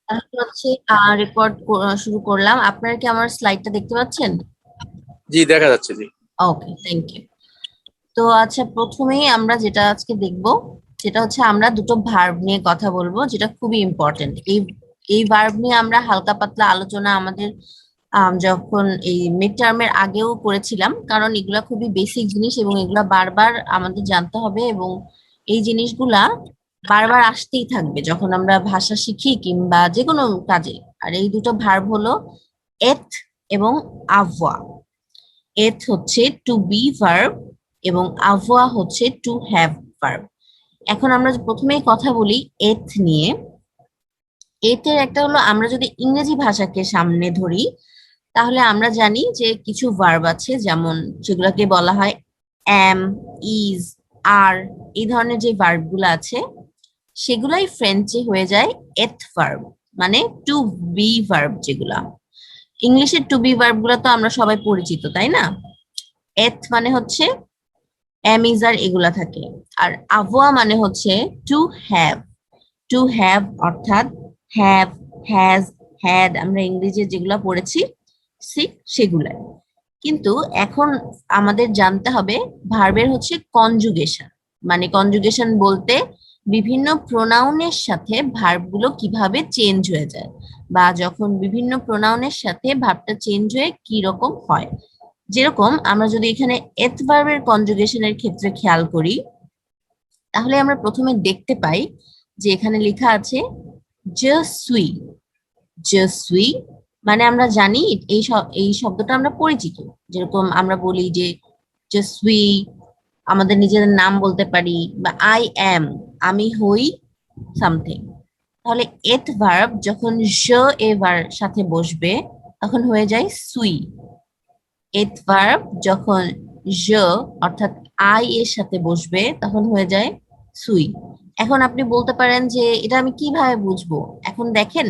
তাহলে হচ্ছে রেকর্ড শুরু করলাম। আপনারা কি আমার স্লাইডটা দেখতে পাচ্ছেন? জি, দেখা যাচ্ছে। জি। ওকে, থ্যাংক ইউ। তো আচ্ছা, প্রথমেই আমরা যেটা আজকে দেখব সেটা হচ্ছে আমরা দুটো ভার্ব নিয়ে কথা বলবো, যেটা খুবই ইম্পর্টেন্ট। এই ভার্ব নিয়ে আমরা হালকা পাতলা আলোচনা আমাদের যখন এই মিড টার্মের আগেও করেছিলাম, কারণ এগুলা খুবই বেসিক জিনিস এবং এগুলা বারবার আমাদের জানতে হবে, এবং এই জিনিসগুলা বারবার আসতেই থাকবে যখন আমরা ভাষা শিখি কিংবা যে কোনো কাজে। আর এই দুটো ভার্ব হলো এথ এবং আভোয়া। এথ হচ্ছে টু বি ভার্ব এবং আভোয়া হচ্ছে টু হ্যাভ ভার্ব। এখন আমরা প্রথমেই কথা বলি এথ নিয়ে। এথের একটা হলো, আমরা যদি ইংরেজি ভাষাকে সামনে ধরি তাহলে আমরা জানি যে কিছু ভার্ব আছে, যেমন যেগুলোকে বলা হয় অ্যাম, ইজ, আর, এই ধরনের যে ভার্ব গুলো আছে সেগুলাই ফ্রেঞ্চে হয়ে যায় এথ ভার্ব, মানে টু বি ভার্ব যেগুলা। ইংলিশের টু বি ভার্ব গুলো তো আমরা সবাই পরিচিত, তাই না? এথ মানে হচ্ছে এম, ইজ, আর এগুলা থাকে। আর আভোয়া মানে হচ্ছে টু হ্যাভ। টু হ্যাভ অর্থাৎ হ্যাভ, হ্যাজ, হ্যাড, আমরা ইংরেজি যেগুলা পড়েছি সেগুলাই। কিন্তু এখন আমাদের জানতে হবে ভার্বের হচ্ছে কনজুগেশন। মানে কনজুগেশন বলতে বিভিন্ন প্রোনাউনের সাথে ভার্বগুলো কিভাবে চেঞ্জ হয়ে যায়, বা যখন বিভিন্ন প্রোনাউনের সাথে ভার্বটা চেঞ্জ হয়ে কি রকম হয়। যেরকম আমরা যদি এখানে এথ ভার্বের কনজুগেশনের ক্ষেত্রে খেয়াল করি, তাহলে আমরা প্রথমে দেখতে পাই যে এখানে লেখা আছে je suis। je suis মানে আমরা জানি এই শব্দটা আমরা পরিচিত। যেরকম আমরা বলি যে je suis, আমাদের নিজেদের নাম বলতে পারি, বা আই অ্যাম, আমি হই সামথিং। তাহলে এট ভার্ব যখন je এর সাথে বসবে তখন হয়ে যায় সুই। এট ভার্ব যখন je অর্থাৎ আই এর সাথে বসবে তখন হয়ে যায় সুই। এখন আপনি বলতে পারেন যে এটা আমি কিভাবে বুঝবো? এখন দেখেন,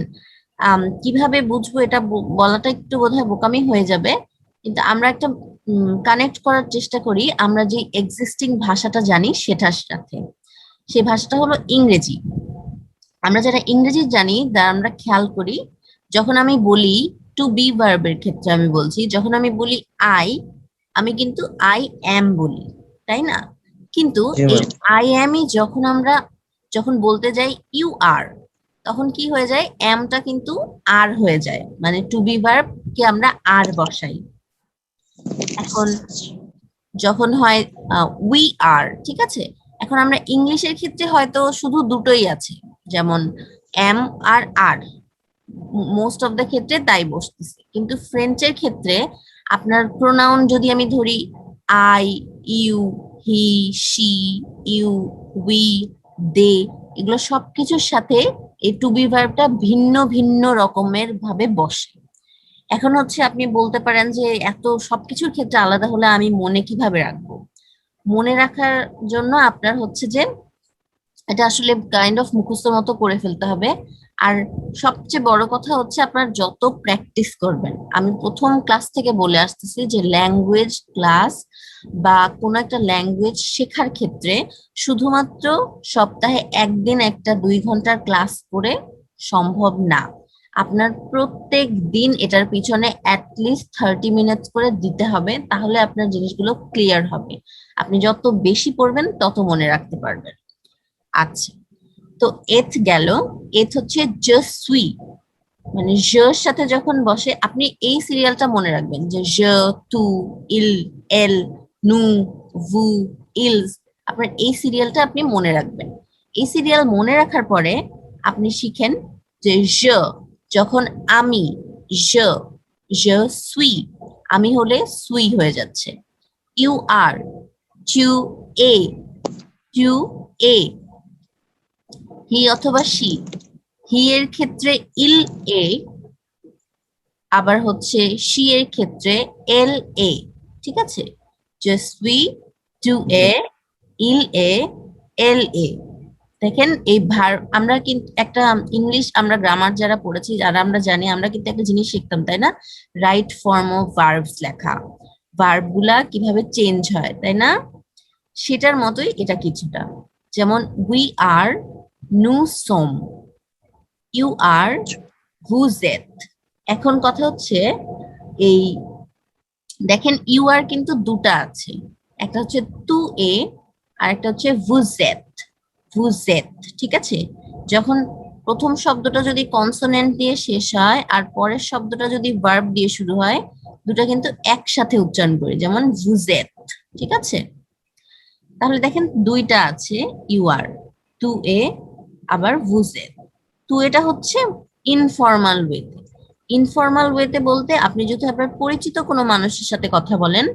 কিভাবে বুঝবো এটা বলাটা একটু বোধহয় বোকামি হয়ে যাবে, কিন্তু আমরা একটা কানেক্ট করার চেষ্টা করি আমরা যে এক্সিস্টিং ভাষাটা জানি সেটার সাথে। সেই ভাষাটা হলো ইংরেজি। আমরা যারা ইংরেজি জানি তারা আমরা খেয়াল করি, যখন আমি বলি টু বি ভার্বের ক্ষেত্রে আমি বলছি, যখন আমি বলি আই, আমি কিন্তু আই অ্যাম বলি, তাই না? কিন্তু জি এই ম্যাম। আই অ্যামই যখন বলতে যাই ইউ আর, তখন কি হয়ে যায়? অ্যামটা কিন্তু আর হয়ে যায়, মানে টু বি ভার্ব কে আমরা আর বসাই। এখন যখন হয় উই আর, ঠিক আছে। এখন আমরা ইংলিশের ক্ষেত্রে হয়তো শুধু দুটোই আছে, যেমন এম আর মোস্ট অফ দ্য ক্ষেত্রে তাই বসতেছে, কিন্তু ফ্রেঞ্চের ক্ষেত্রে আপনার প্রোনাউন যদি আমি ধরি I, you, he, she, you, we, they, এগুলো সবকিছুর সাথে এই টু বি ভার্বটা ভিন্ন ভিন্ন রকমের ভাবে বসে। এখন হচ্ছে আপনি বলতে পারেন যে এত সবকিছুর ক্ষেত্রে আলাদা হলে আমি মনে কিভাবে রাখবো? মনে রাখার জন্য আপনার হচ্ছে যে এটা আসলে কাইন্ড অফ মুখস্থ মতো করে ফেলতে হবে। আর সবচেয়ে বড় কথা হচ্ছে আপনার যত প্র্যাকটিস করবেন, আমি প্রথম ক্লাস থেকে বলে আসতেছি যে ল্যাঙ্গুয়েজ ক্লাস বা কোনো একটা ল্যাঙ্গুয়েজ শেখার ক্ষেত্রে শুধুমাত্র সপ্তাহে একদিন একটা 2 ঘন্টার ক্লাস করে সম্ভব না। আপনার প্রত্যেক দিন এটার পিছনে অ্যাটলিস্ট 30 মিনিটস করে দিতে হবে, তাহলে আপনার জিনিসগুলো ক্লিয়ার হবে। আপনি যত বেশি পড়বেন তত মনে রাখতে পারবেন। আচ্ছা, তো এথ গেল। এথ হচ্ছে je suis, মানে জের সাথে যখন বসে আপনি এই সিরিয়ালটা মনে রাখবেন যে je, tu, il, elle, nous, vous, ils। আপনার এই সিরিয়ালটা আপনি মনে রাখবেন। এই সিরিয়াল মনে রাখার পরে আপনি শিখেন যে je যখন আমি, je, je suis, আমি হলে সুই হয়ে যাচ্ছে। You are, tu es, tu es, he অথবা শি, হি এর ক্ষেত্রে ইল এ, আবার হচ্ছে শি এর ক্ষেত্রে এল এ। ঠিক আছে, যে সুই, টু এ, ইল এ, এল এ। দেখেন এই আমরা কিন্তু একটা ইংলিশ আমরা গ্রামার যারা পড়েছি, যারা আমরা জানি, আমরা কিন্তু একটা জিনিস শিখতাম, তাই না? রাইট ফর্ম অফ ভার্বস লেখা, ভার্ব গুলা কিভাবে চেঞ্জ হয়, তাই না? সেটার মতোই এটা কিছুটা। যেমন উই আর, নু সোম, ইউ আর, ভুজেত। এখন কথা হচ্ছে এই দেখেন ইউ আর কিন্তু দুটা আছে, একটা হচ্ছে টু এ আর একটা হচ্ছে ভুজেত। ভুজেত, ঠিক আছে? যখন প্রথম শব্দটা যদি কনসোনেন্ট দিয়ে শেষ হয় আর পরের শব্দটা যদি ভার্ব দিয়ে শুরু হয়, দুটা কিন্তু একসাথে উচ্চারণ করি, যেমন ভুজেত, ঠিক আছে? তাহলে দেখেন দুইটা আছে ইউ আর, টু এ আবার ভুজেত। টু এটা হচ্ছে ইনফর্মাল ওয়েতে। ইনফর্মাল ওয়েতে বলতে আপনি যদি আপনার পরিচিত কোনো মানুষের সাথে কথা বলেন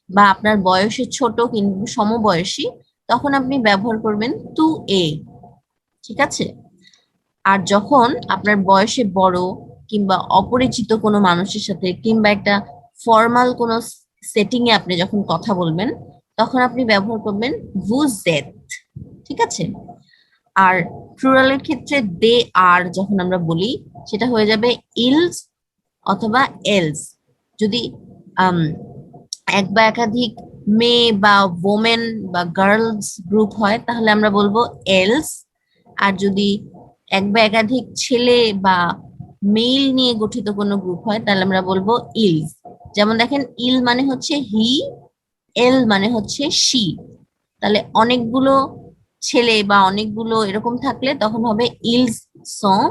বা আপনার বয়সে ছোট কিন্তু সমবয়সী, তখন আপনি ব্যবহার করবেন টু এ, ঠিক আছে? আর যখন আপনার বয়সে বড় কিংবা অপরিচিত কোনো মানুষের সাথে কিংবা একটা ফর্মাল কোনো সেটিং এ আপনি যখন কথা বলবেন, তখন আপনি ব্যবহার করবেন ভুজেত, ঠিক আছে? আর প্লুরালের ক্ষেত্রে দে আর যখন আমরা বলি, সেটা হয়ে যাবে ইলস অথবা এলস। যদি আম, এক বা একাধিক মেয়ে বা ওমেন বা গার্লস গ্রুপ হয়, তাহলে আমরা বলবো এলস। আর যদি এক বা একাধিক ছেলে বা মেল নিয়ে গঠিত কোনো গ্রুপ হয়, তাহলে আমরা বলবো ইলস। যেমন দেখেন, ইল মানে হচ্ছে হি, এল মানে হচ্ছে শি। তাহলে অনেকগুলো ছেলে বা অনেকগুলো এরকম থাকলে তখন হবে ইলস সং।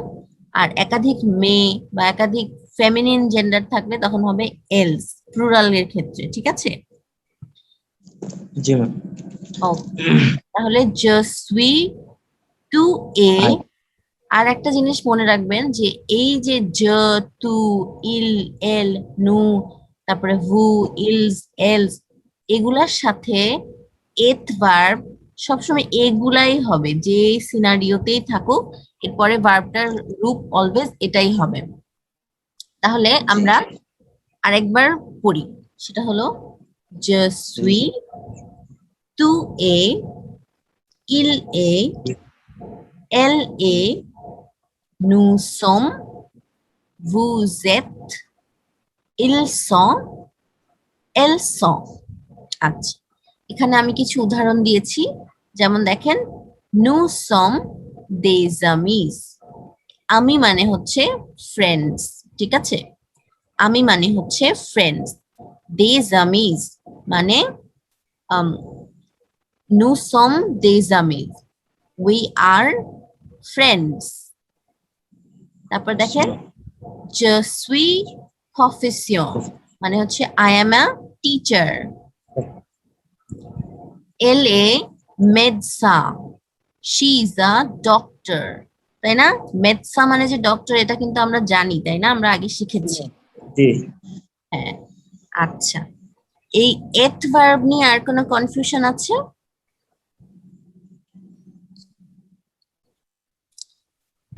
আর একাধিক মেয়ে বা একাধিক ফেমিনিন জেন্ডার থাকলে তখন হবে এলস, প্লুরালের ক্ষেত্রে, ঠিক আছে? জি ম্যাম। ওকে, তাহলে je suis টু এ। আই আর একটা জিনিস মনে রাখবেন যে এই যে জ, তু, ইল, এল, নু, তারপরে ভু, ইলস, এলস, এগুলার সাথে এত ভার্ব সবসময় এগুলাই হবে, যে সিনারিওতেই থাকুক এরপরে ভার্বটার রূপ অলওয়েজ এটাই হবে। তাহলে জি আমরা আরেকবার পড়ি, সেটা হলো je suis টু এ, il est, elle est, nous sommes, vous êtes, ils sont, elles sont। আচ্ছা, এখানে আমি কিছু উদাহরণ দিয়েছি। যেমন দেখেন, nous sommes des amis। আমি মানে হচ্ছে ফ্রেন্ডস, ঠিক আছে? আমি মানে হচ্ছে ফ্রেন্ডস। des amis মানে nous sommes des amis, we are friends। তারপর দেখেন, je suis profession মানে হচ্ছে I am a teacher। Elle est médecin, she is a doctor। তাই না? মেডসা মানে যে ডক্টর, এটা কিন্তু আমরা জানি, তাই না? আমরা আগে শিখেছি। জি হ্যাঁ, আচ্ছা। এই এট ভার্ব নিয়ে আর কোনো কনফিউশন আছে?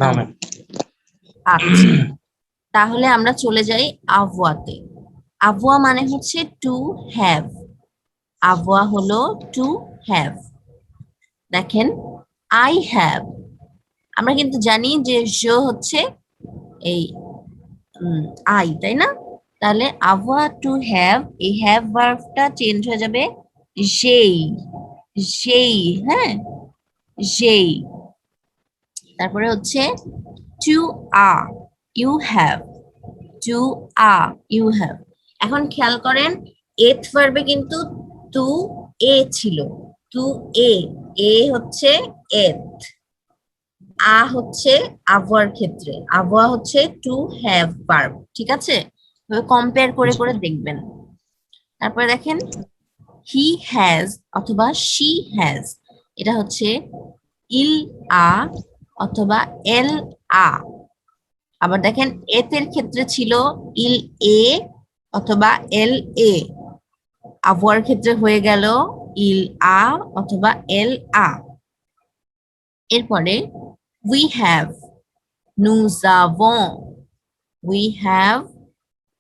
না ম্যাম। আচ্ছা, তাহলে আমরা চলে যাই আভওয়াতে। আভওয়া মানে হচ্ছে টু হ্যাভ। আভওয়া হলো টু হ্যাভ। দেখেন, আই হ্যাভ, আমরা কিন্তু জানি যে হচ্ছে এই আই, তাই না? তাহলে আভওয়া টু হ্যাভ, এই হ্যাভ ভার্বটা চেঞ্জ হয়ে যাবে যেই। যেই, হ্যাঁ, যেই। তারপরে হচ্ছে টু আ, ইউ হ্যাভ, টু আ, ইউ হ্যাভ। এখন খেয়াল করেন, এথ ভার্বে কিন্তু টু এ ছিল, টু এ, এ হচ্ছে এথ, আ হচ্ছে আভোয়ার ক্ষেত্রে, আভোয়া হচ্ছে টু হ্যাভ ভার্ব, ঠিক আছে? কম্পেয়ার করে করে দেখবেন। তারপরে দেখেন, হি হ্যাজ অথবা শি হ্যাজ, এটা হচ্ছে ইল আ অথবা এল আ। আবার দেখেন, এতের ক্ষেত্রে ছিল ইল এ অথবা এল এ, আভোয়ার ক্ষেত্রে হয়ে গেল ইল আ অথবা এল আ। এরপরে we have, nous avons, we have,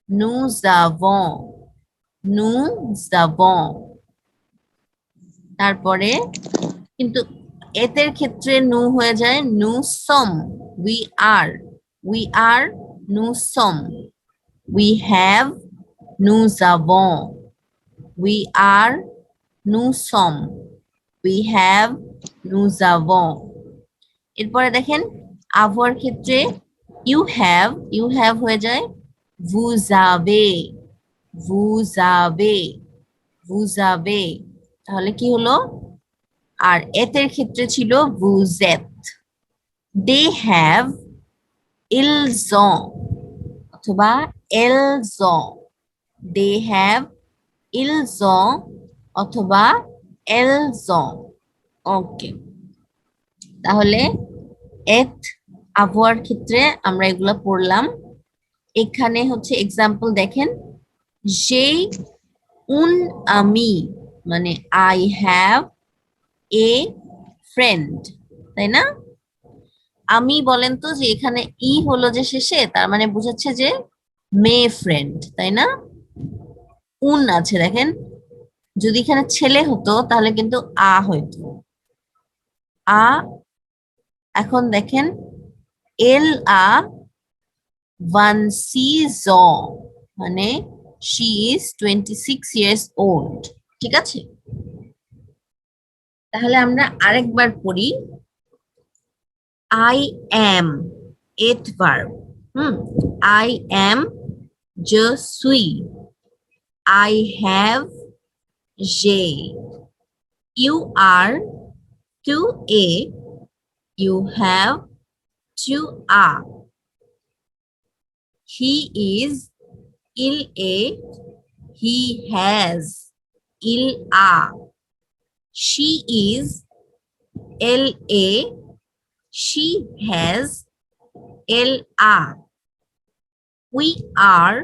nous avons, nous avons। তারপরে কিন্তু এতের ক্ষেত্রে নু হয়ে যায় nous sommes, we are, we are, nous sommes, we have, nous avons, we are, nous sommes, we have, nous avons। এরপরে দেখেন, আভোয়ার ক্ষেত্রে ইউ হ্যাভ হয়ে যায় vous avez vous avez vous avez তাহলে কি হলো? আর এতের ক্ষেত্রে ছিল vous êtes। they have ils ont অথবা elles ont they have ils ont অথবা elles ont। ওকে, তাহলে এত আবহাওয়ার ক্ষেত্রে আমরা এগুলা পড়লাম। এখানে হচ্ছে এক্সাম্পল দেখেন, যে উন আমি মানে আই হ্যাভ এ ফ্রেন্ড, তাই না? আমি বলেন তো যে এখানে ই হলো যে শেষে, তার মানে বোঝাচ্ছে যে মেয়ে ফ্রেন্ড, তাই না? উন আছে দেখেন, যদি এখানে ছেলে হতো তাহলে কিন্তু আ হইতো আ। এখন দেখেন এল আ 26 ans মানে she is 26 years old। ঠিক আছে, তাহলে আমরা আরেকবার পড়ি। I am it verb। I am, je suis, I have, j'ai, you are, tu es, you have, tu as, he is, il est, he has, il a, she is, elle est, she has, elle a, we are,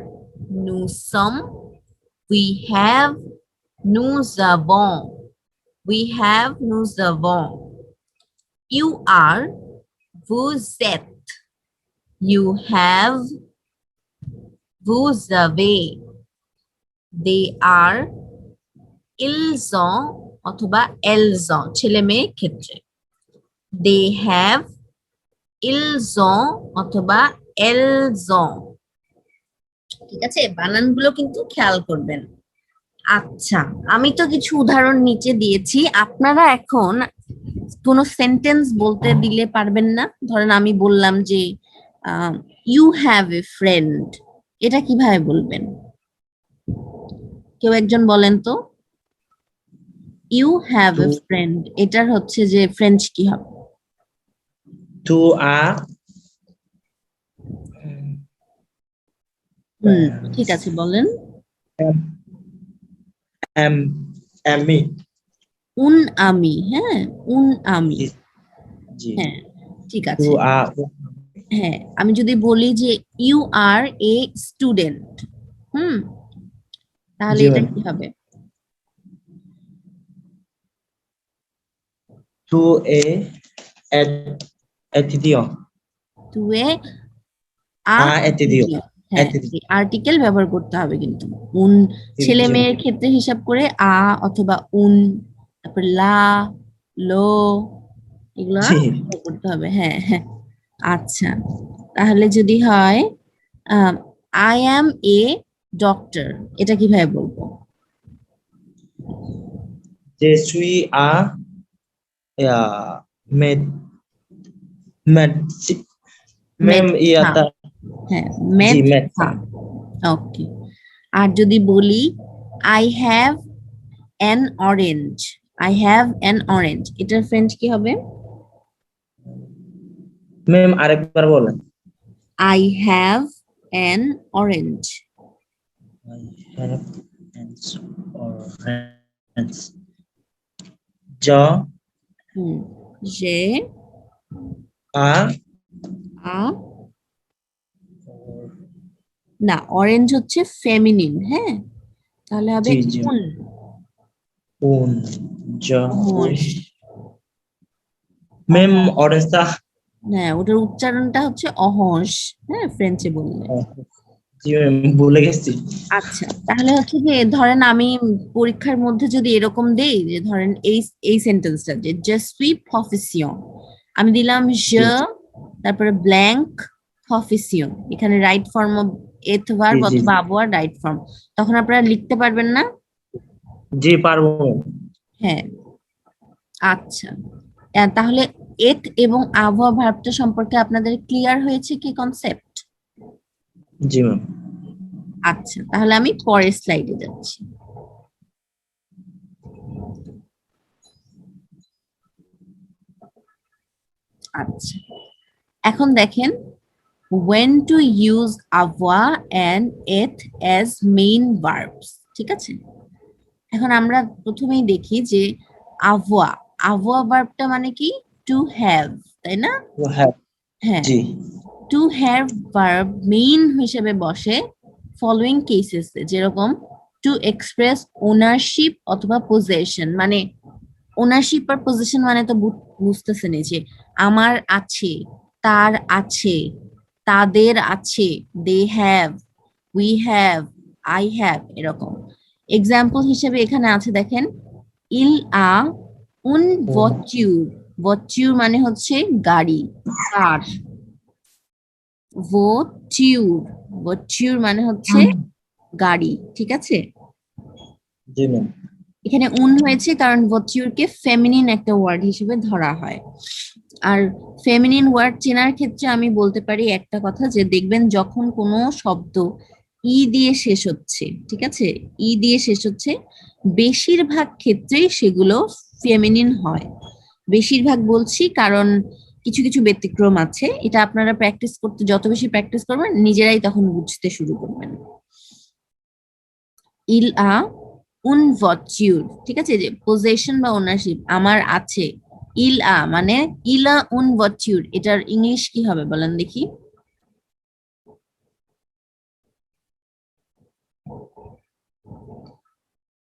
nous sommes, we have, nous avons, we have, nous avons, you are, vous êtes, you have, vous avez, they are, ils ont অথবা elles ont ছেলে মেয়ে ক্ষেত্রে, they have, ils ont অথবা elles ont। ঠিক আছে, বানানগুলো কিন্তু খেয়াল করবেন। আচ্ছা, আমি তো কিছু উদাহরণ নিচে দিয়েছি, আপনারা এখন কোন সেন্টেন্স বলতে দিলে পারবেন না? ধরেন আমি বললাম যে ইউ হ্যাভ এ ফ্রেন্ড, এটা কিভাবে বলবেন? কেউ একজন বলেন তো। You have a Tu, friend, এটার হচ্ছে যে ফ্রেঞ্চ কি হবে? tu as ঠিক আছে, বলেন। am ami উন আমি, হ্যাঁ, উন আমি, জি জি হ্যাঁ, ঠিক tu আছে। as হ্যাঁ, আমি যদি বলি যে ইউ আর এ স্টুডেন্ট, হুম, তাহলে জি এটা ম্যাম কি হবে? tu es et étudiant টু এ আ a étudiant হ্যাঁ, étudiant এই আর্টিকেল ব্যবহার করতে হবে কিন্তু। উন ছেলে জি মেয়ের ক্ষেত্রে হিসাব করে আ অথবা উন, তারপর লা, লো, এগুলা জি ব্যবহার করতে হবে। হ্যাঁ হ্যাঁ, আচ্ছা, তাহলে যদি হয় আই অ্যাম এ ডক্টর, এটা কিভাবে বলবো? je suis a या med med मैम ये মেধা, आता হ্যাঁ, जी मैथ মেধা। ওকে, আর যদি বলি I have an orange, I have an orange, এটার ফ্রেঞ্চ কি হবে? मैम আরেকবার বলেন I have an orange. I have hands or hands ज হুম, যে आ আ না, অরেঞ্জ হচ্ছে ফেমিনিন, হ্যাঁ, তাহলে হবে जी जी উন, उन ज उन অহস, मैम অহস, ऑरेंज था হ্যাঁ, ওটার উচ্চারণটা হচ্ছে অহস, হ্যাঁ, ফ্রেঞ্চে বললে। जी मैम ভুলে গেছি আচ্ছা, তাহলে হচ্ছে যে ধরেন আমি পরীক্ষার মধ্যে যদি এরকম দেই যে ধরেন এই সেন্টেন্সটা যে je suis profession, আমি দিলাম জি je, তারপরে ব্ল্যাঙ্ক প্রফেসিয়ন, এখানে রাইট ফর্ম অফ এথ জি ভার্ব জি অথবা আবহাওয়ার রাইট ফর্ম, তখন আপনারা লিখতে পারবেন না? জি পারবো হ্যাঁ, আচ্ছা, তাহলে এথ এবং আবহাওয়া ভার্বটা সম্পর্কে আপনাদের ক্লিয়ার হয়েছে কি কনসেপ্ট? জি ম্যাম। আচ্ছা, তাহলে আমি পরের স্লাইডে যাচ্ছি। আচ্ছা, এখন দেখেন when to use avoir and it as main verbs, ঠিক আছে? এখন আমরা প্রথমেই দেখি যে avoir avoir ভার্বটা মানে কি? টু হ্যাভ, তাই না? হ্যাঁ। হ্যাঁ, জি টু হ্যাভ ভার্ব মেইন হিসেবে বসে ফলোইং কেসেস, যেরকম টু এক্সপ্রেস ওনারশিপ অথবা পজেশন, মানে ওনারশিপ আর পজিশন মানে তো বুঝতেছেন এই যে আমার আছে, তার আছে, তাদের আছে, they have, we have, I have, এরকম। এক্সাম্পল হিসেবে এখানে আছে দেখেন, ইল আ উন ভটিউর, ভটিউর মানে হচ্ছে গাড়ি, কার। ভটিউর, ভটিউর মানে হচ্ছে গাড়ি, ঠিক আছে? জি ম্যাম। এখানে উন হয়েছে কারণ ভটিউরকে ফেমিনিন একটা ওয়ার্ড হিসেবে ধরা হয়। আর ফেমিনিন ওয়ার্ড চেনার ক্ষেত্রে আমি বলতে পারি একটা কথা, যে দেখবেন যখন কোনো শব্দ ই দিয়ে শেষ হচ্ছে, ঠিক আছে, ই দিয়ে শেষ হচ্ছে, বেশিরভাগ ক্ষেত্রেই সেগুলো ফেমিনিন হয়। বেশিরভাগ বলছি কারণ কিছু কিছু ব্যতিক্রম আছে, এটা আপনারা প্র্যাকটিস করতে, যত বেশি প্র্যাকটিস করবেন নিজেরাই তখন বুঝতে শুরু করবেন। ইল আ উন ভটিউর, ঠিক আছে, যে পজেশন বা ওনারশিপ, আমার আছে। ইল আ মানে ইলা উন ভটিউর, এটার ইংলিশ কি হবে বলেন দেখি?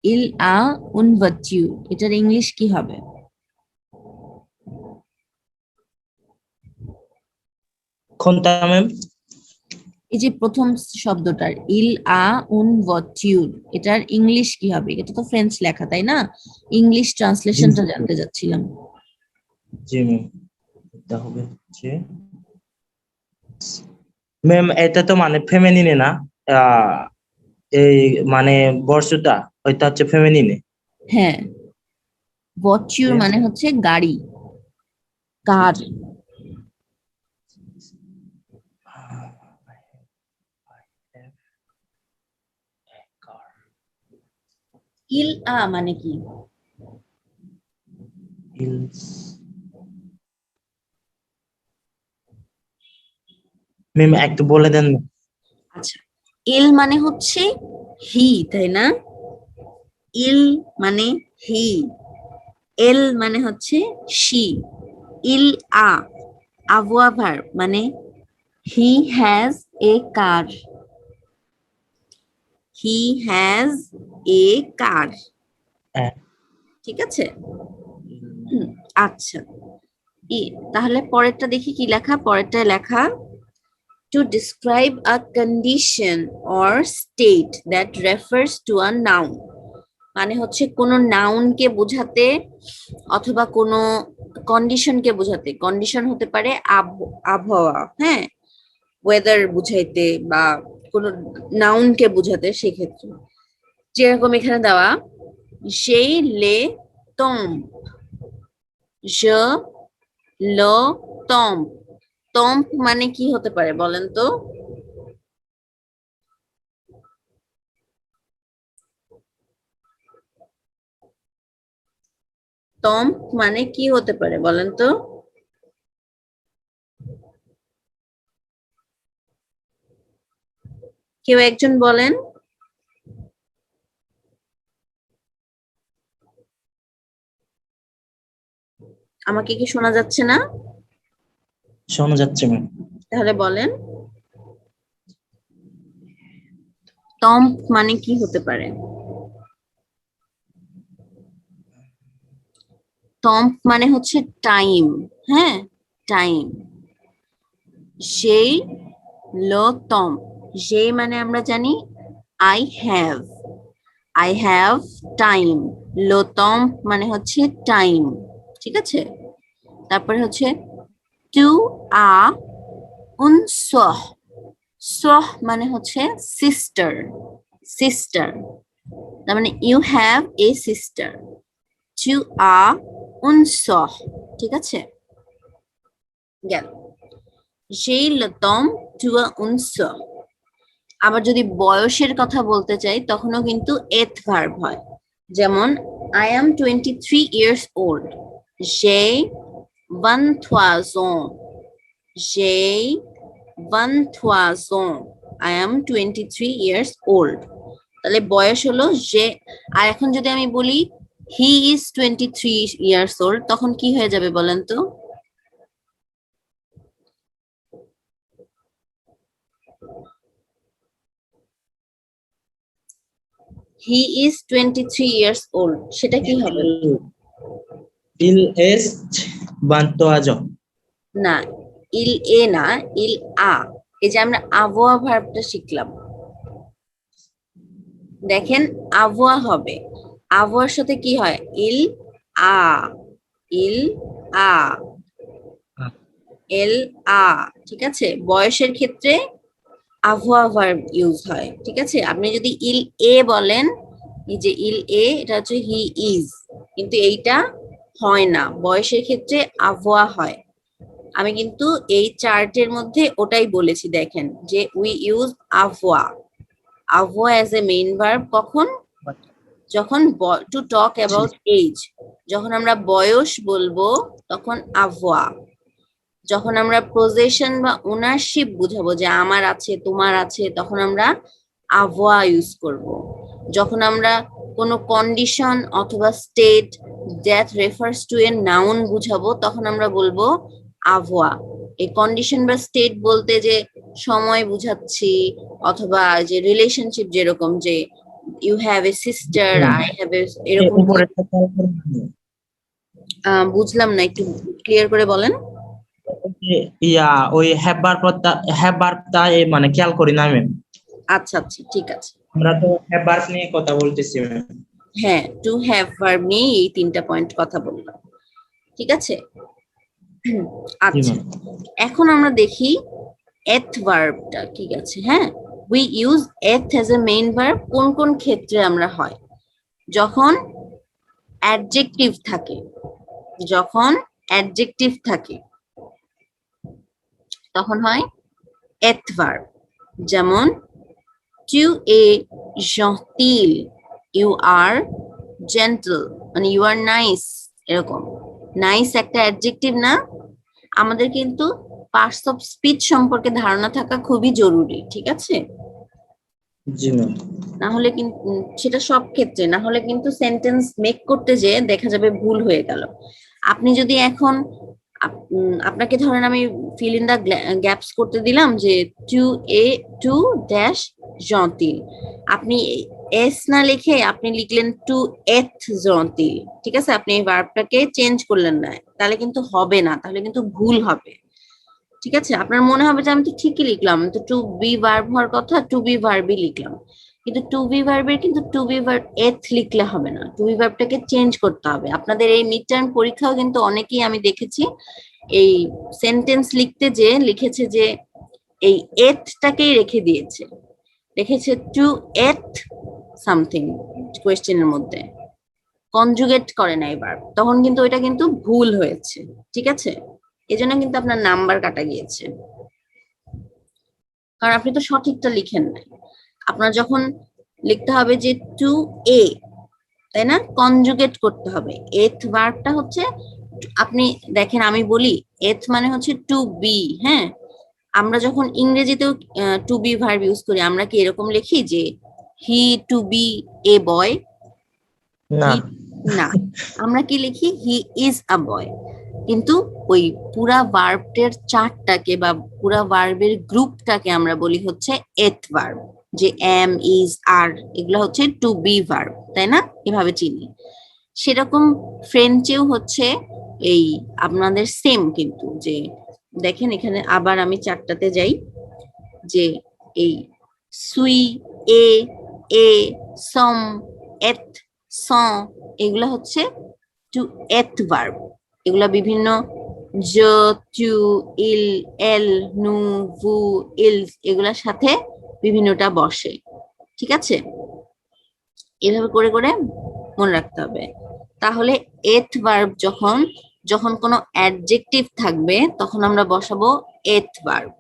ইল আ উন ভটিউর, এটার ইংলিশ কি হবে? কোনটা ম্যাম? এই যে প্রথম শব্দটার ইল আ উন ভটিউর, এটার ইংলিশ কি হবে? এটা তো ফ্রেঞ্চ লেখা, তাই না? ইংলিশ ট্রান্সলেশনটা জানতে চাচ্ছিলাম। জি ম্যাম, এটা হবে হচ্ছে ম্যাম, এটা তো মানে ফেমিনিনে না? আহ, এই মানে বর্ষটা ওইটা হচ্ছে ফেমিনিনে। হ্যাঁ, ভটিউর মানে হচ্ছে গাড়ি, কার। ইল আ মানে কি? ম্যাম একটু বলে দেন। আচ্ছা, ইল মানে হচ্ছে হি, তাই না? ইল মানে হি, এল মানে হচ্ছে শি, ইল আ avoir verb মানে he has A car, he has এ কার, হ্যাঁ। ঠিক আছে? হুম, আচ্ছা, তাহলে পরেরটা দেখি কি লেখা। পরেরটা লেখা to describe a condition or state that refers to a noun, মানে হচ্ছে কোনো নাউনকে বোঝাতে অথবা কোনো কন্ডিশনকে বোঝাতে। কন্ডিশন হতে পারে আবহাওয়া, হ্যাঁ, ওয়েদার বুঝাইতে, বা কোনো নাউনকে বোঝাতে। সেক্ষেত্রে যেরকম এখানে দেওয়া, সেই লে তম, je le tombe, টম্প মানে কি হতে পারে বলেন তো? টম্প মানে কি হতে পারে বলেন তো? কেউ একজন বলেন। আমাকে কি শোনা যাচ্ছে না? শোনা যাচ্ছে ম্যাম। তাহলে বলেন, টম্প মানে কি হতে পারে? টম্প মানে হচ্ছে টাইম, হ্যাঁ, টাইম। সেই লো টম্প, সেই মানে আমরা জানি I have, I have time. লো টম্প মানে হচ্ছে টাইম, ঠিক আছে? তারপরে হচ্ছে টু আ উন সহ, সহ মানে হচ্ছে সিস্টার, সিস্টার, তার মানে ইউ হ্যাভ এ সিস্টার। টু আ উন সহ, ঠিক আছে, গেল। যেই লতম টুয়া উনস। আবার যদি বয়সের কথা বলতে চাই তখনও কিন্তু এথ ভার্ব হয়। যেমন I am 23 years old, j'ai 23 ans, j'ai 23 ans, I am 23 years old। তাহলে বয়স হলো যে। আর এখন যদি আমি বলি হি ইজ 23 years old, তখন কি হয়ে যাবে বলেন তো? হি ইজ 23 years old, সেটা কি হবে? Ele est 22 ans. না, ইল এ না, ইল আ। এই যে আমরা আবহাওয়া ভার্বটা শিখলাম, দেখেন আবহাওয়া হবে, আবহাওয়ার সাথে কি হয়? ইল আ, ইল আ, এল আ। ঠিক আছে, বয়সের ক্ষেত্রে আবহাওয়া ভার্ব ইউজ হয়। ঠিক আছে, আপনি যদি ইল এ বলেন, এই যে ইল এ, এটা হচ্ছে হি ইজ, কিন্তু এইটা হয় না, বয়সের ক্ষেত্রে আবহাওয়া হয়। আমি কিন্তু এই চার্টের মধ্যে ওটাই বলেছি, দেখেন যে উই ইউজ আবহাওয়া, আবহাওয়া অ্যাজ এ মেইন ভার্ব কখন? যখন টু টক অ্যাবাউট এজ, যখন আমরা বয়স বলবো তখন আবহাওয়া। যখন আমরা পজেশন বা ওনারশিপ বুঝাবো, যে আমার আছে তোমার আছে, তখন আমরা আবহাওয়া ইউজ করব। যখন আমরা কোনো কন্ডিশন অথবা state that refers to a noun বুঝাবো, তখন আমরা বলবো আবহাওয়া। এই কন্ডিশন বা স্টেট বলতে যে সময় বুঝাচ্ছি, অথবা যে রিলেশনশিপ, যেরকম যে you have a sister, I have a, এরকম। উপরে বুঝলাম না, একটু ক্লিয়ার করে বলেন। ইয়া ওই হ্যাভ ভার্বটা মানে খেয়াল করি না ম্যাম। আচ্ছা আচ্ছা, ঠিক আছে। আমরা তো হ্যাভ ভার্ব নিয়ে কথা বলতেছি ম্যাম। হ্যাঁ, টু হ্যাভ ভার্ব নিয়ে এই 3টা পয়েন্ট কথা বললাম। ঠিক আছে, জি আচ্ছা, ম্যাম। এখন আমরা দেখি এথ ভার্বটা। ঠিক আছে, হ্যাঁ, we use এথ as a main verb কোন কোন ক্ষেত্রে আমরা হয়? যখন অ্যাডজেক্টিভ থাকে, যখন অ্যাডজেক্টিভ থাকে তখন হয় এথ ভার্ব। যেমন টু এ gentil, ইউ আর জেন্টল, মানে ইউ আর নাইস, এরকম। নাইস একটা অ্যাডজেক্টিভ না? আমাদের কিন্তু পার্টস অফ স্পিচ সম্পর্কে ধারণা থাকা খুবই জরুরি। ঠিক আছে, জি ম্যাম। না হলে কিন্তু সেটা সব ক্ষেত্রে না হলে কিন্তু সেন্টেন্স মেক করতে যেয়ে দেখা যাবে ভুল হয়ে গেল। আপনি যদি এখন আপনাকে ধরেন আমি ফিল ইন দা গ্যাপস করতে দিলাম যে টু এ টু ড্যাশ জন্তিল, আপনি এস না লিখে আপনি লিখলেন টু এথ জন্তিল। ঠিক আছে, আপনি এই ভার্বটাকে চেঞ্জ করলেন না, তাহলে কিন্তু হবে না, তাহলে কিন্তু ভুল হবে। ঠিক আছে, আপনার মনে হবে যে আমি তো ঠিকই লিখলাম, তো টু বি ভার্ব হওয়ার কথা টু বি ভার্বই লিখলাম, কিন্তু টু বি ভার্বের কিন্তু টু বি ভার্ব এথ লিখলে হবে না, টু বি ভার্বটাকে চেঞ্জ করতে হবে। আপনাদের এই মিড টার্ম পরীক্ষাও কিন্তু অনেকেই আমি দেখেছি এই সেন্টেন্স লিখতে যে লিখেছে যে এই এথটাকেই রেখে দিয়েছে, রেখেছে টু এথ সামথিং কোয়েশ্চেনের মধ্যে, কনজুগেট করে না এবার, তখন কিন্তু ওইটা কিন্তু ভুল হয়েছে। ঠিক আছে, এজন্য কিন্তু আপনার নাম্বার কাটা গিয়েছে, কারণ আপনি তো সঠিকটা লিখেন নাই। আপনার যখন লিখতে হবে যে টু এ, তাই না, কনজুগেট করতে হবে। এথ ভার্বটা হচ্ছে, আপনি দেখেন আমি বলি এথ মানে হচ্ছে টু বি। হ্যাঁ, আমরা যখন ইংরেজিতেও টু বি ভার্ব ইউজ করি, আমরা কি এরকম লিখি যে হি টু বি এ বয়? না। হি, না, আমরা কি লিখি হি ইজ আ বয়। কিন্তু ওই পুরা ভার্বের চারটাকে বা পুরা ভার্বের গ্রুপটাকে আমরা বলি হচ্ছে এথ ভার্ব, যে এম ইজ আর এগুলো হচ্ছে টু বি ভার্ব, তাই না, এভাবে চিনি। সেরকম ফ্রেঞ্চেও হচ্ছে এই আপনাদের সেম, কিন্তু যে দেখেন এখানে আবার আমি চারটাতে যাই, যে এই সুই, এ, এ, সম, এথ, স, এগুলা হচ্ছে টু এথ ভার্ব। এগুলা বিভিন্ন জ, টু, ইল, এল, নু, ভু, ইলস এগুলার সাথে বিভিন্নটা বসে। ঠিক আছে, এভাবে করে করে মনে রাখতে হবে। তাহলে এথ ভার্ব যখন যখন কোনো অ্যাডজেক্টিভ থাকবে তখন আমরা বসাবো এথ ভার্ব।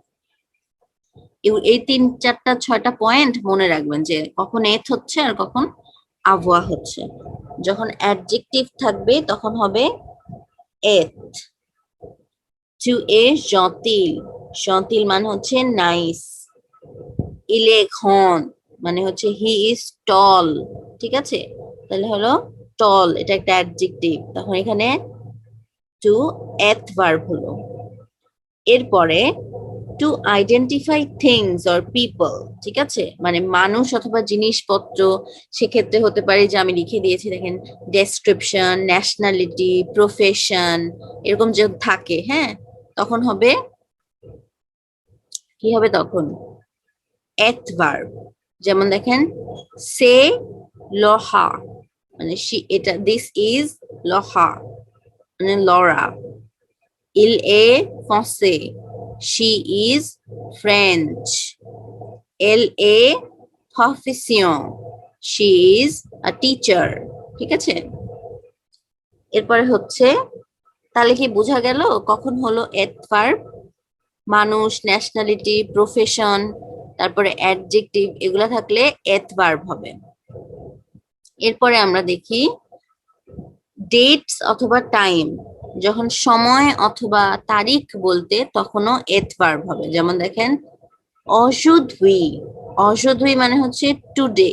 এই 3-4-6টা পয়েন্ট মনে রাখবেন যে কখন এথ হচ্ছে আর কখন আভোয়া হচ্ছে। যখন অ্যাডজেক্টিভ থাকবে তখন হবে এথ। টু এ জটিল, জটিল মানে হচ্ছে নাইস। ইলেখন মানে হচ্ছে হি ইজ টল, ঠিক আছে, তাহলে হলো টল, এটা একটা অ্যাডজেক্টিভ, তখন এখানে টু এথ ভার্ব হলো। এরপরে to identify things or people, ঠিক আছে, মানে মানুষ অথবা জিনিসপত্র, সেক্ষেত্রে হতে পারে যে আমি লিখে দিয়েছি দেখেন ডেসক্রিপশন, ন্যাশনালিটি, প্রফেশন, এরকম যে থাকে, হ্যাঁ, তখন হবে কি হবে তখন এথ ভার্ব। যেমন দেখেন সে লোহা, মানে এটা দিস ইজ লোহা মানে Laura. Il est français, she is French. Elle est profession, she is a teacher, ঠিক আছে। এরপরে হচ্ছে তাহলে কি বোঝা গেল কখন হলো এথ ভার্ব? মানুষ, ন্যাশনালিটি, প্রফেশন, তারপরে অ্যাডজেক্টিভ, এগুলা থাকলে এথ ভার্ব হবে। এরপরে আমরা দেখি ডেটস অথবা টাইম, যখন সময় অথবা তারিখ বলতে তখনও এথ ভার্ব হবে। যেমন দেখেন অশুধুই, অশুধুই মানে হচ্ছে টুডে,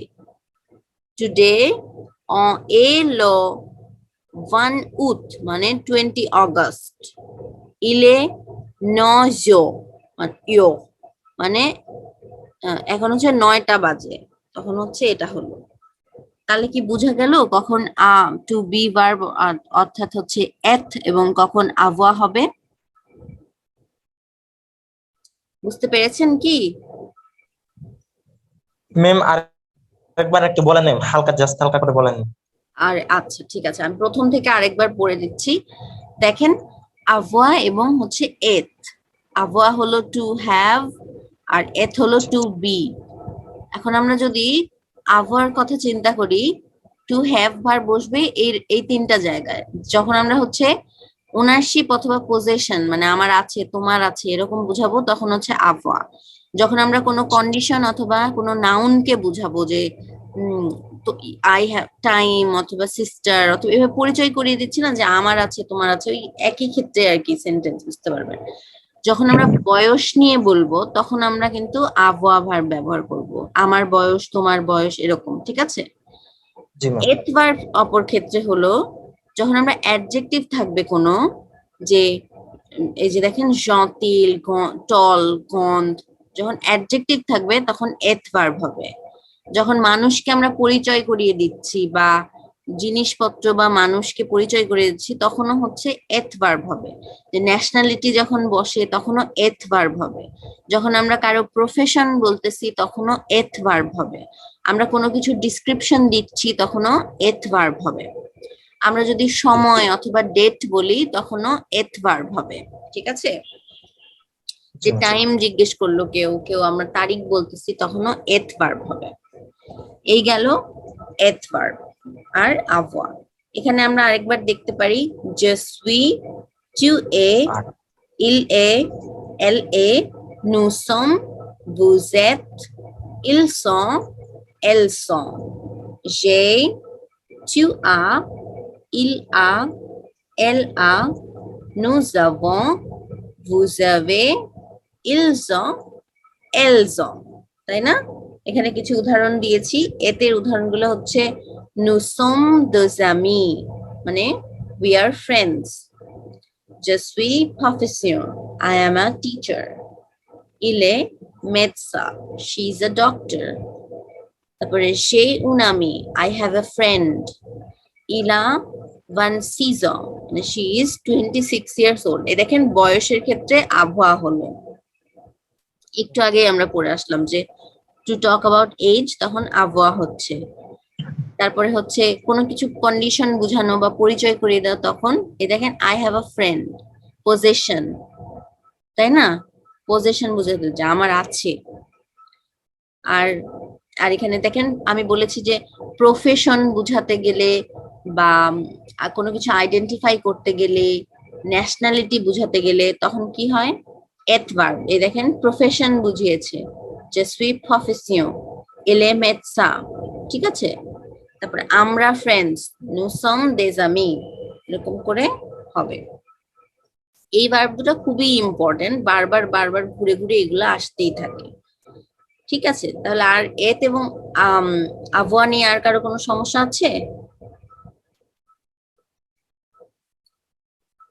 টুডে এলো 1 août মানে 20 অগস্ট। ইলে নজো ইয়ো মানে এখন হচ্ছে 9টা বাজে, তখন হচ্ছে এটা হলো। তাহলে কি বোঝা গেল কখন টু বি ভার্ব অর্থাৎ হচ্ছে এথ এবং কখন আভোয়া হবে? বুঝতে পেরেছেন কি? ম্যাম আর একবার একটু বলেন, হালকা জাস্ট হালকা করে বলেন। আর আচ্ছা ঠিক আছে, আমি প্রথম থেকে আরেকবার পড়ে দিচ্ছি। দেখেন আভোয়া এবং হচ্ছে এথ। আভোয়া হলো টু হ্যাভ আর এথ হলো টু বি। এখন আমরা যদি আভোয়ার কথা চিন্তা করি, টু হ্যাভ ভার বসবে এই 3টা জায়গায়। যখন আমরা হচ্ছে ওনারশিপ অথবা পজেশন মানে আমার আছে তোমার আছে এরকম বুঝাবো তখন হচ্ছে আভোয়া। যখন আমরা কোনো কন্ডিশন অথবা কোনো নাউনকে বুঝাবো যে তো আই হ্যাভ টাইম অথবা সিস্টার অথবা এভাবে পরিচয় করিয়ে দিচ্ছি না যে আমার আছে তোমার আছে, ওই একই ক্ষেত্রে আর কি সেন্টেন্স, বুঝতে পারবেন। যখন আমরা বয়স নিয়ে বলবো তখন আমরা কিন্তু আভোয়া ভার্ব ব্যবহার করব, আমার বয়স তোমার বয়স এরকম, ঠিক আছে। জি ম্যাম। এথ ভার্ব অপর ক্ষেত্রে হলো যখন আমরা অ্যাডজেক্টিভ থাকবে কোনো, যে এই যে দেখেন জটিল, টল, গন্ধ, যখন অ্যাডজেক্টিভ থাকবে তখন এথ ভার্ব হবে। যখন মানুষকে আমরা পরিচয় করিয়ে দিচ্ছি বা জিনিসপত্র বা মানুষকে পরিচয় করিয়ে দিচ্ছি তখনও হচ্ছে এথ ভার্ব হবে। যে ন্যাশনালিটি যখন বসে তখনও এথ ভার্ব হবে। যখন আমরা কারো প্রফেশন বলতেছি তখনও এথ ভার্ব হবে। আমরা কোনো কিছু ডিসক্রিপশন দিচ্ছি তখনও এথ ভার্ব হবে। আমরা যদি সময় অথবা ডেট বলি তখনও এথ ভার্ব হবে, ঠিক আছে। যে টাইম জিজ্ঞেস করলো কেউ, কেউ আমরা তারিখ বলতেছি তখনও এথ ভার্ব হবে। এই গেল এথ ভার্ব আর আভোয়া। এখানে আমরা আরেকবার দেখতে পারি je suis, tu es, il est, elle est, nous sommes, vous êtes, ils sont, elles sont, j'ai, tu as, il a, elle a, nous avons, vous avez, ils ont, elles ont, তাই না? এখানে কিছু উদাহরণ দিয়েছি। এতের উদাহরণগুলো হচ্ছে nous sommes des amis মানে we are friends, je suis professeur, I am a teacher, il est médecin, she is a doctor, তারপরে j'ai un ami, I have a friend, il a 26 ans মানে she is 26 years old। এই দেখেন বয়সের ক্ষেত্রে আভোয়া হলো। একটু আগে আমরা পড়ে আসলাম যে টু টক অ্যাবাউট এজ তখন আভোয়া হচ্ছে। তারপরে হচ্ছে কোনো কিছু কন্ডিশন বোঝানো বা পরিচয় করিয়ে দেওয়া তখন এই দেখেন I have a friend, possession, তাই না, পজেশন বোঝাতে যে আমার আছে। আর আর এখানে দেখেন আমি বলেছি যে প্রফেশন বুঝাতে গেলে বা কোনো কিছু আইডেন্টিফাই করতে গেলে ন্যাশনালিটি বুঝাতে গেলে তখন কি হয়? এত ভার্ব। এই দেখেন প্রফেশন বুঝিয়েছে, যে সুই প্রফেসিয়ন, এলে মেটসা, ঠিক আছে? তারপরে আমরা friends, nous sommes des amis, এরকম করে হবে। এই ভার্ব দুটো খুবই ইম্পর্টেন্ট, বারবার বারবার ঘুরে ঘুরে এগুলো আসতেই থাকে, ঠিক আছে? তাহলে আর এত এবং আবহাওয়া নিয়ে আর কারো কোনো সমস্যা আছে?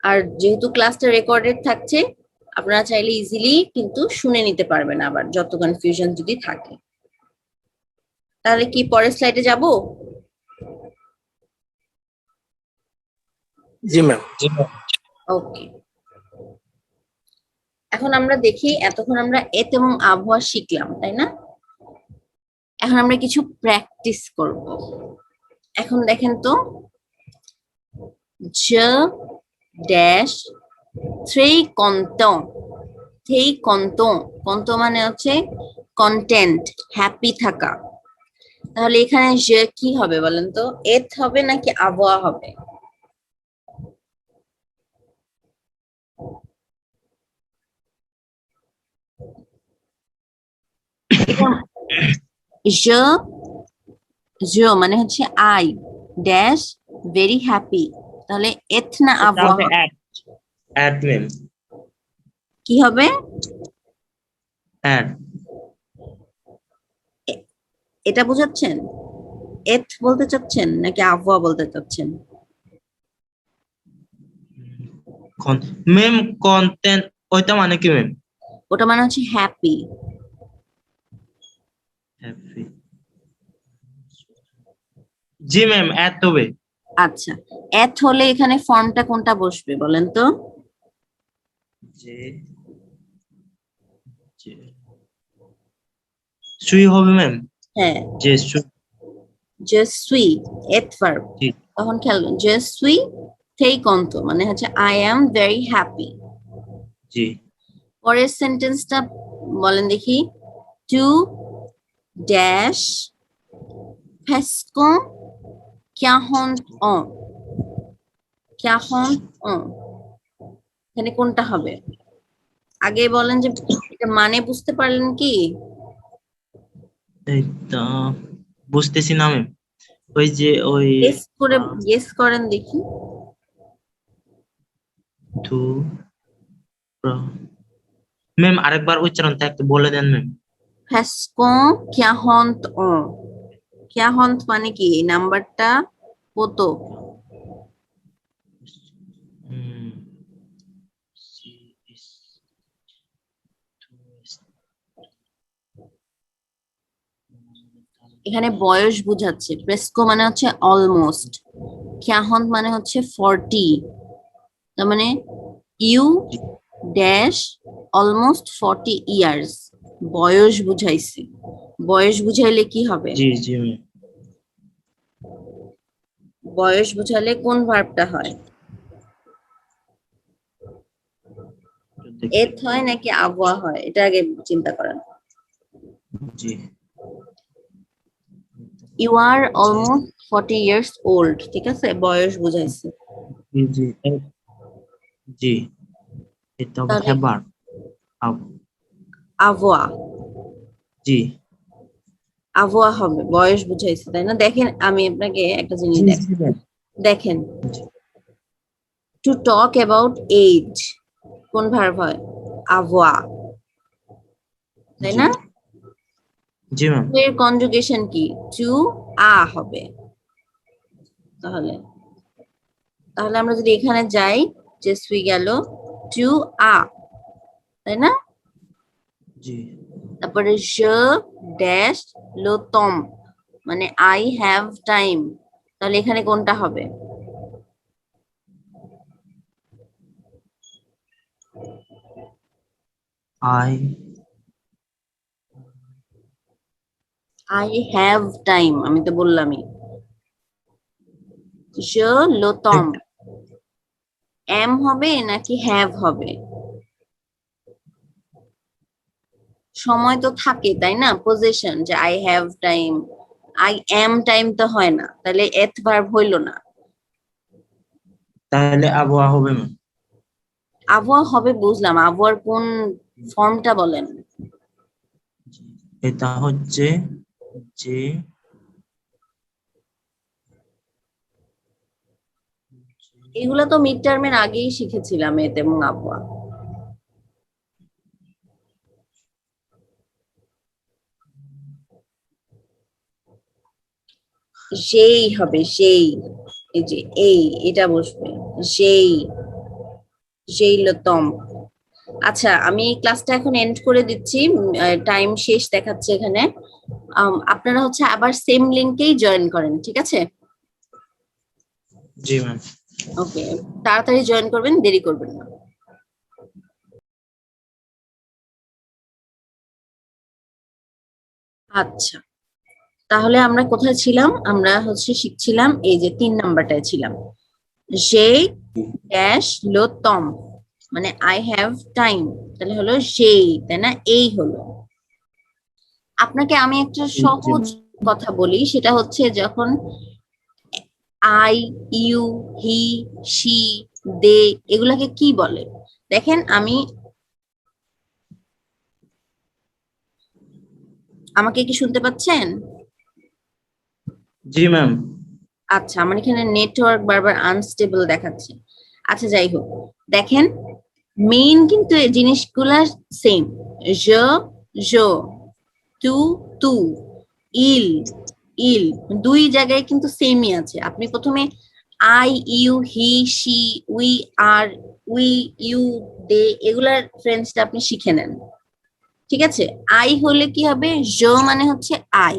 আর যেহেতু ক্লাসটা রেকর্ডেড থাকছে, আপনারা চাইলে ইজিলি কিন্তু শুনে নিতে পারবেন আবার, যত কনফিউশন যদি থাকে। তাহলে কি পরের স্লাইডে যাব? জি ম্যাম। জি ম্যাম। ওকে, এখন আমরা দেখি, এতক্ষণ আমরা এত এবং আবহাওয়া শিখলাম, তাই না? এখন আমরা কিছু প্র্যাকটিস করব। এখন দেখেন তো, je ড্যাশ থ্রি কন্টন, থ্রি কন্টন, কন্ত মানে হচ্ছে কন্টেন্ট, হ্যাপি থাকা। তাহলে এখানে যে কি হবে বলেন তো? এত হবে নাকি আবহাওয়া হবে? je je মানে হচ্ছে আই ড্যাশ ভেরি হ্যাপি, তাহলে এত না আবহাওয়া হবে? অ্যাড ম্যাম, কি হবে? অ্যাড। এটা বোঝাচ্ছেন? এত বলতে চাচ্ছেন নাকি আবহাওয়া বলতে চাচ্ছেন? ম্যাম কন্টেন্ট ওইটা মানে কি ম্যাম? ওটা মানে হচ্ছে হ্যাপি। হ্যাপি। জি ম্যাম, অ্যাড হবে। আচ্ছা, এত হলে এখানে ফর্মটা কোনটা বসবে বলেন তো? যে সুই হবে ম্যাম। হ্যাঁ, যে সুই। je suis এত ভার্ব। জি তখন খেয়াল করুন, je suis থেই কন্ত মানে হচ্ছে আই অ্যাম ভেরি হ্যাপি। জি পরের সেন্টেন্সটা বলেন দেখি, to dash ফেসকন quarante ans, 40 ans, এখানে কোনটা হবে? আগে বলেন যে এটা মানে বুঝতে পারলেন কি? এইটা বুঝতেছি না ম্যাম। ওই যে ওই গেস করে গেস করেন দেখি। টু ম্যাম, আরেকবার উচ্চারণটা একটু বলে দেন ম্যাম। ফেসকন 40 ans, 40 মানে কি? এই নাম্বারটা কত? হুম, এখানে বয়স বুঝাচ্ছে, প্রেসকো মানে হচ্ছে অলমোস্ট, 40 মানে হচ্ছে 40, তার মানে ইউ ড্যাশ অলমোস্ট 40 ইয়ার্স, বয়স বুঝাইছি। বয়স বুঝাইলে কি হবে? জি জি ম্যাম। বয়স বুঝালে কোন ভার্বটা হয়? এত হয় নাকি আবহাওয়া হয়? এটা আগে চিন্তা করেন। জি you are almost 40 years old, ঠিক আছে, বয়স বুঝাইছে। জি জি জি, এটা তাহলে হ্যাবার। আবহাওয়া, জি আবহাওয়া হবে, বয়স বুঝাইছে, তাই না? দেখেন আমি আপনাকে একটা জিনিস জি দেখ, জি ম্যাম। দেখেন, জি টু টক অ্যাবাউট এজ কোন ভার্ব হয়? আবহাওয়া, তাই জি না? জি ম্যাম। এর কনজুগেশন কি? টু আ হবে। তাহলে তাহলে আমরা যদি এখানে যাই, যে সুই গেল টু আ, তাই না? জি তারপরে je ড্যাশ লো তম মানে আই হ্যাভ টাইম, তাহলে এখানে কোনটা হবে? আই আই হ্যাভ টাইম, আমি তো বললামই। je লো তম এম হবে নাকি হ্যাভ হবে? সময় তো থাকে, তাই না? পজিশন, যে I have time, I am time তো হয় না, তাহলে এত ভার্ব হইলো না। তাহলে আবহাওয়া হবে ম্যাম। আবহাওয়া হবে বুঝলাম, আবহাওয়ার কোন ফর্মটা বলেন? এটা হচ্ছে যে এগুলা তো মিড টার্মের আগেই শিখেছিলাম, এতে এবং আবহাওয়া। যেই হবে, সেই, এই যে এই, এটা বসবে, যেই, যেই লতম। আচ্ছা, আমি ক্লাসটা এখন এন্ড করে দিচ্ছি, টাইম শেষ দেখাচ্ছে এখানে। আপনারা হচ্ছে আবার সেম লিংকেই জয়েন করেন, ঠিক আছে? জি ম্যাম। ওকে, তাড়াতাড়ি জয়েন করবেন, দেরি করবেন না। আচ্ছা, তাহলে আমরা কোথায় ছিলাম? আমরা হচ্ছে শিখছিলাম এই যে 3 নাম্বারটায় ছিলাম, যে ড্যাশ লো তম, মানে আই হ্যাভ টাইম, তাহলে হলো সেই, তাই না? এই হলো। আপনাকে আমি একটা জি সহজ ম্যাম। কথা বলি, সেটা হচ্ছে যখন আই, ইউ, হি, শি, দে, এগুলাকে কি বলে? দেখেন, আমাকে কি শুনতে পাচ্ছেন? জি ম্যাম। আচ্ছা, আমার এখানে নেটওয়ার্ক বারবার আনস্টেবল দেখাচ্ছে। আচ্ছা, যাই হোক, দেখেন, মেইন কিন্তু এই জিনিসগুলা সেম। জ, জো, তু, তু, ইল, ইল, দুই জায়গায় কিন্তু সেমই আছে। আপনি প্রথমে I, you, he, she, we, আর, উই, ইউ, দে, এগুলার ফ্রেন্ডসটা আপনি শিখে নেন, ঠিক আছে? আই হলে কি হবে? জ মানে হচ্ছে আই,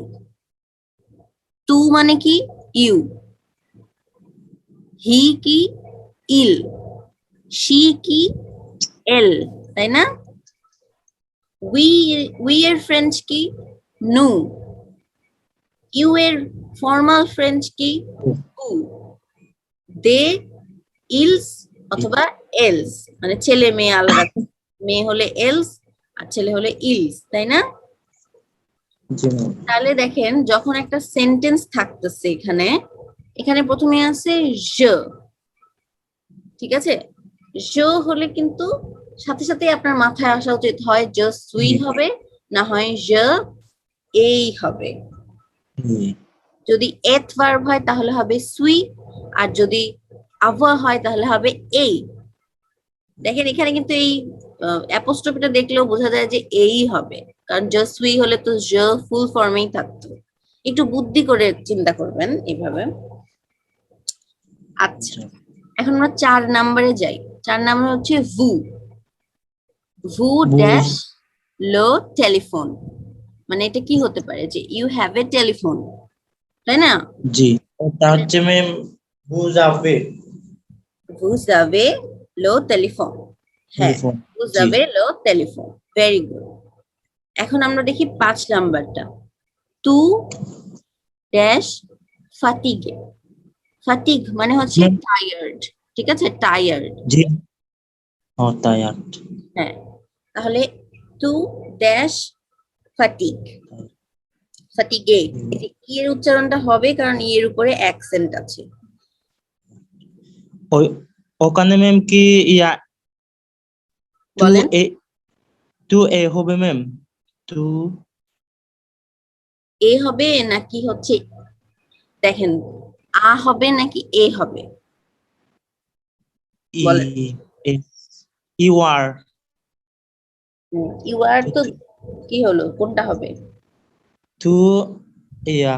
তু মানে কি? ইউ, হি কি? ইল, শি কি? এল, তাই না? উই, উই এর ফ্রেঞ্চ কি? নু, ইউ এর ফর্মাল ফ্রেঞ্চ কি? উ, দে, ইলস অথবা এলস, মানে ছেলে মেয়ে আলাদা, মেয়ে হলে এলস আর ছেলে হলে ইলস, তাই না? জি ম্যাম। তাহলে দেখেন, যখন একটা সেন্টেন্স থাকতেছে এখানে, এখানে প্রথমে আছে জ, ঠিক আছে? জ হলে কিন্তু সাথে সাথে আপনার মাথায় আসা উচিত, হয় জ সুই জি হবে, না হয় জ এই হবে। জি যদি এথ ভার্ব হয় তাহলে হবে সুই, আর যদি আভা হয় তাহলে হবে এই। দেখেন, এখানে কিন্তু এই অ্যাপোস্ট্রফিটা দেখলেও বোঝা যায় যে এই হবে, কারণ জ সুই হলে তো জ ফুল ফর্মেই থাকতো। একটু বুদ্ধি করে চিন্তা করবেন এইভাবে। আচ্ছা, জি। এখন আমরা 4 নাম্বারে যাই। 4 নাম্বার হচ্ছে ভু, ভু বুঝ ড্যাশ লো টেলিফোন, মানে এটা কি হতে পারে? যে ইউ হ্যাভ এ টেলিফোন, তাই না? জি, এটা হচ্ছে ম্যাম বুঝাবে Vous avez le téléphone, হ্যাঁ, টেলিফোন। vous জি avez le téléphone, very good. এখন আমরা দেখি 5 নাম্বারটা, তু ড্যাশ ফাটিগে, ফাটিগ মানে হচ্ছে ম্যাম। টায়ার্ড, ঠিক আছে? টায়ার্ড, জি ও টায়ার্ড। হ্যাঁ। তাহলে তু ড্যাশ ফাটিগ, ফাটিগে, এই যে ই এর উচ্চারণটা হবে কারণ ই এর উপরে অ্যাকসেন্ট আছে। ওই ওখানে ম্যাম কি ইয়া টু বলেন, এ হবে ম্যাম? টু এ হবে নাকি হচ্ছে, দেখেন, আ হবে নাকি এ হবে? ই বলেন। ইউ আর ইউ আর তো কি হলো, কোনটা হবে? টু ইয়া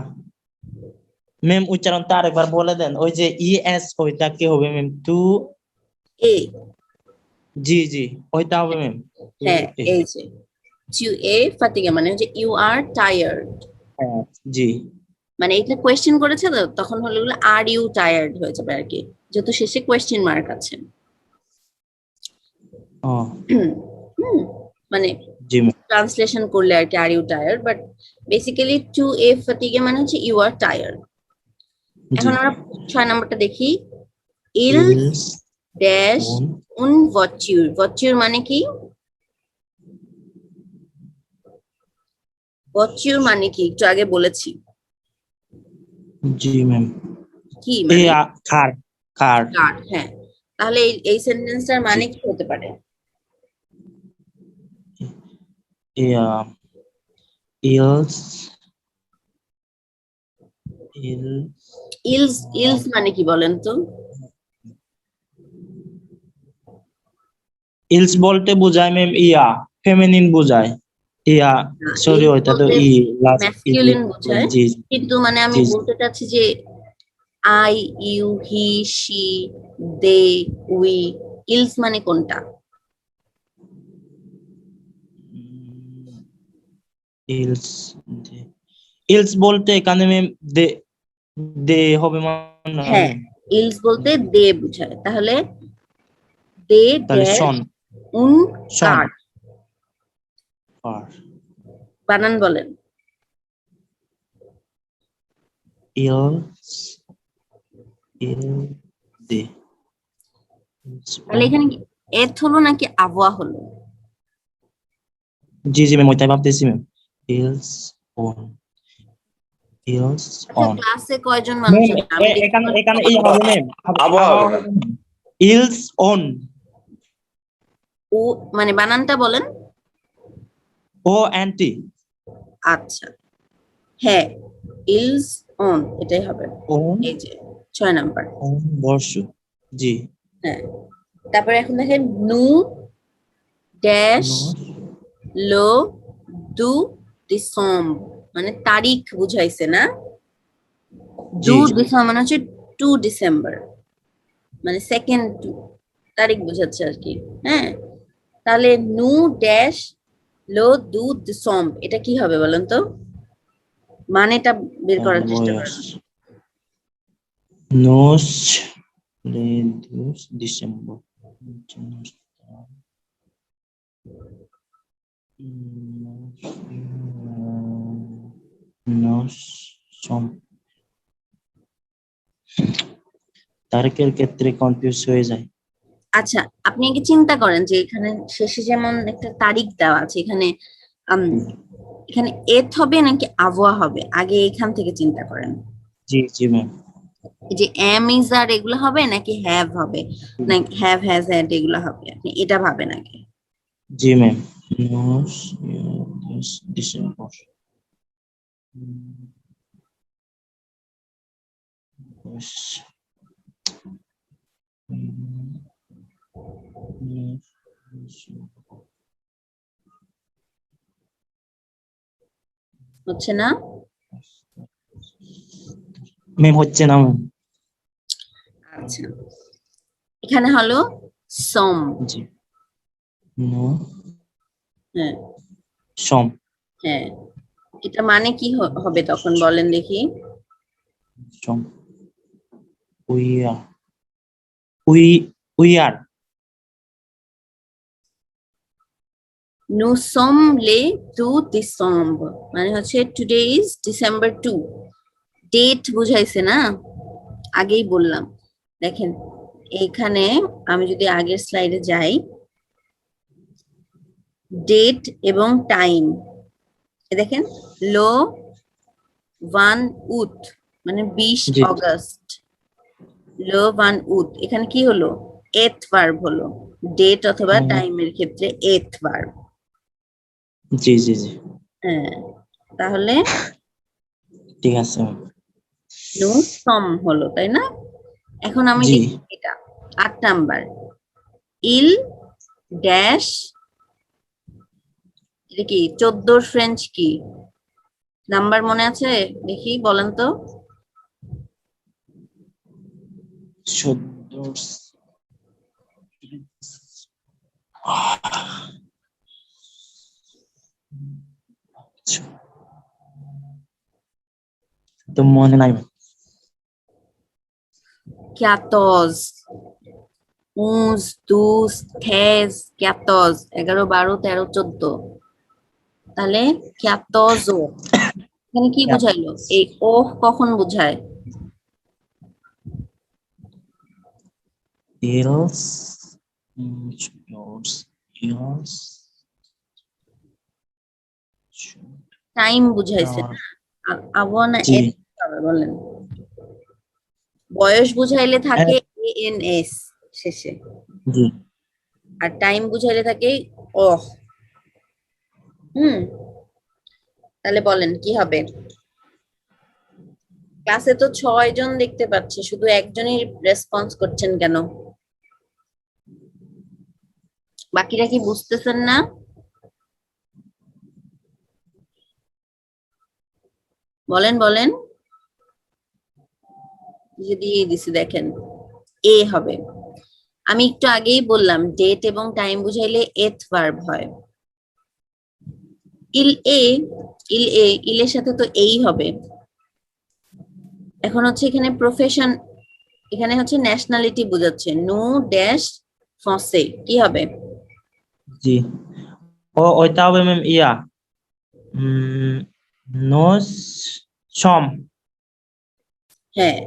ম্যাম উচ্চারণটা আরেকবার বলে দেন, ওই যে এস ওইটা কি হবে ম্যাম? টু এ, জি জি ওইটা হবে ম্যাম। টু হ্যাঁ, এ এই যে টু এ ফাতিগা মানে হচ্ছে ইউ আর টায়ার্ড, হ্যাঁ জি। মানে এটা কোয়েশ্চেন করেছে তো, তখন হলো আর ইউ টায়ার্ড হয়ে যাবে আর কি, যেহেতু শেষে কোয়েশ্চেন মার্ক আছে। ও হুম, মানে জি ম্যাম। ট্রান্সলেশন করলে আর কি are you tired, but basically টু এ ফাতিগা মানে হচ্ছে ইউ আর টায়ার্ড। জি এখন আমরা 6 নাম্বারটা দেখি, ইল ইলস ড্যাশ উন উন ভচিউর, ভচিউর মানে কি? ভচিউর মানে কি একটু আগে বলেছি, জি ম্যাম। কি মানে? ইয়া কার কার গার্ড, হ্যাঁ। তাহলে এই সেন্টেন্সটার মানে কি হতে পারে? Yeah. Ills. ইলস ইলস মানে কি বলেন তো? ইলস বলতে বোঝায় ম্যাম ইয়া ফেমিনিন বোঝায় ইয়া সরি ইলস ওইটা তো বলতে ই লাস্ট ম্যাসকিউলিন বোঝায়, জি কিন্তু মানে আমি জি বলতে চাচ্ছি যে I, you, he, she, they, we, ইলস মানে কোনটা? ইলস ইলস বলতে এখানে ম্যাম দে দে হবে মানে হ্যাঁ, ইলস বলতে দে বোঝায়। তাহলে দে তাহলে ড্যাশ শন উন শন কার, আর বানান বলেন। ইলস ইল দে তাহলে এখানে কি এথ হলো নাকি আবওয়া হলো? জি জি ম্যাম ওইটাই ভাবতেছি ম্যাম ইলস অন ইলস আচ্ছা, অন ক্লাসে কয়জন মানুষ ম্যাম আছে আমি দেখতে এখানে পারি? এখানে ই হবে ম্যাম আবহাওয়া হবে না। ইলস অন ও মানে বানানটা বলেন। ও অ্যান্টি আচ্ছা, হ্যাঁ, ইলস অন এটাই হবে। অন এই যে 6 নাম্বার। অন বর্ষ জি হ্যাঁ, তারপরে এখন দেখেন নু ড্যাশ নর লো দু ডিসেম্বর, মানে তারিখ বুঝাইছে না? জি ডিসেম্বর মানে হচ্ছে 2 ডিসেম্বর, মানে সেকেন্ড তারিখ বোঝাচ্ছে আর কি। হ্যাঁ, তাহলে নু ড্যাশ লো দু ডিসেম্বর এটা কি হবে বলেন তো? মানেটা বের করার চেষ্টা বয়স করেন। nos reduce December nos som তারিখের ক্ষেত্রে কনফিউজ হয়ে যায় আচ্ছা, আপনি কি চিন্তা করেন যে এখানে শেষে যেমন একটা তারিখ দেওয়া আছে, এখানে আম, এখানে এথ হবে নাকি আবহাওয়া হবে, আগে এখান থেকে চিন্তা করেন। জি জি ম্যাম এই যে এম ইজ আর এগুলো হবে নাকি হ্যাভ হবে, নাকি হ্যাভ হ্যাজ হ্যাড এগুলো হবে, আপনি এটা ভাবেন আগে। জি ম্যাম nos December হচ্ছে না? ম্যাম হচ্ছে না ম্যাম আচ্ছা, এখানে হলো সম। জি নো হ্যাঁ সম হ্যাঁ, এটা মানে কি হবে তখন বলেন দেখি? সম উই আর we we are Nous sommes le 2 December, মানে হচ্ছে টুডে ইজ ডিসেম্বর 2। ডেট বুঝাইছে না? আগেই বললাম। দেখেন এইখানে আমি যদি আগের স্লাইডে যাই, ডেট এবং টাইম, দেখেন লো 1 উত মানে 20 জি অগস্ট, লো 1 উত এখানে কি হলো? এথ ভার্ব হলো, ডেট অথবা টাইমের ক্ষেত্রে এথ ভার্ব। জি জি জি হ্যাঁ, তাহলে ঠিক আছে ম্যাম নো সম হলো, তাই না? এখন আমি জি লিখি এটা 8 নাম্বার, ইল ড্যাশ, এটা কি 14 ফ্রেঞ্চ কি নাম্বার মনে আছে? দেখি বলেন তো। 14 তো মনে নাই ম্যাম 14, 11, 12, 13, 14, 11, 12, 13, 14, তাহলে 14 এখানে কি বুঝাইলো? এই ও কখন বুঝায়? ইলস yours yours টাইম বুঝাইছে না? আবহাওয়া না জি এথ হবে বলেন? বয়স বুঝাইলে থাকে এএনএস, শেষে। জি আর টাইম বুঝাইলে থাকে অহ। হুম, তাহলে বলেন কি হবে? ক্লাসে তো 6 জন দেখতে পাচ্ছি, শুধু একজনই রেসপন্স করছেন কেন? বাকিরা কি বুঝতেছেন না? বলেন বলেন। যে দিয়ে দিছি দেখেন, এ হবে। আমি একটু আগেই বললাম ডেট এবং টাইম বুঝাইলে এথ ভার্ব হয়। ইল এ, ইলের সাথে তো এই হবে। এখন হচ্ছে এখানে প্রফেশন, এখানে হচ্ছে ন্যাশনালিটি বোঝাচ্ছে। নো ড্যাশ ফসে কি হবে? জি ও ওইটা হবে ম্যাম ইয়া নোস সম হ্যাঁ,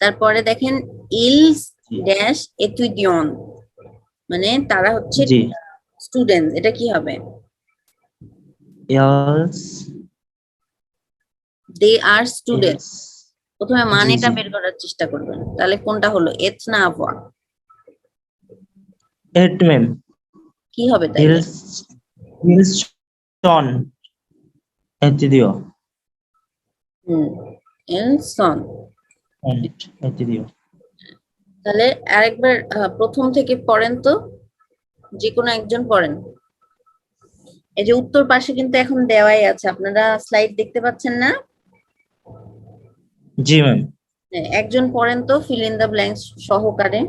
তারপরে দেখেন ইলস জি ড্যাশ এতুইডিয়ন, মানে তারা হচ্ছে জি স্টুডেন্ট, এটা কি হবে? এলস দে আর স্টুডেন্ট। এলস প্রথমে জি মানেটা জি বের করার চেষ্টা করবেন, তাহলে কোনটা হলো, এথ না আভয়া? এট ম্যাম কি হবে তাইলে? ইলস ইলস সন এটি দিও হুম, এলসন। এটি দিও তাহলে আরেকবার প্রথম থেকে পড়েন তো, যে কোনো একজন পড়েন। এই যে উত্তর পাশে কিন্তু এখন দেওয়াই আছে, আপনারা স্লাইড দেখতে পাচ্ছেন না? জি ম্যাম হ্যাঁ, একজন পড়েন তো ফিল ইন দা ব্ল্যাঙ্কস সহকারে।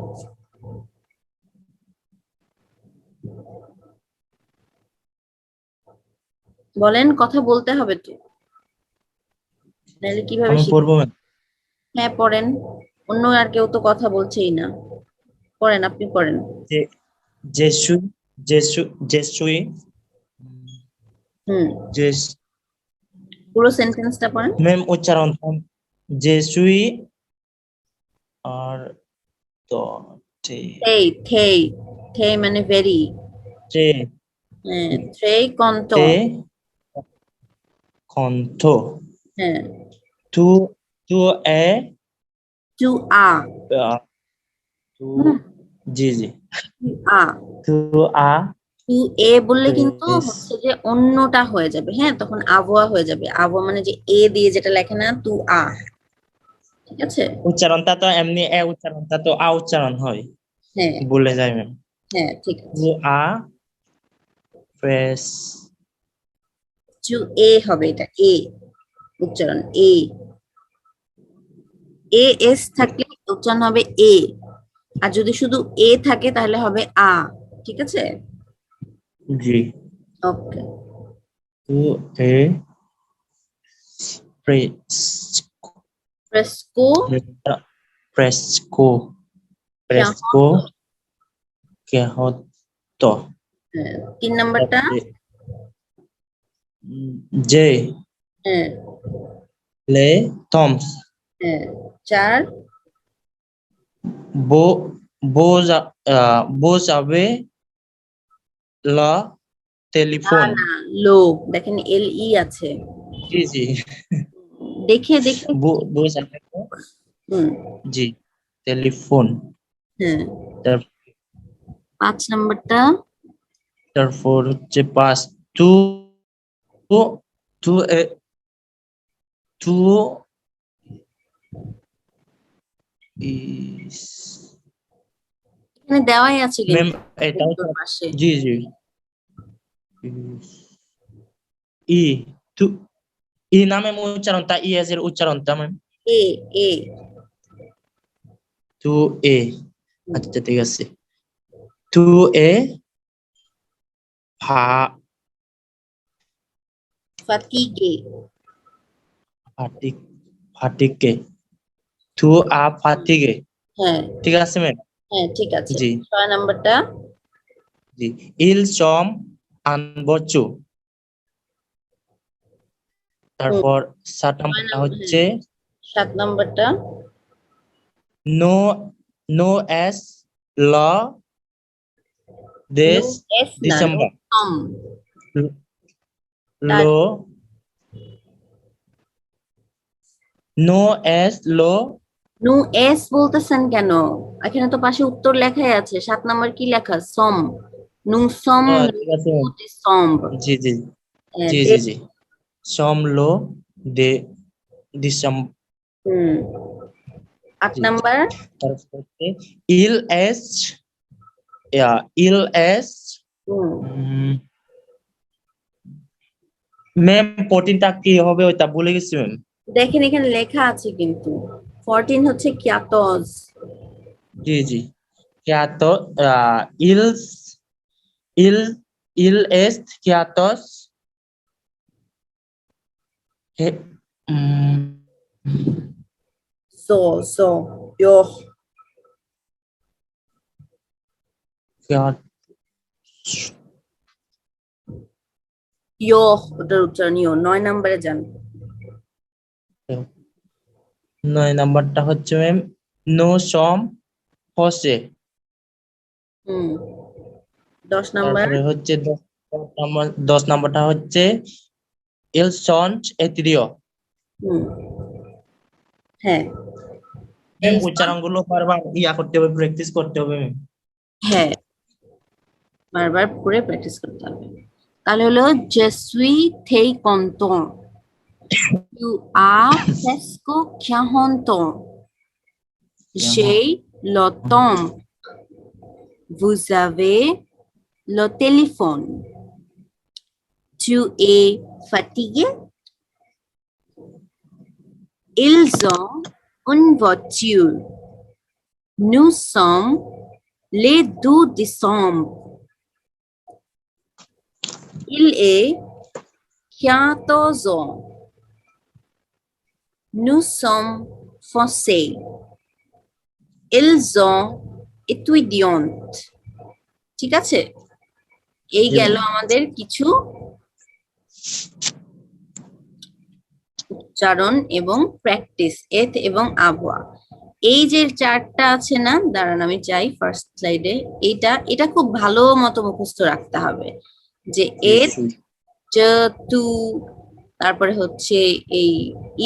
বলেন, কথা বলতে হবে তো, নাহলে কিভাবে আমি পড়বো ম্যাম হ্যাঁ পড়েন, অন্য আর কেউ তো কথা বলছেই না। পড়েন, আপনি পড়েন। যে জেসু জেসু জেসুই হুম, জেস পুরো সেন্টেন্সটা পড়েন। ম্যাম উচ্চারণ জেসুই আর তো টে থেই, থেই, থেই মানে ভেরি। টে হ্যাঁ, থ্রেই কন্ত। টে কণ্ঠ হ্যাঁ, টু টু এ টু আ। টু হুম, জি জি টু আ। টু আ টু এ বললে কিন্তু প্রেস হচ্ছে যে অন্যটা হয়ে যাবে, হ্যাঁ, তখন আবহাওয়া হয়ে যাবে। আবহাওয়া মানে যে এ দিয়ে যেটা লেখে না, টু আ, ঠিক আছে? উচ্চারণটা তো এমনি এ উচ্চারণটা তো আ উচ্চারণ হয় হ্যাঁ, ভুলে যাই ম্যাম হ্যাঁ, ঠিক টু আছে। আ প্রেস টু এ হবে, এটা এ উচ্চারণ, এ। এ এস থাকলে উচ্চারণ হবে এ, আর যদি শুধু এ থাকে তাহলে হবে আ, ঠিক আছে? জি ওকে। টু এ প্রেস ফ্রেস্কো প্রেসকো প্রেসকো কেহতো। কেহতো হ্যাঁ, 3 নাম্বারটা। জে হ্যাঁ, লে টমস হ্যাঁ, 4। বো বো বো যাবে লা না টেলিফোন না, লো, দেখেন এল ই আছে, জি জি দেখে দেখে। বো যাবে হুম, জি টেলিফোন হ্যাঁ, তার 5 নাম্বারটা। তারপর হচ্ছে পাঁচ টু টু এ টু ইস এখানে দেওয়াই আছে ম্যাম কিন্তু এটাও উত্তর পাশে। জি জি ই টু ই নামে উচ্চারণটা ই এর উচ্চারণটা ম্যাম এ, এ। টু এ আচ্ছা ঠিক আছে টু এ ফা ফাতিগে। ফাটিক ফাটিকে টু আ ফাটিকে হ্যাঁ, ঠিক আছে ম্যাম হ্যাঁ, ঠিক আছে। জি 6 নাম্বারটা। জি ইল সম আন বচু হুম, তারপর সাত 6 নাম্বারটা নাম্বার, হ্যাঁ, হচ্ছে 7 নাম্বারটা। নো নো এস ল নো দেশ এস না, নো ডিসেম্বর সম। তার লো নো এস লো নু এস বলতেছেন কেন? এখানে তো পাশে উত্তর লেখাই আছে, 7 নম্বর কি লেখা? সম। নু সম ঠিক আছে ম্যাম। সম। জি জি জি জি জি সম লো দে দিসম। হুম, আট জি জি নাম্বার তারপর হচ্ছে ইল এস ইল এস হুম, ম্যাম 14টা কি হবে ওইটা ভুলে গেছি ম্যাম। দেখেন এখানে লেখা আছে কিন্তু 14 হচ্ছে কিয়াতজ। জি জি quietos ils il il est quietos he- mm, so yo quietos। ইয়ো, ওটার উচ্চারণ ইয়ো। 9 নম্বরে যান। 9 নাম্বারটা হচ্ছে ম্যাম নো সম হোসে। হুম, 10 নম্বর। তারপরে হচ্ছে 10 নাম্বারটা হচ্ছে il sont etrio। হুম, হ্যাঁ, ম্যাম এলসন। উচ্চারণগুলো বারবার করতে হবে, প্র্যাকটিস করতে হবে ম্যাম। হ্যাঁ, বারবার করে প্র্যাকটিস করতে হবে। তাহলে হলো je suis très content, tu as presque 40 ans, j'ai le temps, vous avez le téléphone, tu es fatigué, ils ont une voiture, nous sommes les 2 décembre, il est 14 ans, nous sommes français, ils ont étudiante। ঠিক আছে, এই গেল আমাদের কিছু উচ্চারণ এবং practice, এথ এবং আবহাওয়া। এই যে চারটা আছে না, দাঁড়ান আমি যাই ফার্স্ট স্লাইডে। এটা খুব ভালো মতো মুখস্থ রাখতে হবে যে এথ, চ, তু, তারপরে হচ্ছে এই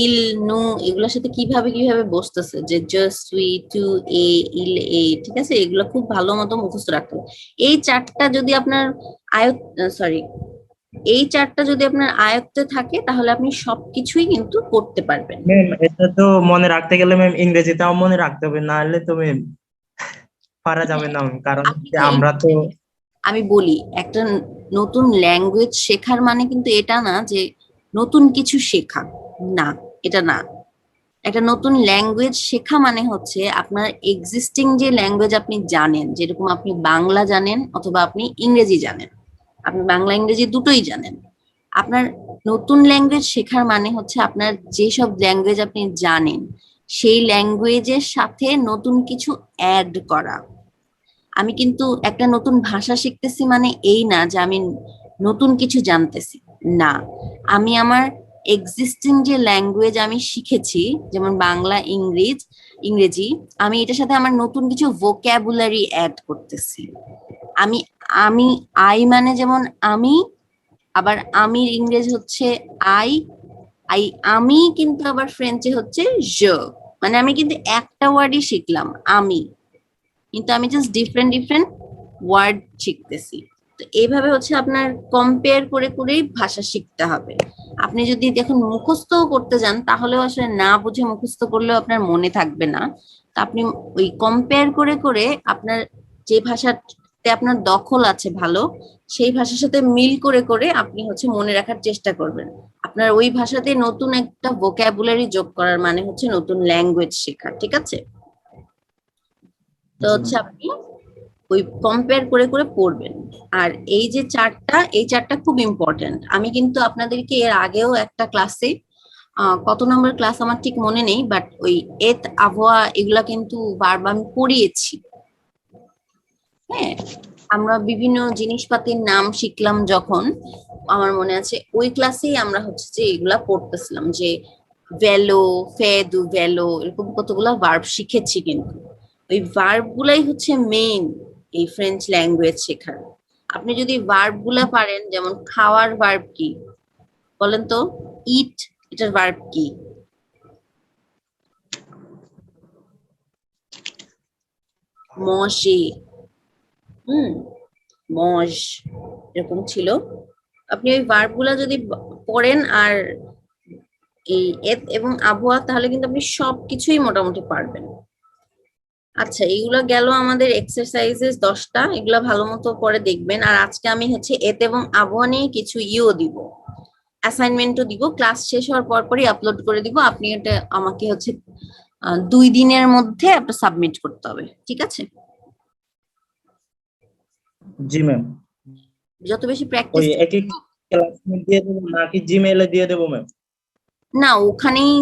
ইল, নু, এগুলোর সাথে কিভাবে কিভাবে বসতেছে, যে জ, সুই, টু, এ, ইল, এ, ঠিক আছে, এগুলো খুব ভালো মতো মুখস্থ রাখতে হবে। এই চারটা যদি আপনার আয়ত, সরি, এই চারটা যদি আপনার আয়ত্তে থাকে তাহলে আপনি সবকিছুই কিন্তু করতে পারবেন। ম্যাম এটা তো মনে রাখতে গেলে ম্যাম ইংরেজিটাও মনে রাখতে হবে, না হলে তো ম্যাম পারা যাবে না ম্যাম, কারণ আপনি হচ্ছে তো আমরা তো আমি বলি, একটা নতুন ল্যাঙ্গুয়েজ শেখার মানে কিন্তু এটা না যে নতুন কিছু শেখা, না, এটা না। একটা নতুন ল্যাঙ্গুয়েজ শেখা মানে হচ্ছে আপনার এক্সিস্টিং যে ল্যাঙ্গুয়েজ আপনি জানেন, যেরকম আপনি বাংলা জানেন অথবা আপনি ইংরেজি জানেন, আপনি বাংলা ইংরেজি দুটোই জানেন। আপনার নতুন ল্যাঙ্গুয়েজ শেখার মানে হচ্ছে আপনার যেসব ল্যাঙ্গুয়েজ আপনি জানেন সেই ল্যাঙ্গুয়েজের সাথে নতুন কিছু অ্যাড করা। আমি কিন্তু একটা নতুন ভাষা শিখতেছি মানে এই না যে আমি নতুন কিছু জানতেছি, না। আমি আমার এক্সিস্টিং যে ল্যাঙ্গুয়েজ আমি শিখেছি, যেমন বাংলা, ইংরেজি, আমি এটার সাথে আমার নতুন কিছু ভোক্যাবুলারি অ্যাড করতেছি। আমি আমি আই মানে যেমন আমি, আবার আমির ইংরেজি হচ্ছে আই, আই আমি কিন্তু আবার ফ্রেঞ্চে হচ্ছে je, মানে আমি কিন্তু একটা ওয়ার্ডই শিখলাম আমি, কিন্তু আমি জাস্ট ডিফারেন্ট ডিফারেন্ট ওয়ার্ড শিখতেছি। তো এইভাবে হচ্ছে আপনার কম্পেয়ার করে করেই ভাষা শিখতে হবে। আপনি যদি দেখুন মুখস্থ করতে যান তাহলেও আসলে না বুঝে মুখস্থ করলেও আপনার মনে থাকবে না। তা আপনি ওই কম্পেয়ার করে করে আপনার যে ভাষাতে আপনার দখল আছে ভালো, সেই ভাষার সাথে মিল করে করে আপনি হচ্ছে মনে রাখার চেষ্টা করবেন। আপনার ওই ভাষাতে নতুন একটা ভোক্যাবুলারি যোগ করার মানে হচ্ছে নতুন ল্যাঙ্গুয়েজ শেখা, ঠিক আছে? তো হচ্ছে আপনি ওই কম্পেয়ার করে করে পড়বেন। আর এই যে চারটা, এই চারটা খুব ইম্পর্টেন্ট। আমি কিন্তু আপনাদেরকে এর আগেও একটা ক্লাসে, কত নম্বর ক্লাস আমার ঠিক মনে নেই, বাট ওই এত, আবহাওয়া, এগুলা কিন্তু বারবার আমি পড়িয়েছি। হ্যাঁ, আমরা বিভিন্ন জিনিসপাতির নাম শিখলাম যখন, আমার মনে আছে ওই ক্লাসেই আমরা হচ্ছে যে এগুলা পড়তেছিলাম, যে ভেলো, ফেদু, ভেলো, এরকম কতগুলা ভার্ব শিখেছি কিন্তু। ওই ভার্ব গুলাই হচ্ছে মেইন এই ফ্রেঞ্চ ল্যাঙ্গুয়েজ শেখার। আপনি যদি ভার্ব গুলা পারেন, যেমন খাওয়ার ভার্ব কি বলেন তো? ইট, এটার ভার্ব কি? মজে, হুম, মজ, এরকম ছিল। আপনি ওই ভার্ব গুলা যদি পড়েন আর এই এত এবং আবহাওয়া, তাহলে কিন্তু আপনি সবকিছুই মোটামুটি পারবেন। আচ্ছা, এইগুলা গেল আমাদের এক্সারসাইজেস 10টা, এগুলা ভালো মতো পরে দেখবেন। আর আজকে আমি হচ্ছে এত এবং আবহাওয়া নিয়ে কিছু দিব, অ্যাসাইনমেন্টও দিব, ক্লাস শেষ হওয়ার পরই আপলোড করে দিব। আপনি এটা আমাকে হচ্ছে 2 দিনের মধ্যে আপনার সাবমিট করতে হবে, ঠিক আছে? জি ম্যাম। যত বেশি প্র্যাকটিস, ওই একই ক্লাসমেট দিয়ে দেবো নাকি জিমেইলে দিয়ে দেবো ম্যাম? না ওখানেই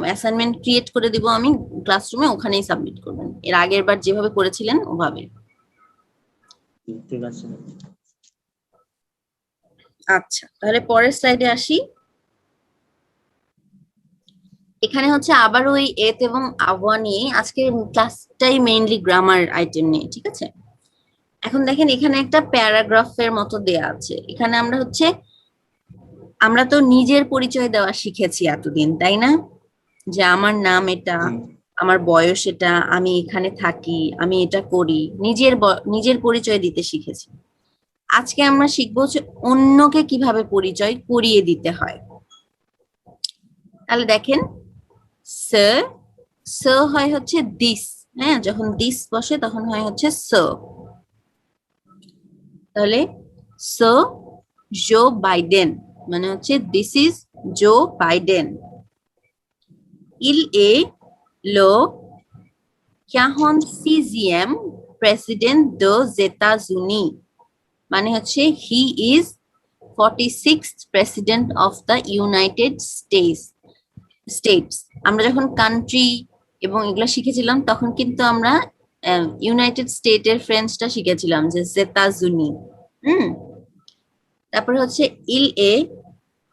অ্যাসাইনমেন্ট ক্রিয়েট করে দিব আমি ক্লাসরুমে, ওখানেই সাবমিট করবেন, এর আগের বার যেভাবে করেছিলেন ওভাবে। ঠিক আছে। আচ্ছা, তাহলে পরের স্লাইডে আসি। এখানে হচ্ছে আবার ওই এত এবং আবহাওয়া নিয়ে আজকের ক্লাসটাই মেইনলি গ্রামার আইটেম নিয়ে, ঠিক আছে? এখন দেখেন এখানে একটা প্যারাগ্রাফের মতো দেয়া আছে। এখানে আমরা তো নিজের পরিচয় দেওয়া শিখেছি এতদিন, তাই না? যে আমার নাম এটা, জি আমার বয়স এটা, আমি এখানে থাকি, আমি এটা করি, নিজের পরিচয় দিতে শিখেছি। আজকে আমরা শিখবো যে অন্যকে কিভাবে পরিচয় করিয়ে দিতে হয়। তাহলে দেখেন, স স হয় হচ্ছে দিস, হ্যাঁ, যখন দিস বসে তখন হয় হচ্ছে স। তাহলে স জো বাইডেন, মানে হচ্ছে দিস ইজ জো বাইডেন। ইল এ লো ক্যাহন সিজিএম প্রেসিডেন্ট দো জেতাজুনি, মানে হচ্ছে he is 46th president of the United States. আমরা যখন কান্ট্রি এবং এগুলো শিখেছিলাম তখন কিন্তু আমরা ইউনাইটেড স্টেটের ফ্রেঞ্চটা শিখেছিলাম, যে জেতাজুনি। হুম, তারপরে হচ্ছে ইল এ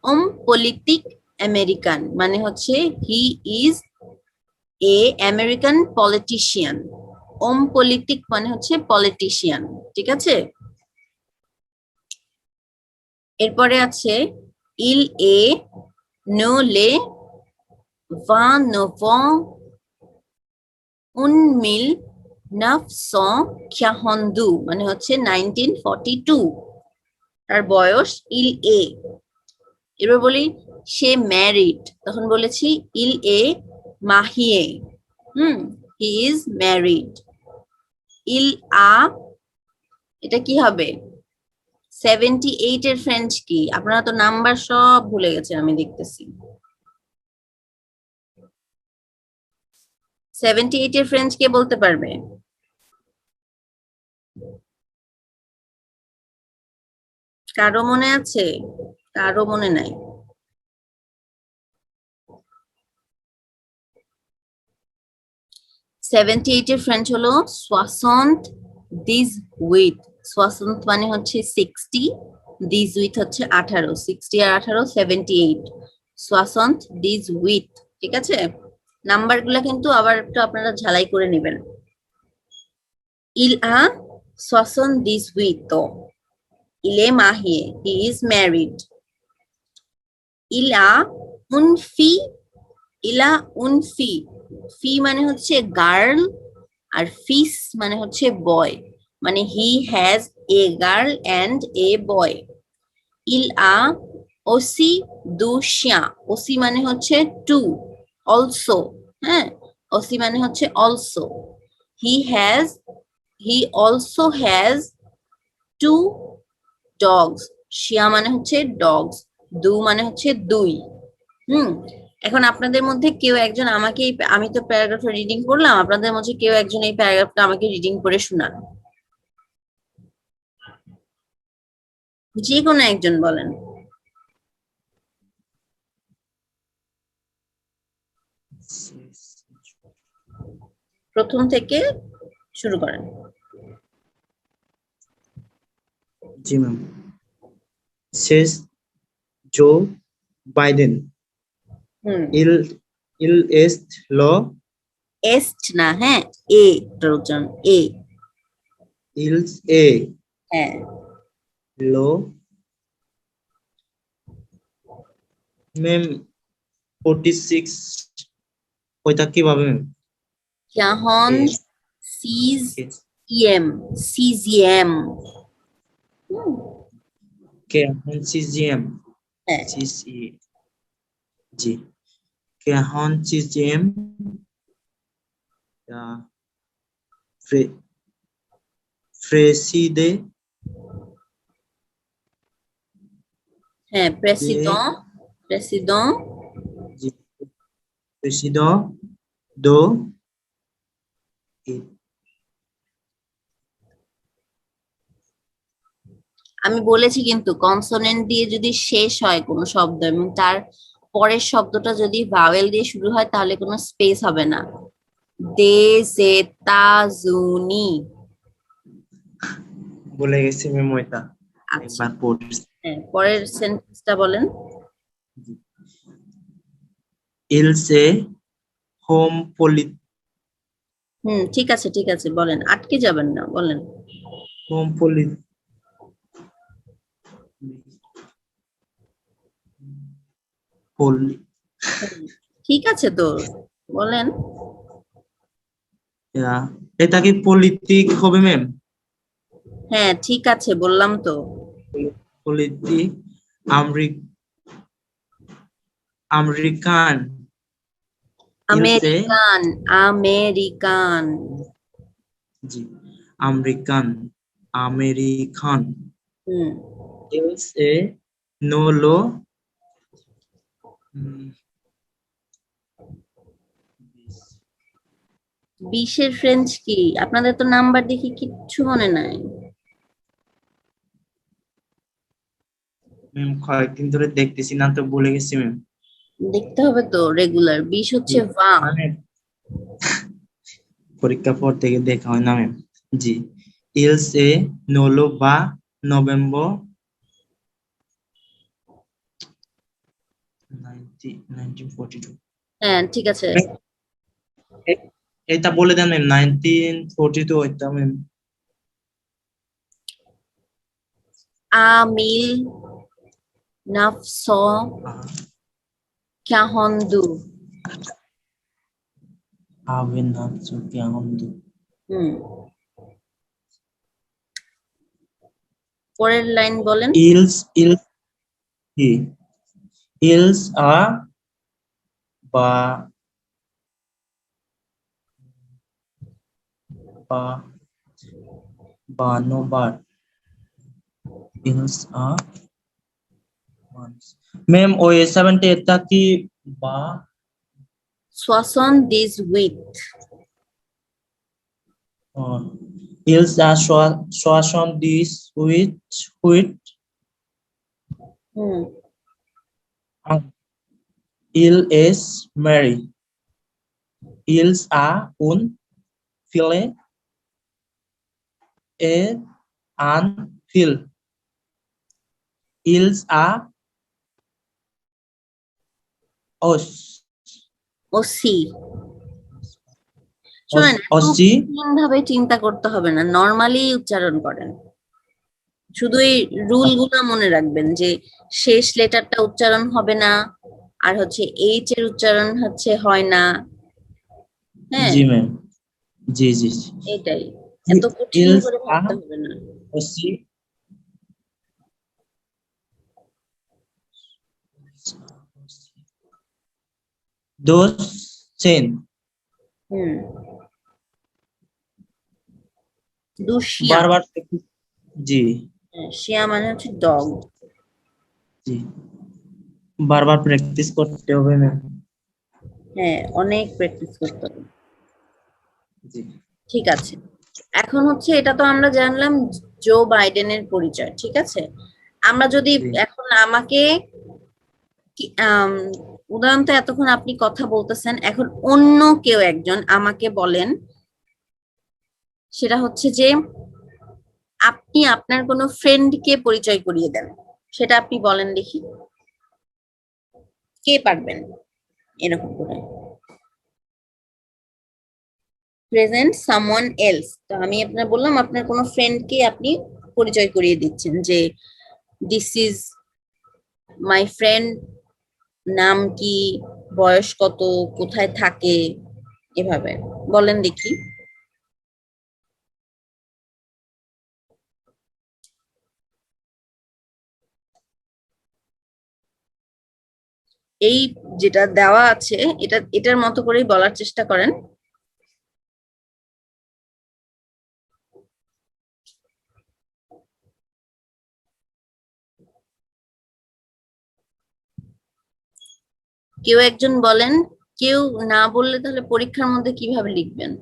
ওম পলিটিক আমেরিকান, মানে হচ্ছে he is a American politician. Om politic মানে হচ্ছে পলিটিশিয়ান, ঠিক আছে? এরপরে আছে ইল এ নো লে va novant un mille neuf cent quarante-deux, মানে হচ্ছে 1942, তার বয়স ইল এ। এবার বলি সে ম্যারিড, তখন বলেছি ইল এ মাহিয়ে, হি ইজ ম্যারিড। ইল আ, এটা কি হবে? 78 এর ফ্রেঞ্চ কি? আপনারা তো নাম্বার সব ভুলে গেছেন আমি দেখতেছি। 78 এর ফ্রেঞ্চ কে বলতে পারবে? কারো মনে আছে? কারো মনে নাই? 78 এর ফ্রেঞ্চ হলো সোয়াসন্ত দিস উইথ। সোয়াসন্ত মানে হচ্ছে 60, দিস উইথ হচ্ছে 18, 60 আর 18 78, সোয়াসন্ত দিস উইথ, ঠিক আছে? নাম্বার গুলা কিন্তু আবার একটু আপনারা ঝালাই করে নেবেন। ইল আ সোয়াসন্ত দিস উইথ, ইলে মাহিয়ে, হি ইজ ম্যারিড। ইলা উন ফি, ইলা উন ফি, ফি মানে হচ্ছে গার্ল, আর ফিস মানে হচ্ছে বয়, মানে he has a girl and a boy. ইল আ ওসি দু শিয়া, ওসি মানে হচ্ছে টু, অলসো, হ্যাঁ, ওসি মানে হচ্ছে also. He has, he also has two dogs, শিয়া মানে হচ্ছে ডগস, দু মানে হচ্ছে দুই। হুম, এখন আপনাদের মধ্যে কেউ একজন আমাকে আমি তো প্যারাগ্রাফটা রিডিং করলাম, আপনাদের মধ্যে কেউ একজন এই প্যারাগ্রাফটা আমাকে রিডিং করে শোনান, যে কোনো একজন বলেন। প্রথম থেকে শুরু করেন। জি ম্যাম। শেষ জো বাইডেন হুম, ইল ইল এস্ট লো এস্ট না, হ্যাঁ, এ এটার উচ্চারণ এ, ইলস এ হ্যাঁ। লো ম্যাম 46 ওইটা কিভাবে ম্যাম? ক্যাহন এ সিজ ইএম, সিজিএম। কে হন সিজিএম হ্যাঁ, সিসি জি কে হন সিজিএম ফ্রে ফ্রেসিদে হ্যাঁ, de প্রেসিডন জি presido do আমি বলেছি কিন্তু কনসোনেন্ট দিয়ে যদি শেষ হয় কোনো শব্দ এবং তার পরের শব্দটা যদি ভাওয়েল দিয়ে শুরু হয় তাহলে কোনো স্পেস হবে না। দেশেতাজুনি। বলে গেছি ম্যাম ওইটা আচ্ছা, একবার পড়ছি হ্যাঁ, পরের সেন্টেন্সটা বলেন। il se home ঠিক আছে, ঠিক আছে, বলেন, আটকে যাবেন না, বলেন। home poli poli হুম, ঠিক আছে তো, বলেন। এটা কি পলিটিক হবে ম্যাম হ্যাঁ, ঠিক আছে, বললাম তো। পলিটিক American il se American, American. জি আমেরিকান আমেরিকান হুম il se no lo mm, 20-এর ফ্রেঞ্চ কি? আপনাদের তো নাম্বার দেখি কিচ্ছু মনে নাই। ম্যাম কয়েকদিন ধরে দেখতেছি না তো ভুলে গেছি ম্যাম দেখতে হবে তো রেগুলার। 20 হচ্ছে ভা। মানে পরীক্ষা পর থেকে দেখা হয় না ম্যাম জি il se no lo va November 1942 হ্যাঁ, ঠিক আছে। এটা বলে দেন ম্যাম 1942 এটা ম্যাম আমিল নাফস কাহন্দু। হবে না চোখে আনন্দ হুম পরের লাইন বলেন। ils কি ils a বা বা বানোবার ils a ম্যাম ওই 70 এটা কি বা সোয়াসন দিস উইথ। ils a 70 with হুম il is married ils a un fille et un fil ils a os OC. শোনেন, এত osi কঠিন ভাবে চিন্তা করতে হবে না, নর্মালি উচ্চারণ করেন। শুধু এই রুল গুলো মনে রাখবেন যে শেষ লেটারটা উচ্চারণ হবে না, আর হচ্ছে এইচ এর উচ্চারণ হচ্ছে হয় না। হ্যাঁ, জি ম্যাম জি জি জি এটাই, এত কঠিন ils করে a ভাবতে হবে না। osi dos sen হুম দুশিয়া। বারবার জি শিয়া মানে হচ্ছে ডগ। জি বারবার প্র্যাকটিস করতে হবে ম্যাম হ্যাঁ, অনেক প্র্যাকটিস করতে হবে। জি ঠিক আছে, এখন হচ্ছে এটা তো আমরা জানলাম জো বাইডেনের পরিচয়, ঠিক আছে। আমরা যদি জি এখন আমাকে উদাহরণত এতক্ষণ আপনি কথা বলতেছেন, এখন অন্য কেউ একজন আমাকে বলেন, সেটা হচ্ছে যে আপনি আপনার কোনো ফ্রেন্ডকে পরিচয় করিয়ে দেন, সেটা আপনি বলেন দেখি, কে পারবেন এরকম করে। প্রেজেন্ট সামওয়ান এলস, তো আমি আপনার বললাম আপনার কোনো ফ্রেন্ডকে আপনি পরিচয় করিয়ে দিচ্ছেন যে দিস ইজ মাই ফ্রেন্ড, নাম কি, বয়স কত, কোথায় থাকে, এভাবে বলেন দেখি। এই যেটা দেওয়া আছে এটার মতো করেই বলার চেষ্টা করেন। কেউ একজন বলেন, কেউ না বললে তাহলে পরীক্ষার মধ্যে কিভাবে লিখবেন?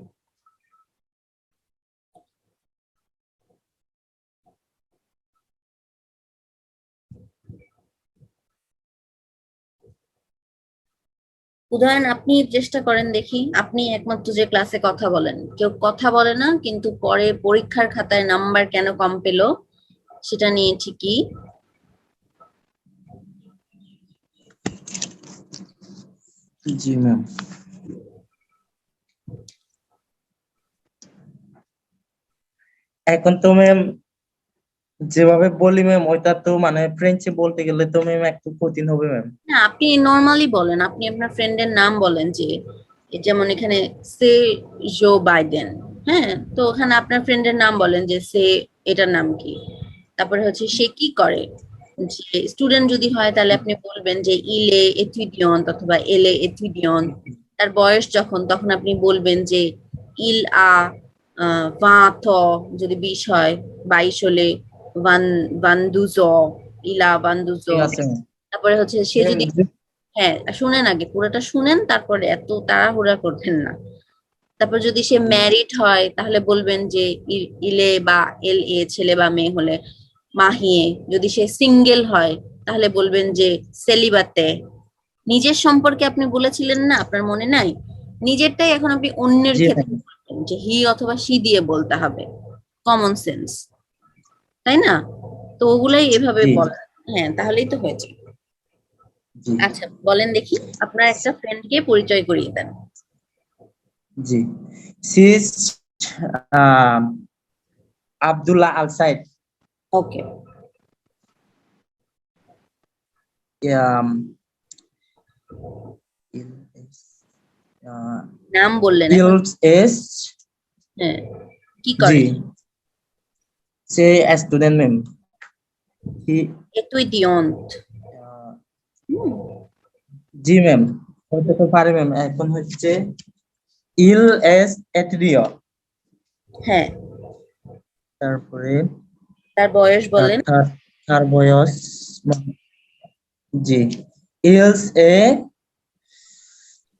উদাহরণ আপনি চেষ্টা করেন দেখি, আপনি একমাত্র যে ক্লাসে কথা বলেন, কেউ কথা বলে না, কিন্তু পরে পরীক্ষার খাতায় নাম্বার কেন কম পেলো সেটা নিয়ে ঠিকই। জি ম্যাম। এখন তো ম্যাম যেভাবে বলি ম্যাম ওইটা তো মানে ফ্রেঞ্চে বলতে গেলে তো ম্যাম একটু কঠিন হবে ম্যাম। না, আপনি নর্মালি বলেন, আপনি আপনার ফ্রেন্ডের নাম বলেন, যে যেমন এখানে সে জো বাইডেন, হ্যাঁ, তো ওখানে আপনার ফ্রেন্ডের নাম বলেন যে সে, এটার নাম কি, তারপরে হচ্ছে সে কি করে, যে স্টুডেন্ট যদি হয় তাহলে আপনি বলবেন যে ইলে এথুডিয়ন অথবা এলে এথুডিয়ন। তার বয়স যখন, তখন আপনি বলবেন যে ইল আ ভাত, যদি 20 হয়, 22 হলে ভান ভান্দুজো, ইলা ভান্দুজো। ঠিক আছে ম্যাম। তারপরে হচ্ছে সে ম্যাম যদি, হ্যাঁ শুনেন, আগে পুরোটা শুনেন, তারপরে এত তাড়াহুড়া করবেন না। তারপর যদি সে ম্যারিড হয় তাহলে বলবেন যে ইলে বা এল এ, ছেলে বা মেয়ে হলে মাহিয়ে। যদি সে সিঙ্গেল হয় তাহলে বলবেন যে সেলিবাতে। নিজের সম্পর্কে আপনি বলেছিলেন না, আপনার মনে নাই? নিজেরটাই এখন আপনি অন্যের জি ম্যাম। ক্ষেত্রে বলবেন, যে হি অথবা সি দিয়ে বলতে হবে, কমন সেন্স, তাই না? তো ওগুলাই এভাবে জি বলা, হ্যাঁ তাহলেই তো হয়েছে। জি আচ্ছা বলেন দেখি, আপনার একটা ফ্রেন্ডকে পরিচয় করিয়ে দেন। জি। She is Abdullah Al Saeed. Okay, um, নাম বললেন এখন। ইলস এস হ্যাঁ, কি জি করে? সে স্টুডেন্ট ম্যাম। হি তুই দিয়ন্ত। জি ম্যাম, হতে তো পারে ম্যাম। এখন হচ্ছে ইল এস এট্রিও। হ্যাঁ, তারপরে তার বয়স বলেন। তার তার বয়স জি ইলস এ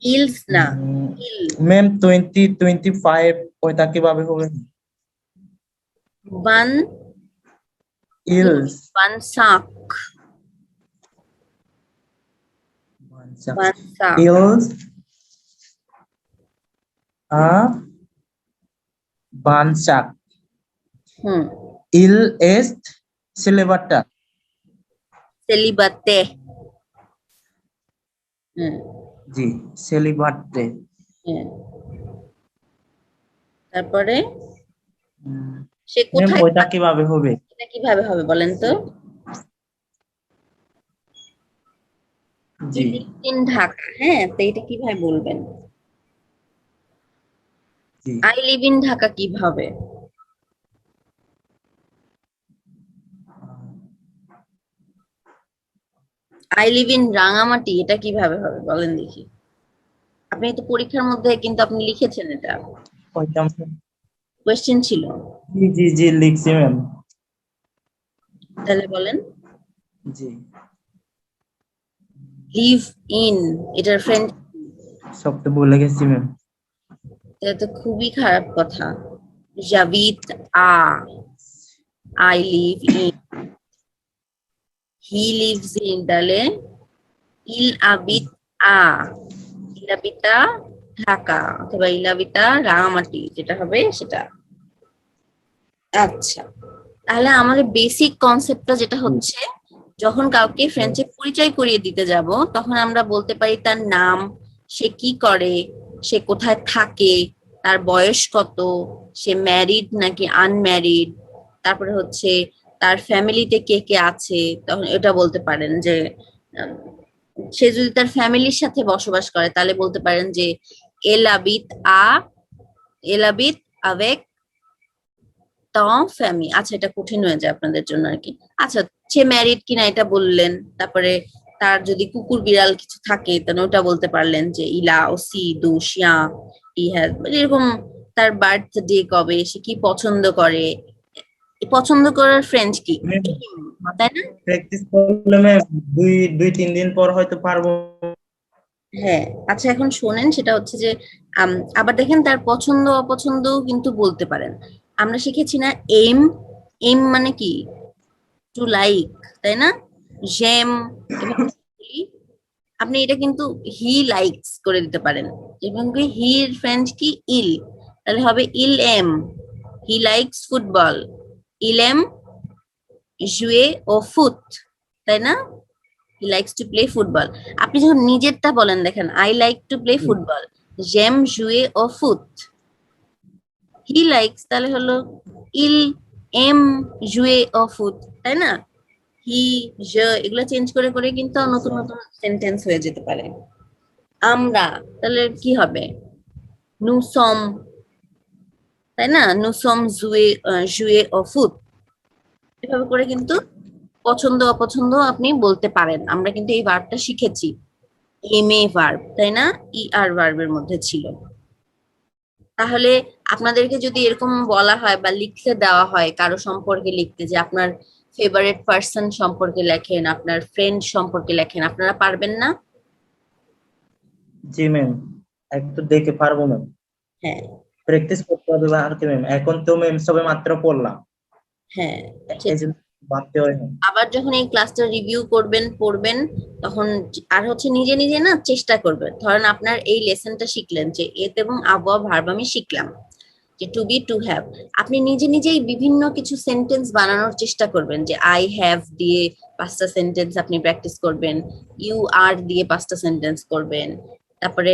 ইলস না, ইল, ম্যাম 25। ওইটা কিভাবে হবে? বান, ইলস বানসাক, বানসাক। ইলস আ বানসাক। হুম, ইল এস্ট সিলেবাটা। সেলিবাতে। হুম, জি সেলিবাটে। হ্যাঁ। তারপরে সে ম্যাম কোথায় ওইটা থাকে? কিভাবে হবে? এটা কিভাবে হবে বলেন তো? জি ইন ঢাকা, হ্যাঁ, তো এটা কিভাবে বলবেন? জি আই লিভ ইন ঢাকা কিভাবে? আই লিভ ইন রাঙামাটি, এটা কিভাবে হবে বলেন দেখি? আপনি তো পরীক্ষার মধ্যে কিন্তু আপনি লিখেছেন, এটা ওইটা কোয়েশ্চেন ছিল। জি জি জি লিখছি ম্যাম। তাহলে বলেন, জি লিভ ইন, এটার ফ্রেন্ড, সব তো ভুলে গেছি ম্যাম। এটা তো খুবই খারাপ কথা। জাভিদ আ, I live in, he lives in, তাহলে ইল আবিদ আ, ইলাবিতা ঢাকা অথবা ইলাবিতা রাঙামাটি, যেটা হবে সেটা। আচ্ছা, তাহলে আমাদের বেসিক কনসেপ্টটা যেটা হচ্ছে, যখন কাউকে ফ্রেঞ্চে পরিচয় করিয়ে দিতে যাব, তখন আমরা বলতে পারি তার নাম, সে কি করে, সে কোথায় থাকে, তার বয়স কত, সে ম্যারিড নাকি আনম্যারিড, তারপরে হচ্ছে তার ফ্যামিলিতে কে কে আছে। তখন এটা বলতে পারেন যে উম, সে যদি তার ফ্যামিলির সাথে বসবাস করে তাহলে বলতে পারেন যে এল habite আ, এল habite avec ফ্যামিলি। আচ্ছা, এটা কঠিন হয়ে যায় আপনাদের জন্য আর কি। আচ্ছা, সে ম্যারিড কিনা এটা বললেন, তারপরে তার যদি কুকুর বিড়াল কিছু থাকে তাহলে ওটা বলতে পারলেন যে ইলা ও সি দু শিয়া ই হ্যাজ, এরকম। তার বার্থডে কবে, সে কি পছন্দ করে, এই পছন্দ করার ফ্রেঞ্চ কি, ম্যাম তাই না? প্র্যাকটিস করলে ম্যাম দুই দুই তিন দিন পর হয়তো পারবো। হ্যাঁ, আচ্ছা এখন শোনেন, সেটা হচ্ছে যে আবার দেখেন তার পছন্দ অপছন্দ কিন্তু বলতে পারেন। আমরা শিখেছি না এম, এম মানে কি টু লাইক, তাই না? জেম, এভাবে বলি। আপনি এটা কিন্তু হি লাইকস করে দিতে পারেন, এবং হির ফ্রেঞ্চ কি ইল, তাহলে হবে ইল এম, হি লাইকস ফুটবল, ইল এম জুয়ে ও ফুট, তাই না? He likes to play football. আপনি যখন নিজেরটা বলেন, দেখেন I like to play football, জেম জুয়ে ও ফুট। হি লাইকস তাহলে হলো ইল এম জুয়ে ও ফুট, তাই না? হি, je এগুলো চেঞ্জ করে করে কিন্তু নতুন নতুন সেন্টেন্স হয়ে যেতে পারে। আমরা, তাহলে কি হবে nous sommes, তাই না? nous sommes জুয়ে ও ফুট। এভাবে করে কিন্তু পছন্দ অপছন্দ আপনি বলতে পারেন। আমরা কিন্তু এই ভার্বটা শিখেছি, এম এ ভার্ব, তাই না? ই আর ভার্বের মধ্যে ছিল। তাহলে আপনাদেরকে যদি এরকম বলা হয় বা লিখতে দেওয়া হয় কারো সম্পর্কে লিখতে, যে আপনার ফেভারিট পার্সন সম্পর্কে লেখেন, আপনার ফ্রেন্ড সম্পর্কে লেখেন, আপনারা পারবেন না? জি ম্যাম, একটু দেখে পারবো ম্যাম, হ্যাঁ, প্র্যাকটিস করতে হবে আর কি ম্যাম, এখন তো ম্যাম সবে মাত্র পড়লাম, হ্যাঁ, এই জন্য ভাবতে হয় ম্যাম। আবার যখন এই ক্লাসটা রিভিউ করবেন পড়বেন, তখন আর হচ্ছে নিজে নিজে না চেষ্টা করবেন। ধরেন আপনার এই লেসনটা শিখলেন যে এতে এবং আবহাওয়া ভার্ব আমি শিখলাম, যে টু বি টু হ্যাভ। আপনি নিজে নিজেই বিভিন্ন কিছু সেন্টেন্স বানানোর চেষ্টা করবেন, যে আই হ্যাভ দিয়ে 5টা সেন্টেন্স আপনি প্র্যাকটিস করবেন, ইউ আর দিয়ে 5টা সেন্টেন্স করবেন, তারপরে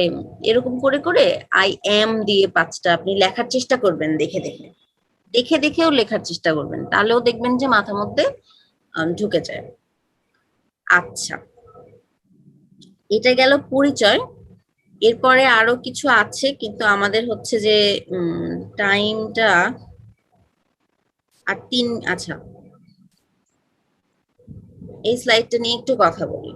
এরকম করে করে আই এম দিয়ে 5টা আপনি লেখার চেষ্টা করবেন, দেখে দেখে, দেখে দেখেও লেখার চেষ্টা করবেন, তাহলেও দেখবেন যে মাথার মধ্যে ঢুকে যায়। আচ্ছা, এটা গেল পরিচয়। এরপরে আরো কিছু আছে, কিন্তু আমাদের হচ্ছে যে টাইমটা আর আচ্ছা, এই স্লাইডটা নিয়ে একটু কথা বলি।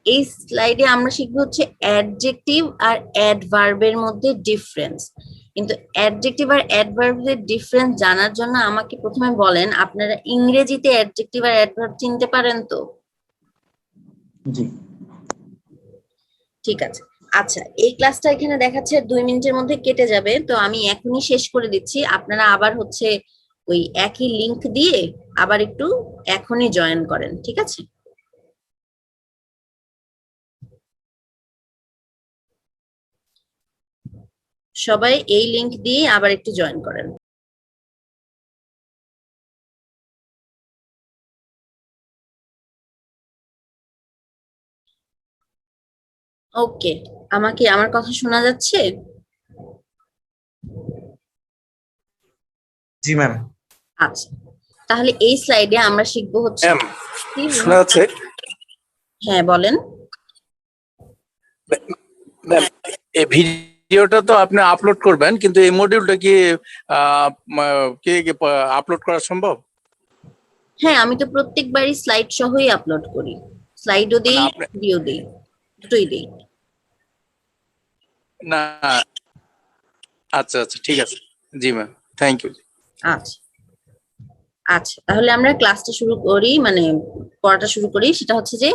এই স্লাইডে আমরা শিখবো হচ্ছে অ্যাডজেক্টিভ আর অ্যাডভার্বের মধ্যে ডিফারেন্স। কিন্তু অ্যাডজেক্টিভ আর অ্যাডভার্বের ডিফারেন্স জানার জন্য আমাকে প্রথমে বলেন, আপনারা ইংরেজিতে অ্যাডজেক্টিভ আর অ্যাডভার্ব চিনতে পারেন তো? জি ঠিক আছে। আচ্ছা, এই ক্লাসটা এখানে দেখাচ্ছে 2 মিনিটের মধ্যে কেটে যাবে, তো আমি এখনই শেষ করে দিচ্ছি। আপনারা আবার হচ্ছে ওই একই লিংক দিয়ে আবার একটু এখনই জয়েন করেন, ঠিক আছে? সবাই এই লিংক দিয়ে আবার একটু জয়েন করেন। ওকে, আমাকে আমার কথা শোনা যাচ্ছে? জি ম্যাম। আচ্ছা, তাহলে এই স্লাইডে আমরা শিখবো হচ্ছে ম্যাম শোনা যাচ্ছে? হ্যাঁ বলেন। ম্যাম এই ভিডিওটা তো আপনি আপলোড করবেন, কিন্তু এই মডিউলটা কি কে আপলোড করা সম্ভব? হ্যাঁ, আমি তো প্রত্যেকবারই স্লাইড সহই আপলোড করি, স্লাইডও মানে দিই, আপনি ভিডিও দিই, দুটোই দিই। না, আচ্ছা আচ্ছা ঠিক আছে। জি ম্যাম, থ্যাংক ইউ। আচ্ছা, আচ্ছা, তাহলে আমরা ক্লাসটা শুরু করি, মানে পড়াটা শুরু করি। সেটা হচ্ছে যে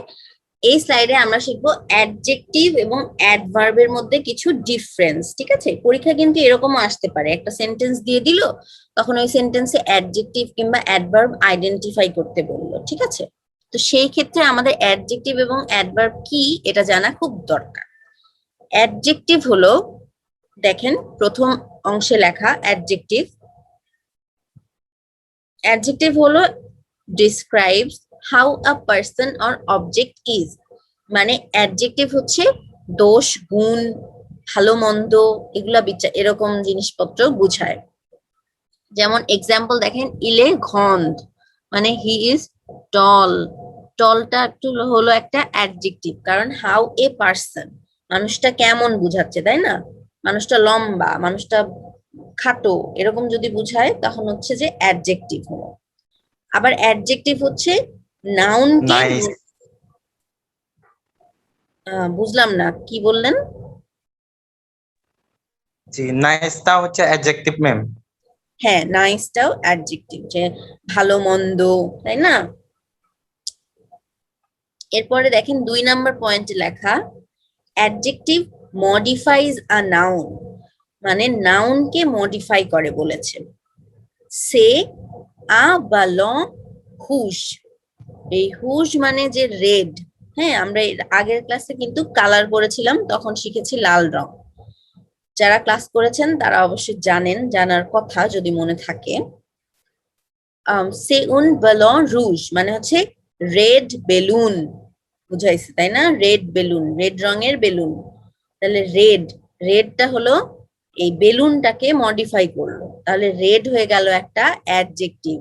এই স্লাইডে আমরা শিখবো অ্যাডজেক্টিভ এবং অ্যাডভার্বের মধ্যে কিছু ডিফারেন্স, ঠিক আছে? পরীক্ষা কিন্তু এরকমও আসতে পারে, একটা সেন্টেন্স দিয়ে দিল, তখন ওই সেন্টেন্সে অ্যাডজেক্টিভ কিংবা অ্যাডভার্ব আইডেন্টিফাই করতে বললো, ঠিক আছে? তো সেই ক্ষেত্রে আমাদের অ্যাডজেক্টিভ এবং অ্যাডভার্ব কি এটা জানা খুব দরকার। অ্যাডজেক্টিভ হলো, দেখেন প্রথম অংশে লেখা অ্যাডজেক্টিভ, অ্যাডজেক্টিভ হলো describes how a person or object is, মানে অ্যাডজেক্টিভ হচ্ছে দোষ গুণ ভালো মন্দ এগুলা বিচার, এরকম জিনিসপত্র বুঝায়। যেমন এক্সাম্পল দেখেন, ইলে ঘন্দ মানে হি ইজ টল, টলটা একটু হলো একটা অ্যাডজেক্টিভ, কারণ হাউ এ পার্সন মানুষটা কেমন বুঝাচ্ছে, তাই না? মানুষটা লম্বা, মানুষটা খাটো, এরকম যদি বুঝায় তখন হচ্ছে যে অ্যাডজেক্টিভ হলো। আবার অ্যাডজেক্টিভ হচ্ছে নাউনকে, নাইস। বুঝলাম না কি বললেন। জি, নাইসটা হচ্ছে অ্যাডজেক্টিভ ম্যাম। হ্যাঁ, নাইসটাও অ্যাডজেক্টিভ, যে ভালো মন্দ, তাই না? এরপরে দেখেন 2 নাম্বার পয়েন্টে লেখা অ্যাডজেক্টিভ মডিফাইজ আ নাউন, মানে নাউনকে মডিফাই করে বলেছে। সে আ বা ল হুশ, এই হুশ মানে যে রেড। হ্যাঁ, আমরা এর আগের ক্লাসে কিন্তু কালার পড়েছিলাম, তখন শিখেছি লাল রং। যারা ক্লাস করেছেন তারা অবশ্যই জানেন, জানার কথা যদি মনে থাকে। সে উন বেলন রুজ মানে হচ্ছে রেড বেলুন বুঝাইছে, তাই না? রেড বেলুন, রেড রঙের বেলুন। তাহলে রেডটা হলো এই বেলুনটাকে মডিফাই করলো, তাহলে রেড হয়ে গেল একটা অ্যাডজেক্টিভ।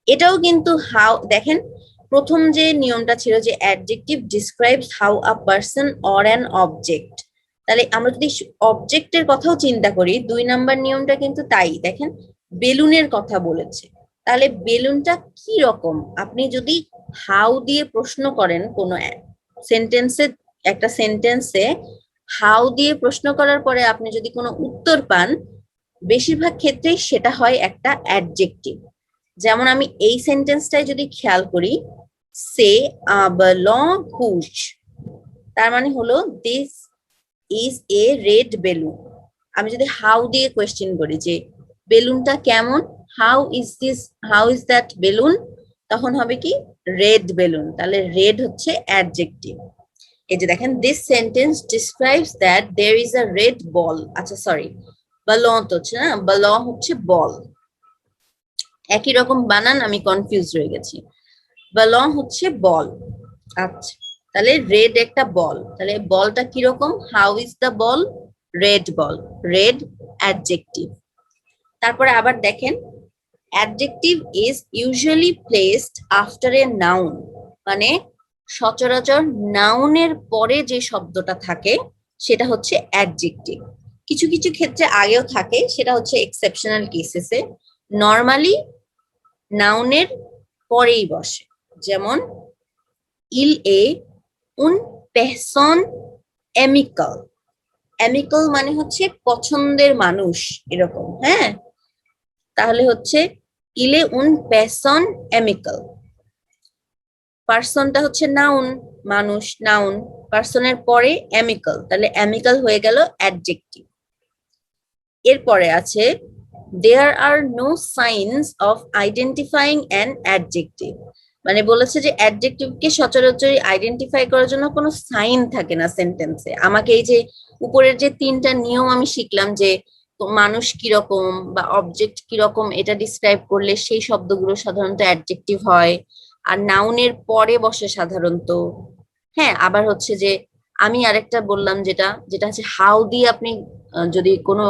এটাও কিন্তু হাউ, দেখেন প্রথম যে নিয়মটা ছিল যে adjective describes how a person or an object, তাহলে আমরা যদি অবজেক্টের কথাও চিন্তা করি, 2 নাম্বার নিয়মটা কিন্তু তাই। দেখেন বেলুনের কথা বলেছে, তাহলে বেলুনটা কি রকম, আপনি যদি হাউ দিয়ে প্রশ্ন করেন কোন সেন্টেন্সে, একটা সেন্টেন্সে হাউ দিয়ে প্রশ্ন করার পরে আপনি যদি কোনো উত্তর পান, বেশিরভাগ ক্ষেত্রেই সেটা হয় একটা অ্যাডজেক্টিভ। যেমন আমি এই সেন্টেন্সটাই যদি খেয়াল করি, সে আবলং হুশ, তার মানে হলো this is a red balloon. আমি যদি হাউ দিয়ে কোয়েশ্চেন করি যে বেলুনটা কেমন, how is this, how is that balloon, তখন হবে কি রেড বেলুন, তাহলে রেড হচ্ছে অ্যাডজেক্টিভ। এই যে দেখেন this sentence describes that there is a red ball, আচ্ছা সরি বালন তো হচ্ছে না, বালন হচ্ছে বল, একই রকম বানান, আমি কনফিউজ হয়ে গেছি। বালন হচ্ছে বল। আচ্ছা, তাহলে রেড একটা বল, তাহলে বলটা কিরকম, how is the ball, red ball, red adjective. তারপরে আবার দেখেন adjective is usually placed after a noun, মানে সচরাচর নাউনের পরে যে শব্দটা থাকে সেটা হচ্ছে অ্যাডজেক্টিভ। কিছু কিছু ক্ষেত্রে আগেও থাকে, সেটা হচ্ছে এক্সেপশনাল কেসেসে, নর্মালি নাউনের পরেই বসে। যেমন ইল এ উন পেহসন এমিকাল, অ্যামিকাল মানে হচ্ছে পছন্দের মানুষ, এরকম। হ্যাঁ, তাহলে হচ্ছে ইলে উন পেসন এমিকাল, পার্সনটা হচ্ছে নাউন, মানুষ নাউন, পার্সনের পরে এমিকাল, তাহলে এমিকাল হয়ে গেল অ্যাডজেক্টিভ। এরপরে আছে there are no signs of identifying an adjective, মানে বলেছে যে অ্যাডজেক্টিভকে সচরাচর আইডেন্টিফাই করার জন্য কোনো সাইন থাকে না সেন্টেন্সে। আমাকে এই যে উপরের যে 3টা নিয়ম আমি শিখলাম, যে মানুষ কিরকম বা অবজেক্ট কিরকম এটা ডিসক্রাইব করলে সেই শব্দগুলো সাধারণত অ্যাডজেক্টিভ হয়, আর নাউনের পরে বসে সাধারণত। হ্যাঁ, আবার হচ্ছে যে আমি আরেকটা বললাম যেটা যেটা হচ্ছে হাউ দিয়ে আপনি যদি কোনো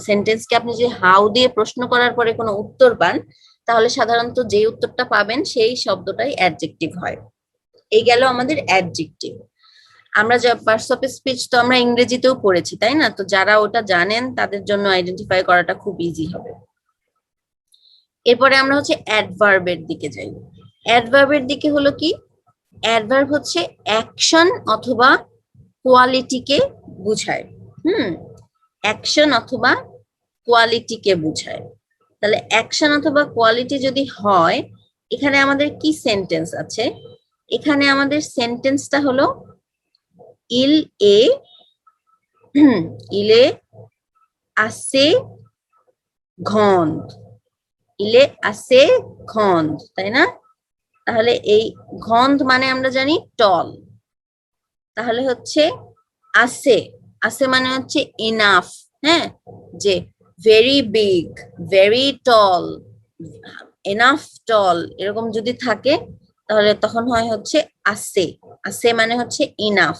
সেন্টেন্সকে আপনি যে হাউ দিয়ে প্রশ্ন করার পরে কোনো উত্তর পান, তাহলে সাধারণত যে উত্তরটা পাবেন সেই শব্দটাই অ্যাডজেক্টিভ হয়। এই গেল আমাদের অ্যাডজেক্টিভ। আমরা যা পার্টস অফ স্পিচ তো আমরা ইংরেজিতেও পড়েছি, তাই না? তো যারা ওটা জানেন তাদের জন্য আইডেন্টিফাই করাটা খুব ইজি হবে। এরপরে আমরা হচ্ছে অ্যাডভার্বের দিকে যাই। অ্যাডভার্বের দিকে হলো কি, অ্যাডভার্ব হচ্ছে অ্যাকশন অথবা কোয়ালিটিকে বুঝায়। অ্যাকশন অথবা কোয়ালিটিকে বুঝায়। তাহলে অ্যাকশন অথবা কোয়ালিটি যদি হয়, এখানে আমাদের কি সেন্টেন্স আছে, এখানে আমাদের সেন্টেন্সটা হলো ইল এ ইলে আসে ঘন্দ, ইলে আসে ঘন্দ, তাই না? তাহলে এই ঘন্দ মানে আমরা জানি টল, তাহলে হচ্ছে আসে, আসে মানে হচ্ছে ইনাফ। হ্যাঁ, যে very big, very tall, enough tall, এরকম যদি থাকে তাহলে তখন হয় হচ্ছে আসে, আসে মানে হচ্ছে ইনাফ।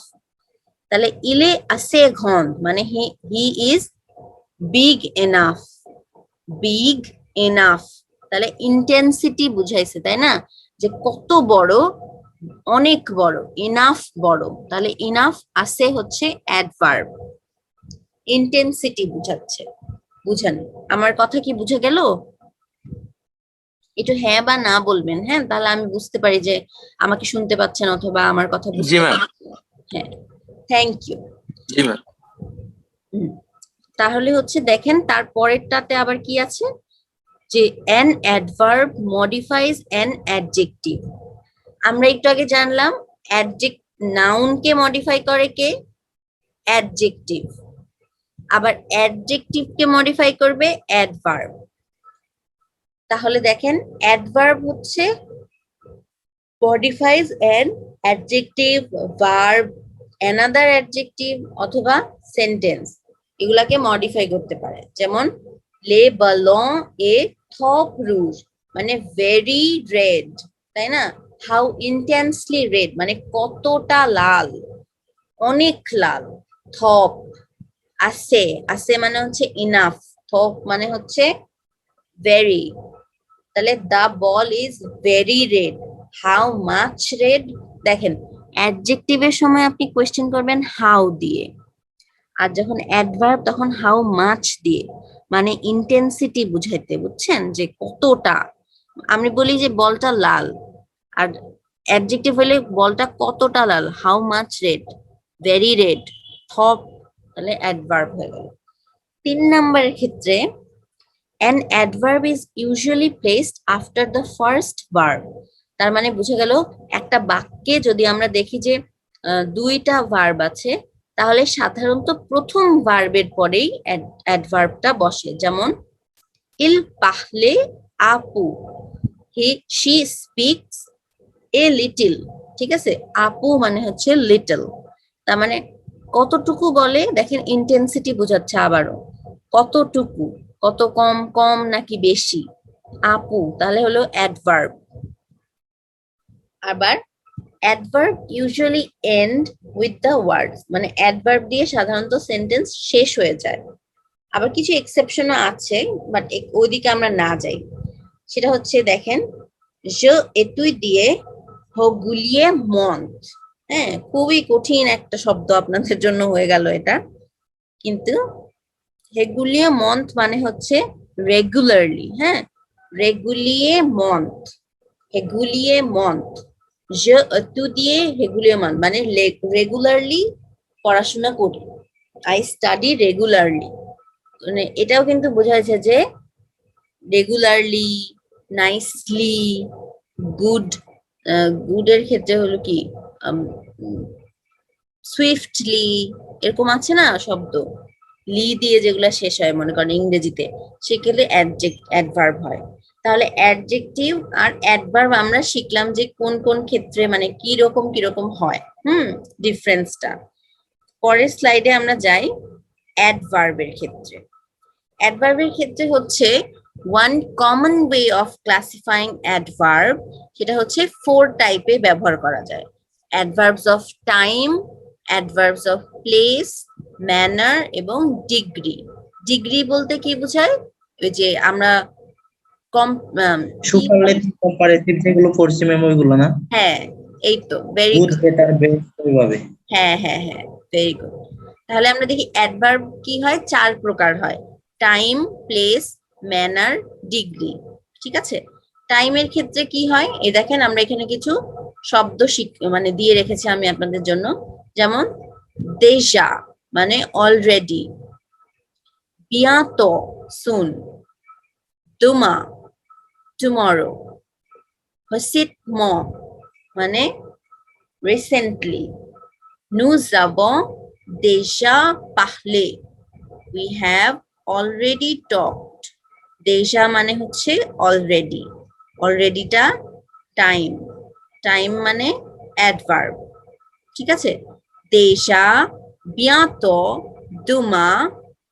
তাহলে ইলে আসে ঘন মানে he is big enough, big enough, তাহলে ইন্টেন্সিটি বুঝাইছে, তাই না? যে কত বড়, অনেক বড়, ইনাফ বড়, তাহলে ইনাফ আসে হচ্ছে অ্যাডভার্ব, ইন্টেন্সিটি বুঝাচ্ছে। বুঝেন আমার কথা কি বুঝে গেল? একটু হ্যাঁ বা না বলবেন, হ্যাঁ, তাহলে আমি বুঝতে পারি যে আমাকে শুনতে পাচ্ছেন অথবা আমার কথা জি বুঝতে ম্যাম। পারছেন। হ্যাঁ, থ্যাংক ইউ। G ma'am. তাহলে হচ্ছে দেখেন তারপরেরটাতে আবার কি আছে, যে an adverb modifies an adjective। আমরা একটু আগে জানলাম নাউন কে মডিফাই করে কে, অ্যাডজেক্টিভ। আবার অ্যাডজেক্টিভ কে মডিফাই করবে অ্যাডভার্ব। তাহলে দেখেন অ্যাডভার্ব হচ্ছে modifies an adjective, verb, another adjective অথবা সেন্টেন্স, এগুলাকে মডিফাই করতে পারে। যেমন লে বালন এ থপ রুজ, মানে ভেরি রেড, তাই না? হাউ ইন্টেন্সলি রেড, মানে কতটা লাল, অনেক লাল। থপ, আছে, আছে মানে হচ্ছে ইনাফ, থপ মানে হচ্ছে ভেরি। তাহলে the ball is very red, how much red. দেখেন অ্যাডজেক্টিভের সময় আপনি কোয়েশ্চেন করবেন হাউ দিয়ে, আর যখন অ্যাডভার্ব তখন হাউ মাচ দিয়ে, মানে ইন্টেন্সিটি বুঝাইতে, বুঝছেন, যে কতটা। আমি বলি যে বলটা লাল, আর অ্যাডজেক্টিভ হলে বলটা কতটা লাল, how much red, very red, থপ, তাহলে অ্যাডভার্ব হয়ে গেল। 3 নম্বরের ক্ষেত্রে an adverb is usually placed after the first verb। তার মানে বুঝে গেল একটা বাক্যে যদি আমরা দেখি যে দুইটা ভার্ব আছে, তাহলে সাধারণত প্রথম ভার্বের পরেই অ্যাডভার্বটা বসে। যেমন ইল পাহলে আপু, শি স্পিকস এ লিটল, ঠিক আছে? আপু মানে হচ্ছে লিটল, তার মানে কতটুকু বলে, দেখেন ইন্টেন্সিটি বোঝাচ্ছে আবারও, কতটুকু, কত কম, কম নাকি বেশি, আপু, তাহলে হলো অ্যাডভার্ব। আবার adverb usually end with the words, মানে অ্যাডভার্ব দিয়ে সাধারণত সেন্টেন্স শেষ হয়ে যায়। আবার কিছু এক্সেপশনও আছে, বাট ওইদিকে আমরা না যাই। সেটা হচ্ছে দেখেন যে এতুই দিয়ে হগুলিয়ে মন্থ, হ্যাঁ, খুবই কঠিন একটা শব্দ আপনাদের জন্য হয়ে গেল এটা, কিন্তু হেগুলিয়ে মন্থ মানে হচ্ছে রেগুলারলি, হ্যাঁ, রেগুলিয়ে মন্থ, হেগুলিয়ে মন্থ, যে তু দিয়ে হেগুলিয়ে মন্থ মানে রেগুলারলি পড়াশোনা করি, আই স্টাডি রেগুলারলি। মানে এটাও কিন্তু বোঝাচ্ছে যে রেগুলারলি, নাইসলি, গুড, গুডের ক্ষেত্রে হলো কি সুইফটলি, এরকম আছে না শব্দ, লি দিয়ে যেগুলো শেষ হয় মনে করেন ইংরেজিতে, সেক্ষেত্রে অ্যাডভার্ব হয়। তাহলে অ্যাডজেক্টিভ আর অ্যাডভার্ব আমরা শিখলাম যে কোন কোন ক্ষেত্রে মানে কিরকম হয়, ডিফারেন্সটা। পরের স্লাইডে আমরা যাই অ্যাডভার্বের ক্ষেত্রে। অ্যাডভার্বের ক্ষেত্রে হচ্ছে one common way of ক্লাসিফাইং adverb, সেটা হচ্ছে 4 টাইপে ব্যবহার করা যায়। Adverbs of time, adverbs of place, manner এবং ডিগ্রি। ডিগ্রি বলতে কি বোঝায়, ওই যে আমরা সুপারলেটিভ কম্পারেটিভ যেগুলো পড়ছি ম্যাম ওইগুলো না? হ্যাঁ, এই তো, very good, good. Better, best ওইভাবে। হ্যাঁ হ্যাঁ হ্যাঁ, ভেরি গুড। তাহলে আমরা দেখি অ্যাডভার্ব কি হয়, 4 প্রকার হয়, টাইম, প্লেস, ম্যানার, ডিগ্রি। ঠিক আছে, টাইমের ক্ষেত্রে কি হয়, এই দেখেন আমরা এখানে কিছু শব্দ মানে দিয়ে রেখেছি আমি আপনাদের জন্য। যেমন déjà মানে already, bientôt soon, demain tomorrow, précisément মানে recently, nous avons déjà parlé, we have already talked। déjà মানে হচ্ছে অলরেডি, অলরেডিটা টাইম, টাইম মানে অ্যাডভার্ব। ঠিক আছে, déjà, bientôt, demain,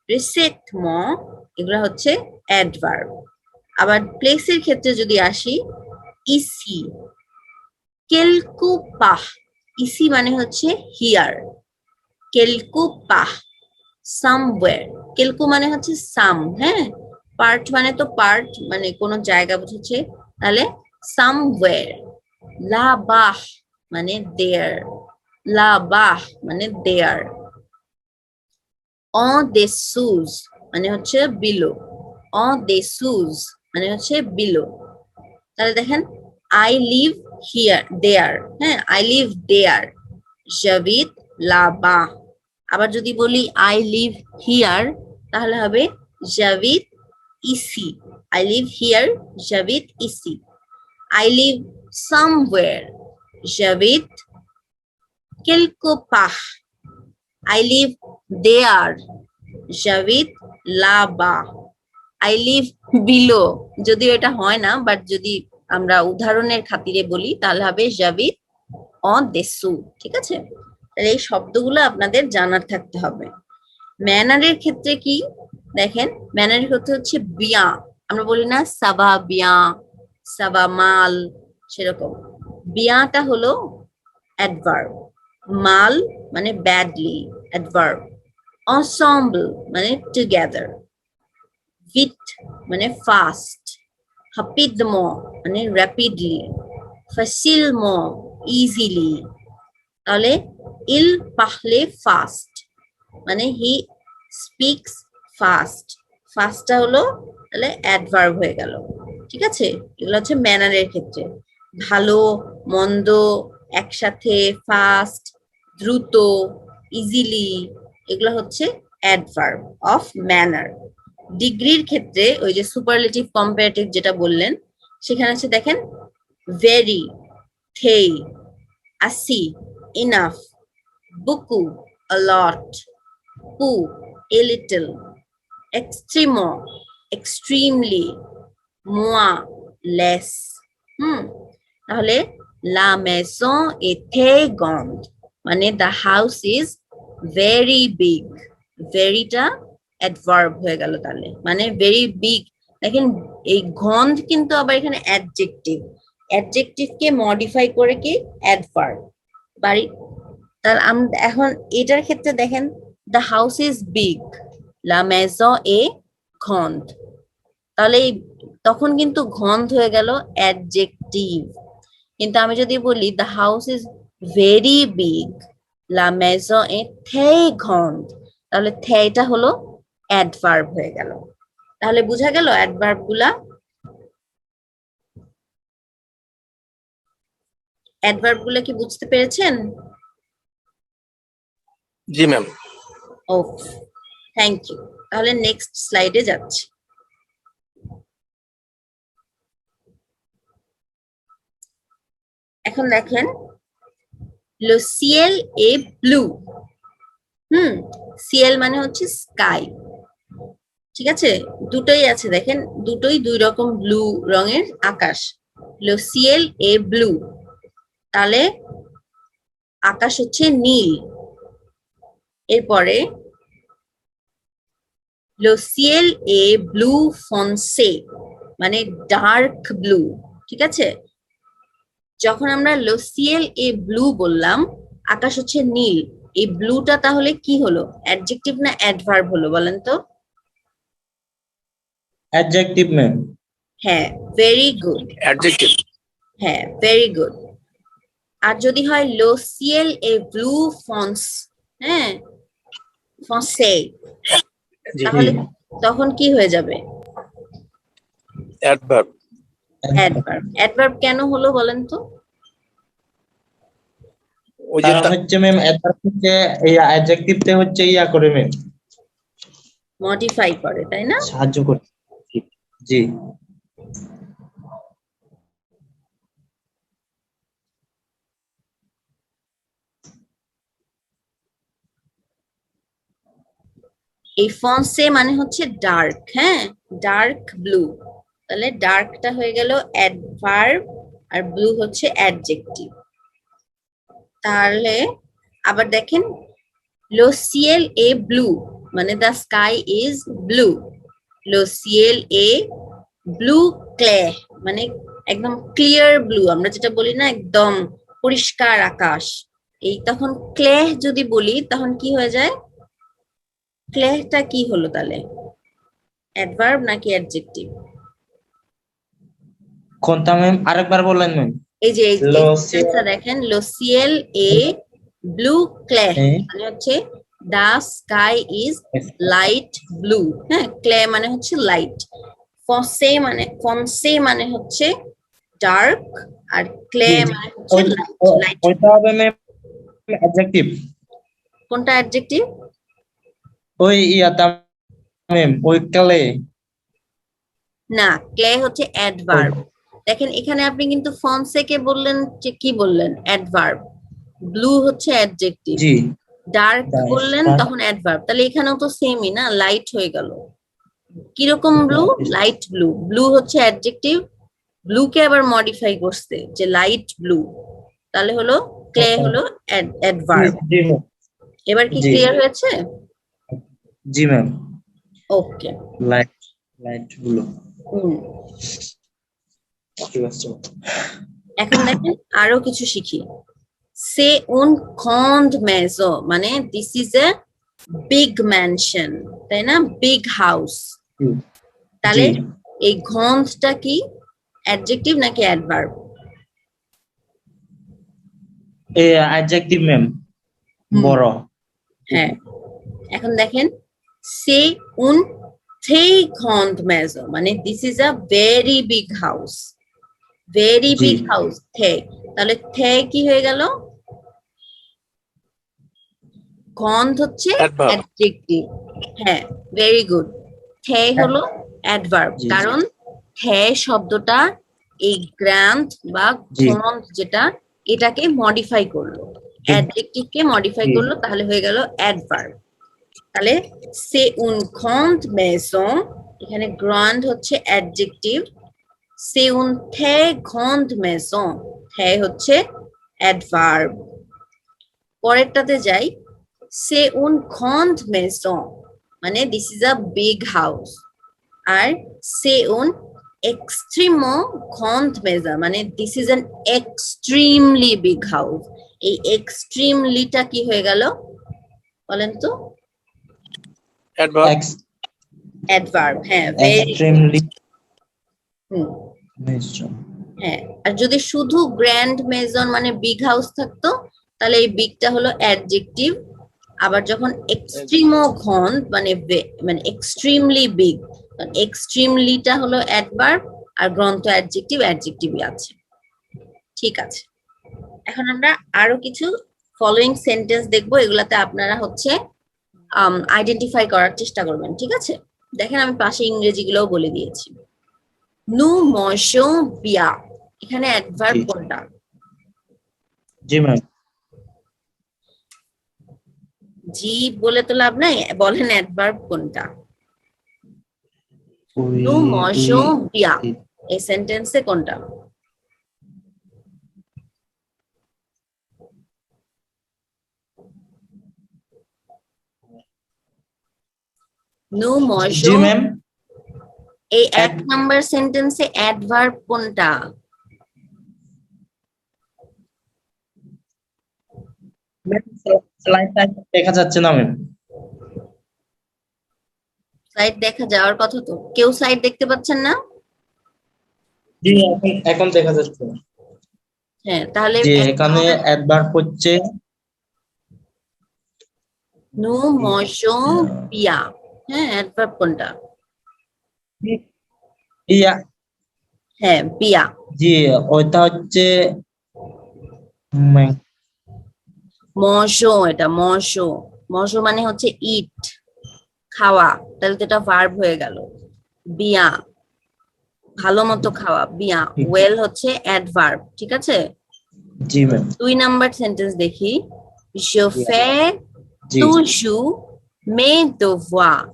précisément, এগুলো হচ্ছে অ্যাডভার্ব। আবার প্লেসের ক্ষেত্রে যদি আসি, ইসি, quelque part, ইসি মানে হচ্ছে here, quelque part, somewhere, quelque মানে হচ্ছে সাম, হ্যাঁ, পার্ট মানে তো পার্ট মানে কোন জায়গা বুঝাচ্ছে, তাহলে somewhere, là-bas মানে there, là-bas মানে there, en dessous মানে হচ্ছে বিলো, en dessous মানে হচ্ছে বিলো। তাহলে দেখেন I live here, there, হ্যাঁ, I live there, j'habite là-bas। আবার যদি বলি আই লিভ হিয়ার, তাহলে হবে j'habite ici. I live here, j'habite ici. I live somewhere, j'habite quelque part. I live there, j'habite là-bas. I live below, যদিও এটা হয় না, বাট যদি আমরা উদাহরণের খাতিরে বলি তাহলে হবে j'habite en dessous। ঠিক আছে, তাহলে এই শব্দগুলো আপনাদের জানার থাকতে হবে। ম্যানারের ক্ষেত্রে কি দেখেন, ম্যানারের ক্ষেত্রে হচ্ছে বিয়া, আমরা বলি না সাবা বিয়া, সাবা মাল, সেরকম বিয়াটা হলো অ্যাডভার্ব, মাল মানে ব্যাডলি, অ্যাডভার্ব, ensemble মানে টুগেদার, vite মানে ফাস্ট, rapidement মানে র্যাপিডলি, facilement ইজিলি। তাহলে il parle fast মানে হি স্পিক্স ফাস্ট, ফাস্টটা হলো তাহলে অ্যাডভার্ব হয়ে গেল। ঠিক আছে, এগুলো হচ্ছে ম্যানারের ক্ষেত্রে, ভালো মন্দ একসাথে, ফাস্ট দ্রুত, ইজিলি, এগুলো হচ্ছে অ্যাডভার্ব অফ ম্যানার। ডিগ্রির ক্ষেত্রে ওই যে সুপারলেটিভ কম্পারেটিভ যেটা বললেন, সেখানে হচ্ছে দেখেন ভেরি, থেই, আসি, ইনাফ, বুকু, a lot, পু, a little, extremo, extremely, moins, less। তাহলে la maison est très grande মানে the house is very big, veryটা অ্যাডভার্ব হয়ে গেল, তাহলে মানে very big। দেখেন এই গন্ধ কিন্তু আবার এখানে অ্যাডজেক্টিভ, অ্যাডজেক্টিভকে মডিফাই করে কি অ্যাডভার্ব বাড়ি। তাহলে আমরা এখন এটার ক্ষেত্রে দেখেন দ্য হাউস ইজ বিগ, লা মেজন এ ঘন্ট, তাহলে তখন কিন্তু ঘন্ট হয়ে গেল অ্যাডজেক্টিভ। কিন্তু আমি যদি বলি the house is very big, লা মেজন এ থ্রে ঘন্ট, তাহলে থ্রেটা হলো অ্যাডভার্ব হয়ে গেল। তাহলে বোঝা গেল অ্যাডভার্ব গুলা। অ্যাডভার্ব গুলা কি বুঝতে পেরেছেন? জি ম্যাম। Okay, thank you. তাহলে নেক্সট স্লাইডে যাচ্ছি। এখন দেখেন le ciel est bleu। সিএল মানে হচ্ছে স্কাই, ঠিক আছে, দুটোই আছে দেখেন, দুটোই দুই রকম ব্লু রঙের আকাশ। le ciel est bleu, তাহলে আকাশ হচ্ছে নীল। এরপরে le ciel est bleu foncé মানে ডার্ক ব্লু। ঠিক আছে, যখন আমরা le ciel est bleu বললাম, আকাশ হচ্ছে নীল, এই ব্লুটা তাহলে কি হলো, অ্যাডজেক্টিভ না অ্যাডভার্ব হলো বলেন তো? Adjective ma'am. হ্যাঁ, ভেরি গুড। অ্যাডজেক্টিভ। হ্যাঁ, ভেরি গুড। আর যদি হয় le ciel est bleu fonce, হ্যাঁ foncé, জি, তাহলে তখন কি হয়ে যাবে? অ্যাডভার্ব। অ্যাডভার্ব। অ্যাডভার্ব কেন হলো বলেন তো? ওই যে কারণ হচ্ছে ম্যাম অ্যাডভার্ব হচ্ছে ইয়া অ্যাডজেক্টিভতে হচ্ছে ইয়া করে ম্যাম, মডিফাই করে, তাই না? সাহায্য করে। জি। এই ফন্সে মানে হচ্ছে ডার্ক, হ্যাঁ ডার্ক ব্লু, তাহলে ডার্কটা হয়ে গেল অ্যাডভার্ব আর ব্লু হচ্ছে অ্যাডজেক্টিভ। তাহলে আবার দেখেন le ciel est bleu মানে the sky is blue, le ciel est blue clair মানে একদম ক্লিয়ার ব্লু, আমরা যেটা বলি না একদম পরিষ্কার আকাশ। এই তখন ক্লেহ যদি বলি তখন কি হয়ে যায়? ক্লেহটা কি হলো তাহলে, অ্যাডভার্ব নাকি অ্যাডজেক্টিভ? কোনটা ম্যাম আরেকবার বলেন ম্যাম? এই যে এই Le সেন্টেন্সটা দেখেন le ciel est blue clair মানে হচ্ছে the sky is light blue, হ্যাঁ clair মানে হচ্ছে লাইট, foncé মানে হচ্ছে ডার্ক, আর clair মানে হচ্ছে লাইট। ওইটা হবে ম্যাম অ্যাডজেক্টিভ। কোনটা অ্যাডজেক্টিভ? ওই ইয়াটা ম্যাম ওই কালে না, ক্লে হচ্ছে অ্যাডভার্ব। দেখেন এখানে আপনি কিন্তু ফন্সেকে বললেন যে কি বললেন, অ্যাডভার্ব। ব্লু হচ্ছে অ্যাডজেক্টিভ। জি ডার্ক Dark, বললেন dark. তখন অ্যাডভার্ব, তাহলে এখানেও তো সেমই না, লাইট হয়ে গেল। কিরকম ব্লু? Light blue. ব্লু হচ্ছে অ্যাডজেক্টিভ, ব্লুকে আবার মডিফাই করছে যে লাইট ব্লু, তাহলে হলো ক্লে হলো অ্যাডভার্ব। জি ম্যাম এবার কি জি ক্লিয়ার হয়েছে? জি ma'am okay. Light light blue হুম, ঠিক আছে এখন দেখেন আরো কিছু শিখি। সে উন গ্রান্ড মেজো মানে this is a big mansion, তাই না? Big house. জি তাহলে এই গ্রান্ডটা কি, অ্যাডজেক্টিভ নাকি অ্যাডভার্ব? এ অ্যাডজেক্টিভ ম্যাম হুম। বড় হ্যাঁ, এখন দেখেন সে উন থে গ্রান্ড মেজো মানে this is a very big house. Very G big house, the. তাহলে থে কি হয়ে গেল? গন্ধ হচ্ছে Adverb. অ্যাডজেক্টিভ। হ্যাঁ, ভেরি গুড। থে হলো অ্যাডভার্ব, জি, জি। কারণ থে শব্দটা এই গ্র্যান্ড বা জি। গন্ধ যেটা, এটাকে মডিফাই করলো, অ্যাডজেক্টিভকে মডিফাই জি। করলো, তাহলে হয়ে গেল অ্যাডভার্ব। তাহলে সে উন গ্রান্ড মেসন, এখানে গ্রান্ড হচ্ছে অ্যাডজেক্টিভ, সে উন থে গ্রান্ড মেসন, থে হচ্ছে অ্যাডভার্ব। পরেরটাতে যাই। সে উন গ্রান্ড মেসন মানে this is a big house. আর সে উন এক্সট্রিমো গ্রান্ড মেজর মানে this is an extremely big house. এই এক্সট্রিমলিটা কি হয়ে গেল বলেন তো? Adverb. অ্যাডভার্ব। হ্যাঁ, ভেরি এক্সট্রিমলি হুম। মেজর হ্যাঁ, আর যদি শুধু গ্র্যান্ড মেজন মানে বিগ হাউস থাকতো, তাহলে এই বিগটা হলো অ্যাডজেক্টিভ। আবার যখন এক্সট্রিমো ঘন মানে মানে এক্সট্রিমলি বিগ, এক্সট্রিমলিটা হলো অ্যাডভার্ব, আর গ্রন্থ অ্যাডজেক্টিভ, অ্যাডজেক্টিভই আছে। ঠিক আছে, এখন আমরা আরো কিছু ফলোইং সেন্টেন্স দেখবো, এগুলাতে আপনারা হচ্ছে আইডেন্টিফাই করার চেষ্টা করবেন। ঠিক আছে, দেখেন আমি পাশে ইংরেজি গুলোও বলে দিয়েছি। নু মশো বিয়া, এখানে অ্যাডভার্ব জি। কোনটা? জি ম্যাম জি বলে তো লাভ নাই, বলেন অ্যাডভার্ব কোনটা? নু মশো বিয়া এই সেন্টেন্সে কোনটা? নু জি মশো, ম্যাম এই এক নাম্বার সেন্টেন্সে অ্যাডভার্ব কোনটা? স্লাইডটা দেখা যাচ্ছে না ম্যাম সাইড দেখা যাওয়ার কথা তো, কেউ সাইড দেখতে পাচ্ছেন না? জি এখন দেখা যাচ্ছে হ্যাঁ, তাহলে যে এখানে অ্যাডভার্ব হচ্ছে নু মশো বিয়া, হ্যাঁ অ্যাডভার্ব কোনটা? ইয়া হ্যাঁ, বিয়া। জি ওইটা হচ্ছে মশো, এটা মশো। মশো মানে হচ্ছে ইট, খাওয়া, তাহলে তো এটা ভার্ব হয়ে গেল। বিয়া ভালো মতো খাওয়া, বিয়া। ওয়েল হচ্ছে অ্যাডভার্ব। ঠিক আছে, জি ম্যাম 2 নাম্বার সেন্টেন্স দেখি। Je fais G toujours mes devoirs.